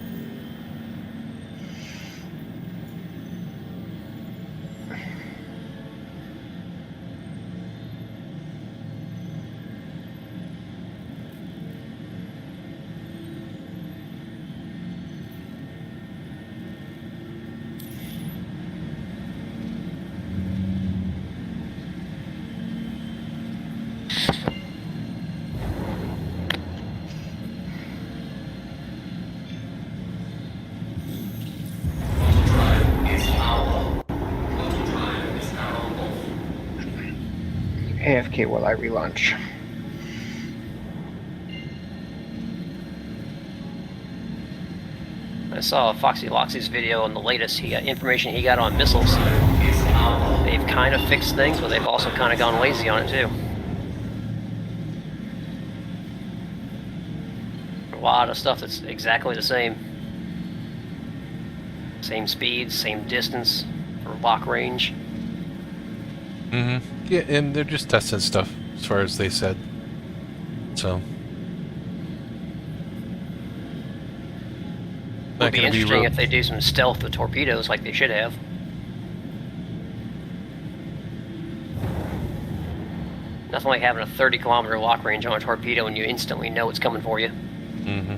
Speaker 9: AFK while I relaunch.
Speaker 10: I saw Foxy Loxy's video on the latest information he got on missiles. They've kind of fixed things, but they've also kind of gone lazy on it too. A lot of stuff that's exactly the same. Same speed, same distance, or lock range.
Speaker 1: Mm-hmm. Yeah, and they're just testing stuff, as far as they said. So...
Speaker 10: It would be interesting if they do some stealth with torpedoes like they should have. Nothing like having a 30-kilometer lock range on a torpedo and you instantly know it's coming for you.
Speaker 1: Mm-hmm.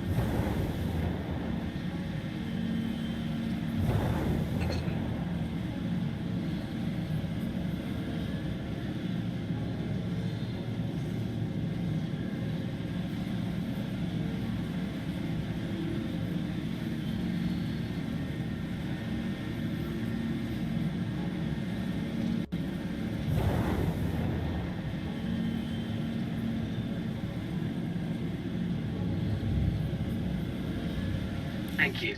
Speaker 4: Thank you.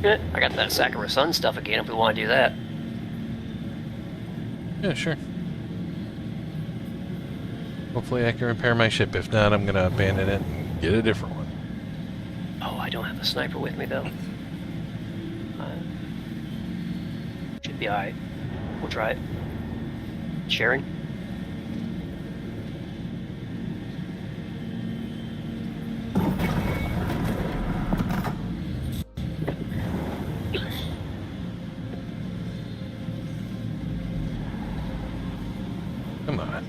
Speaker 10: I got that Sakura Sun stuff again if we want to do that.
Speaker 1: Yeah, sure. Hopefully I can repair my ship. If not, I'm going to abandon it and get a different one.
Speaker 10: Oh, I don't have a sniper with me though. Should be alright. We'll try it. Sharing?
Speaker 1: Come on.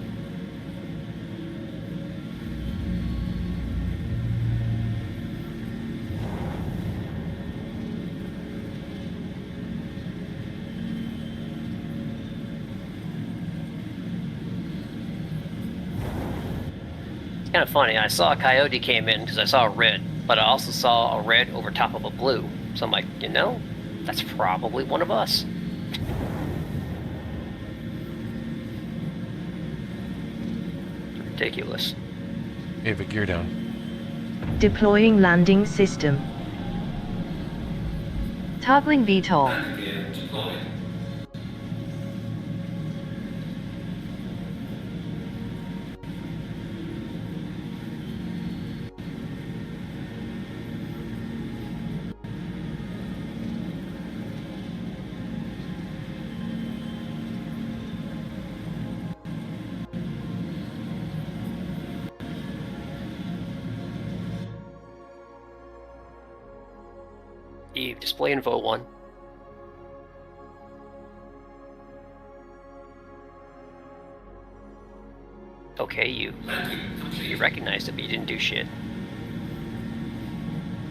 Speaker 10: It's kind of funny. I saw a coyote came in because I saw a red, but I also saw a red over top of a blue. So I'm like, you know, that's probably one of us. Ridiculous.
Speaker 1: Hey, the gear down.
Speaker 5: Deploying landing system.
Speaker 2: Toggling VTOL.
Speaker 10: Eve, display info 1. Okay, you recognized it, but you didn't do shit.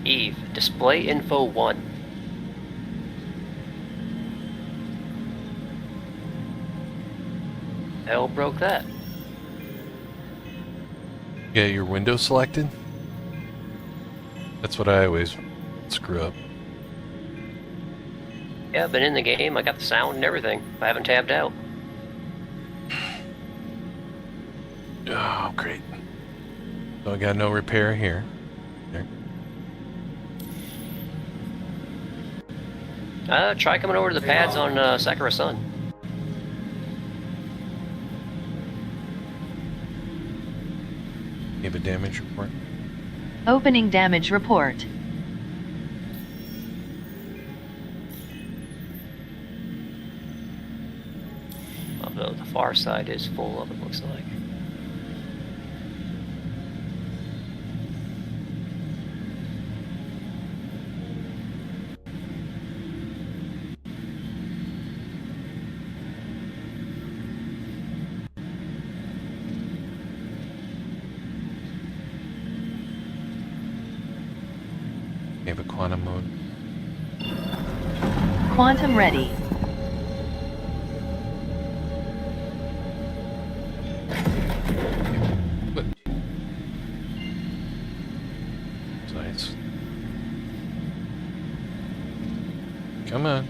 Speaker 10: Eve, display info 1. Hell broke that.
Speaker 1: Yeah, your window selected? That's what I always screw up.
Speaker 10: Yeah, I've been in the game, I got the sound and everything. I haven't tabbed out.
Speaker 1: Oh, great. So I got no repair here. There.
Speaker 10: Try coming over to the pads on Sakura Sun.
Speaker 1: Give a damage report.
Speaker 2: Opening damage report.
Speaker 10: Although the far side is full of it, looks like.
Speaker 1: You have a quantum mode.
Speaker 2: Quantum ready.
Speaker 1: Come on.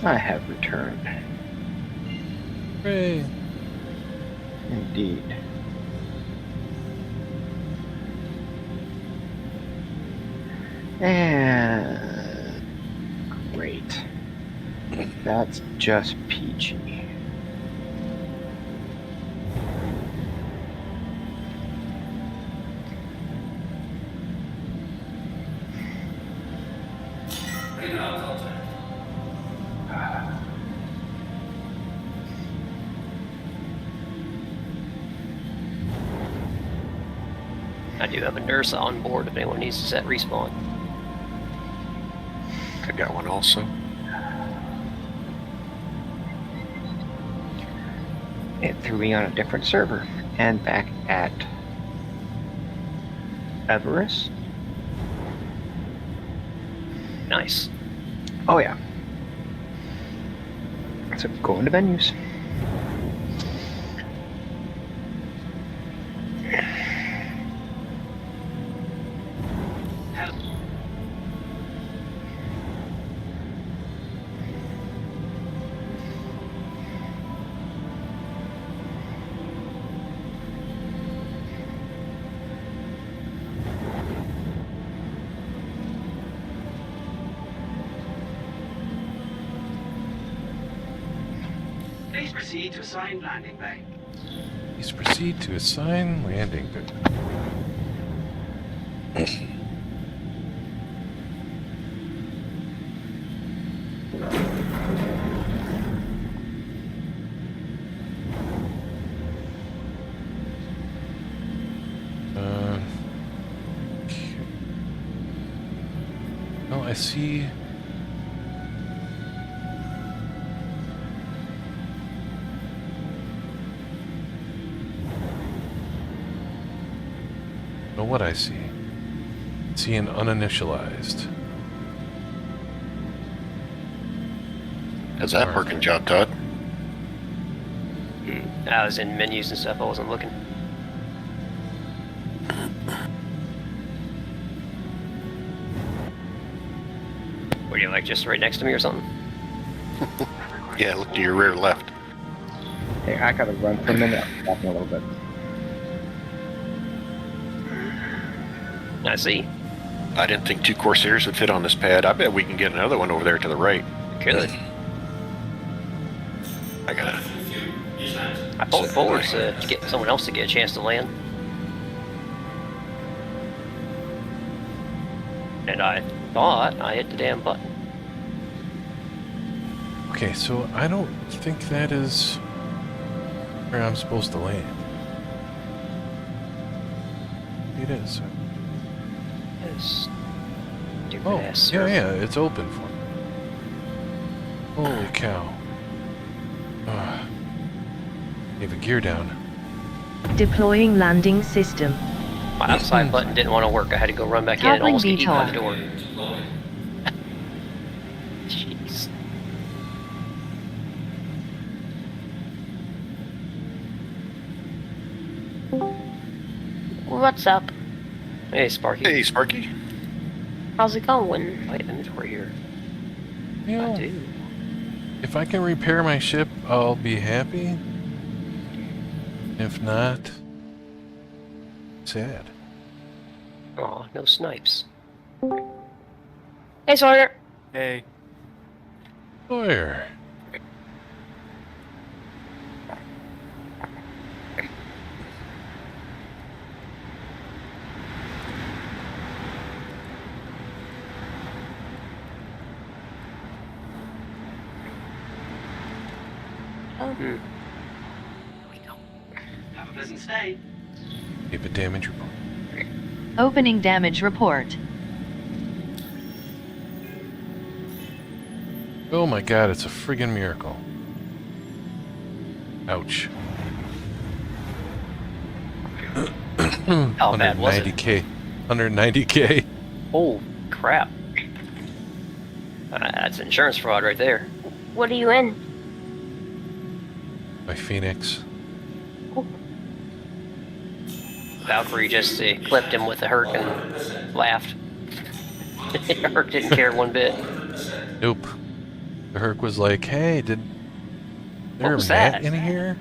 Speaker 9: I have returned.
Speaker 1: Hooray.
Speaker 9: Indeed. And great. That's just peachy.
Speaker 10: I do have a nurse on board if anyone needs to set respawn.
Speaker 11: I got one also.
Speaker 9: It threw me on a different server and back at Everest.
Speaker 10: Nice.
Speaker 9: Oh yeah. So go into menus.
Speaker 4: Please proceed to assigned landing bay.
Speaker 1: Please proceed to assign landing. Well, I see. Know what I see? See an uninitialized.
Speaker 11: How's that working, job, Todd?
Speaker 10: I was in menus and stuff, I wasn't looking. Were you like just right next to me or something?
Speaker 11: Yeah, look to your rear left.
Speaker 9: Hey, I gotta run for a minute. I'm walking a little bit.
Speaker 10: I see.
Speaker 11: I didn't think 2 Corsairs would fit on this pad. I bet we can get another one over there to the right.
Speaker 10: Could.
Speaker 11: I got it.
Speaker 10: I pulled forward to get someone else to get a chance to land. And I thought I hit the damn button.
Speaker 1: Okay, so I don't think that is where I'm supposed to land. It is. Oh, yeah, it's open for me. Holy cow. Leave a gear down.
Speaker 5: Deploying landing system.
Speaker 10: My outside button didn't want to work. I had to go run back in and almost get eaten by the door. Jeez.
Speaker 15: What's up?
Speaker 10: Hey, Sparky.
Speaker 11: Hey, Sparky.
Speaker 15: How's it going?
Speaker 10: My inventory here.
Speaker 1: You know,
Speaker 10: I do.
Speaker 1: if I can repair my ship, I'll be happy. If not, sad.
Speaker 10: Aw, no snipes.
Speaker 15: Hey, Sawyer.
Speaker 16: Hey.
Speaker 1: Where?
Speaker 4: Have a pleasant stay.
Speaker 1: Keep a damage report.
Speaker 2: Opening damage report.
Speaker 1: Oh my god, it's a friggin' miracle. Ouch.
Speaker 10: How bad was it?
Speaker 1: 190k. 190k.
Speaker 10: Oh, crap. That's insurance fraud right there.
Speaker 15: What are you in?
Speaker 1: My Phoenix.
Speaker 10: Valkyrie just clipped him with the Herc and laughed. Herc didn't care one bit.
Speaker 1: Nope. The Herc was like, hey, did there
Speaker 10: was
Speaker 1: a gnat
Speaker 10: that?
Speaker 1: in here?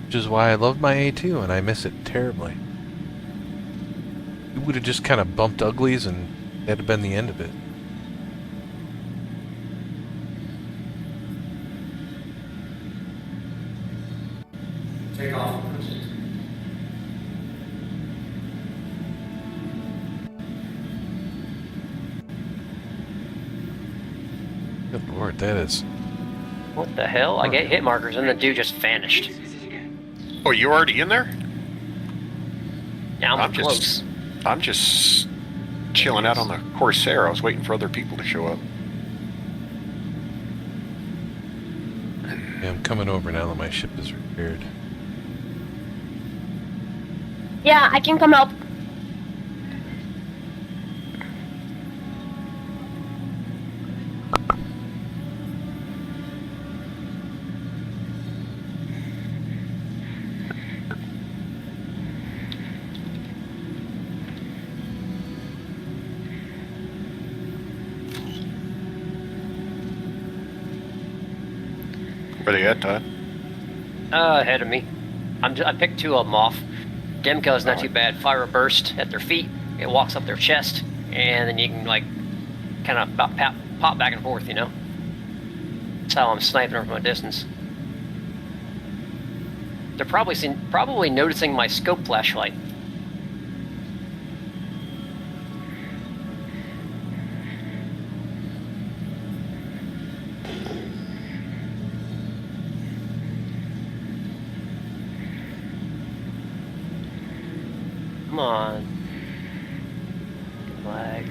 Speaker 1: Which is why I love my A2 and I miss it terribly. It would have just kind of bumped uglies and that'd have been the end of it.
Speaker 3: Take off.
Speaker 1: Good lord, that is...
Speaker 10: What the hell? I get hit markers and the dude just vanished.
Speaker 11: Oh, you're already in there?
Speaker 10: Now I'm close.
Speaker 11: I'm just chilling out on the Corsair. I was waiting for other people to show up.
Speaker 1: Yeah, I'm coming over now that my ship is repaired.
Speaker 15: Yeah, I can come help.
Speaker 11: Where they at, Todd?
Speaker 10: Ahead of me. I picked two of them off. Demko's not too bad. Fire a burst at their feet. It walks up their chest, and then you can like kind of pop back and forth. You know. That's how I'm sniping them from a distance. They're probably noticing my scope flashlight. Come on. Lag.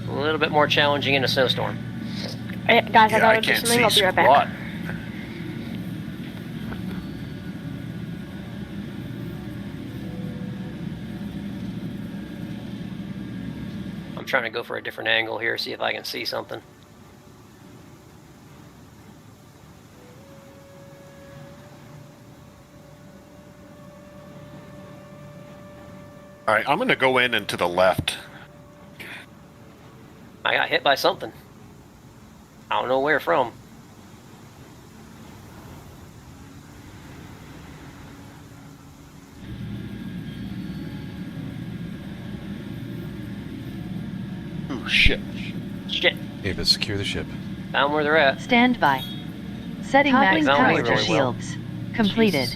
Speaker 10: A little bit more challenging in a snowstorm.
Speaker 15: Hey, guys, I
Speaker 11: Yeah,
Speaker 15: gotta
Speaker 11: I
Speaker 15: do
Speaker 11: can't
Speaker 15: something.
Speaker 11: see
Speaker 15: I'll be right
Speaker 11: squat.
Speaker 15: back.
Speaker 10: I'm trying to go for a different angle here, see if I can see something.
Speaker 11: All right, I'm going to go in and to the left.
Speaker 10: I got hit by something. I don't know where from.
Speaker 11: Ooh, shit.
Speaker 10: Shit.
Speaker 1: Ava, secure the ship.
Speaker 10: Found where they're at.
Speaker 2: Stand by. Setting max
Speaker 10: Toppling
Speaker 2: character
Speaker 10: really well.
Speaker 2: shields. Completed.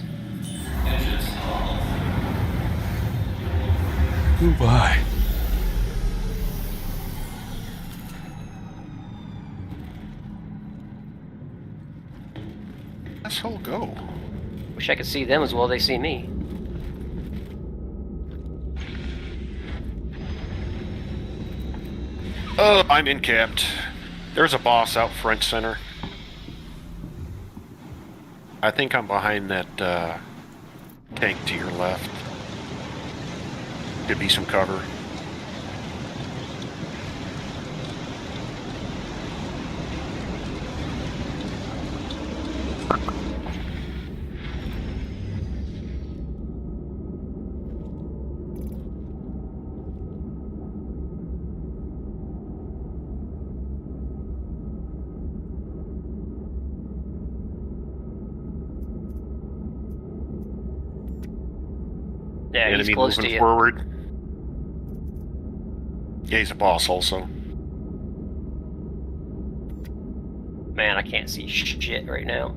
Speaker 1: Goodbye.
Speaker 11: Let's all go.
Speaker 10: Wish I could see them as well as they see me.
Speaker 11: Oh, I'm incapped. There's a boss out front center. I think I'm behind that tank to your left. Could be some cover.
Speaker 10: Yeah, he's
Speaker 11: Enemy
Speaker 10: close to
Speaker 11: moving
Speaker 10: you.
Speaker 11: forward. Yeah, he's a boss also.
Speaker 10: Man, I can't see shit right now.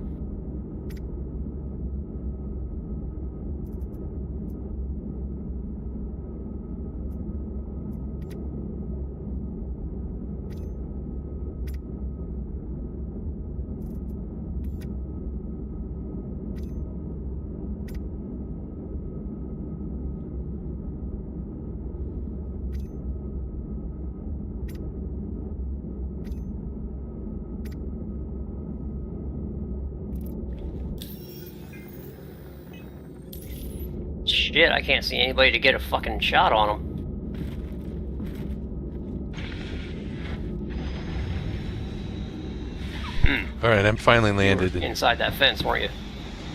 Speaker 10: Shit, I can't see anybody to get a fucking shot on him.
Speaker 1: Alright, I'm finally landed.
Speaker 10: Inside that fence, weren't you?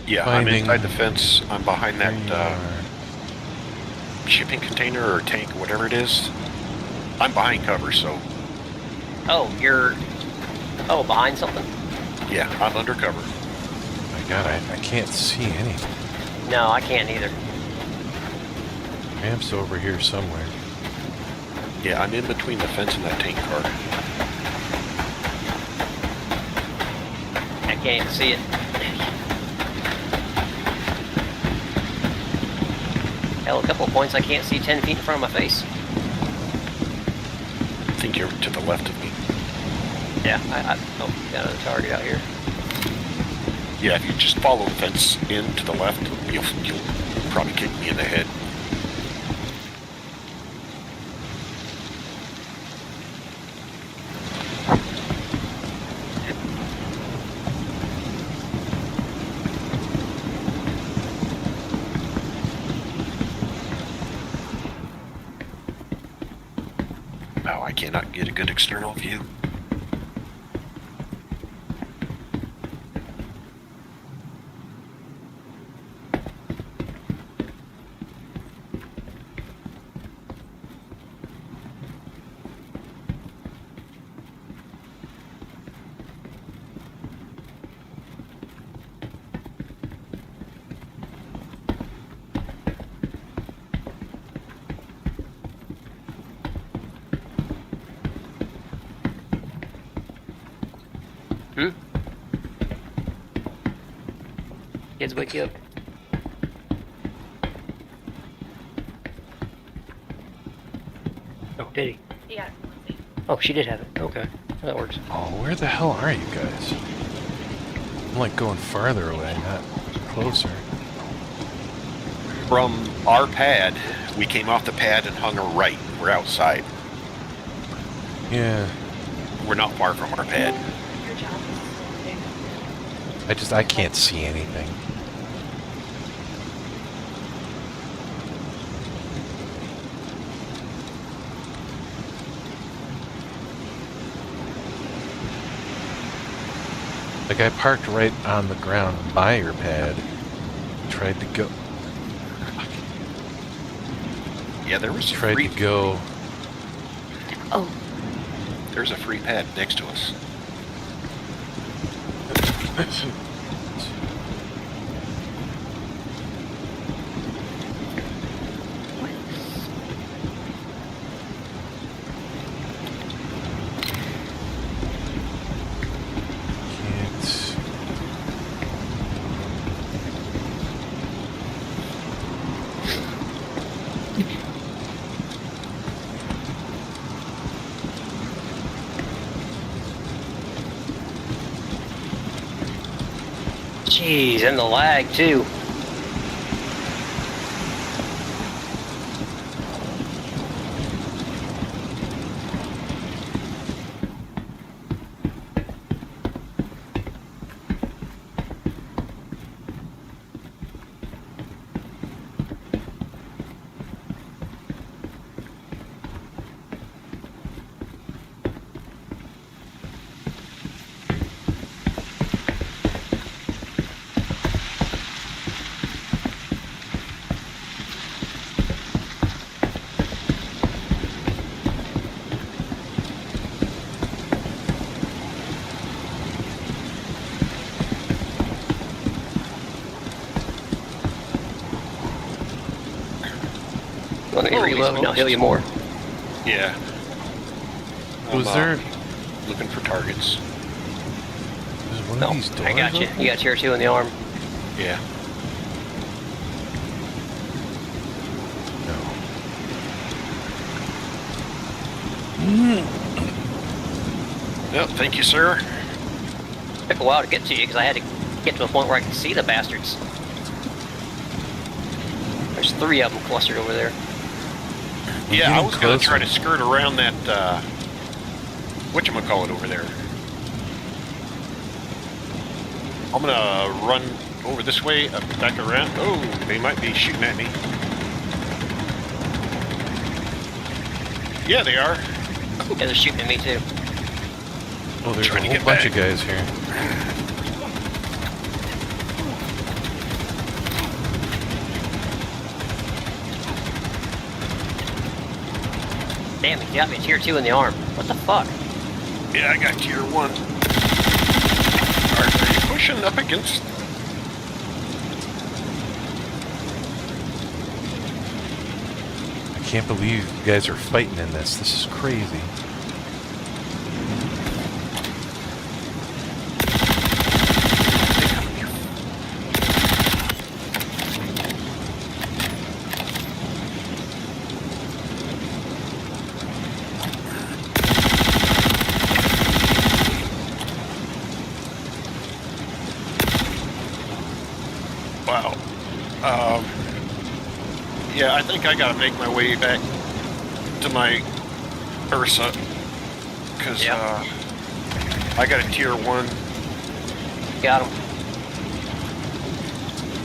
Speaker 11: Yeah,
Speaker 1: Finding-
Speaker 11: I'm inside the fence. I'm behind that shipping container or tank, whatever it is. I'm behind cover, so
Speaker 10: Oh, you're... Oh, behind something?
Speaker 11: yeah, I'm undercover.
Speaker 1: My god, I can't see anything.
Speaker 10: No, I can't either.
Speaker 1: Ramp's over here somewhere.
Speaker 11: Yeah, I'm in between the fence and that tank car.
Speaker 10: I can't even see it. Hell, a couple of points I can't see 10 feet in front of my face.
Speaker 11: I think you're to the left of me.
Speaker 10: Yeah, oh, got another target out here.
Speaker 11: Yeah, if you just follow the fence in to the left, you'll probably kick me in the head. Oh, I cannot get a good external view.
Speaker 10: Kids, wake you up. Oh, did he?
Speaker 15: Yeah.
Speaker 10: Oh, she did have it. Okay, that works.
Speaker 1: Oh, where the hell are you guys? I'm like going farther away, not closer.
Speaker 11: From our pad, we came off the pad and hung a right. We're outside.
Speaker 1: Yeah.
Speaker 11: We're not far from our pad.
Speaker 1: I can't see anything. Like, I parked right on the ground by your pad. Tried to go.
Speaker 11: Yeah, there was a
Speaker 1: Tried
Speaker 11: free
Speaker 1: to go.
Speaker 15: Oh.
Speaker 11: There's a free pad next to us.
Speaker 10: Jeez, and the lag too. Let me reload and I'll heal you more.
Speaker 11: Yeah.
Speaker 1: Was there...
Speaker 11: Looking for targets.
Speaker 1: Is one
Speaker 10: No,
Speaker 1: of these doors
Speaker 10: I got you.
Speaker 1: open?
Speaker 10: You got tier 2 in the arm.
Speaker 11: Yeah. Well, thank you, sir.
Speaker 10: Took a while to get to you because I had to get to a point where I could see the bastards. There's 3 of them clustered over there.
Speaker 11: Yeah, I was going to try to skirt around that, whatchamacallit over there. I'm going to run over this way, back around. Oh, they might be shooting at me. Yeah, they are.
Speaker 10: Yeah, they're shooting at me too.
Speaker 1: Oh, there's a whole bunch of guys here.
Speaker 10: Damn, he got me tier 2 in the arm. What the fuck?
Speaker 11: Yeah, I got tier 1. Are you pushing up against...
Speaker 1: I can't believe you guys are fighting in this. This is crazy.
Speaker 11: Wow. Yeah, I think I gotta make my way back to my Ursa, because I got a tier 1.
Speaker 10: Got him.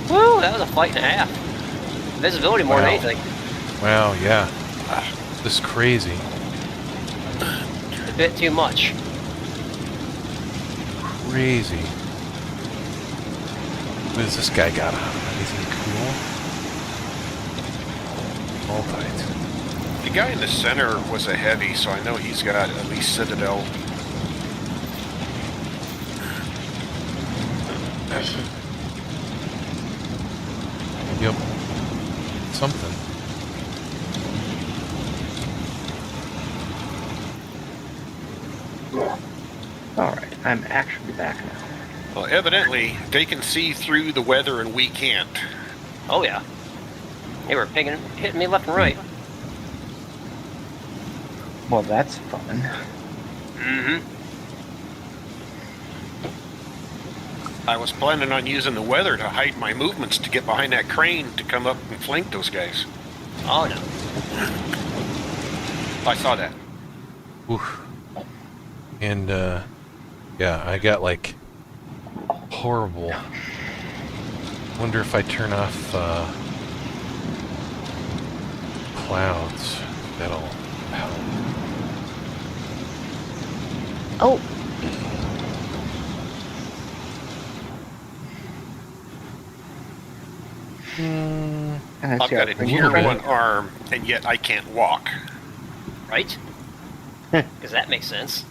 Speaker 10: Woo, that was a fight and a half. Visibility more than anything.
Speaker 1: Wow, yeah. This is crazy.
Speaker 10: A bit too much.
Speaker 1: Crazy. What has this guy got on? Anything cool? Multite.
Speaker 11: The guy in the center was a heavy, so I know he's got at least Citadel.
Speaker 1: Yep. Something.
Speaker 9: Alright, I'm actually back now.
Speaker 11: Well, evidently, they can see through the weather and we can't.
Speaker 10: Oh yeah. They were hitting me left and right.
Speaker 9: Well, that's fun.
Speaker 10: Mm-hmm.
Speaker 11: I was planning on using the weather to hide my movements to get behind that crane to come up and flank those guys.
Speaker 10: Oh no.
Speaker 11: I saw that.
Speaker 1: Oof. And, yeah, I got, like, horrible. Wonder if I turn off, clouds. That'll help.
Speaker 15: Oh.
Speaker 11: I've got a tier 1 arm, and yet I can't walk.
Speaker 10: Right? Because that makes sense.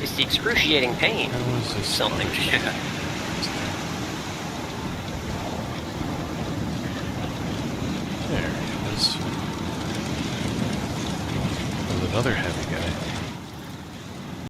Speaker 10: It's the excruciating pain. Something.
Speaker 11: Yeah.
Speaker 1: There it is. There's another heavy guy.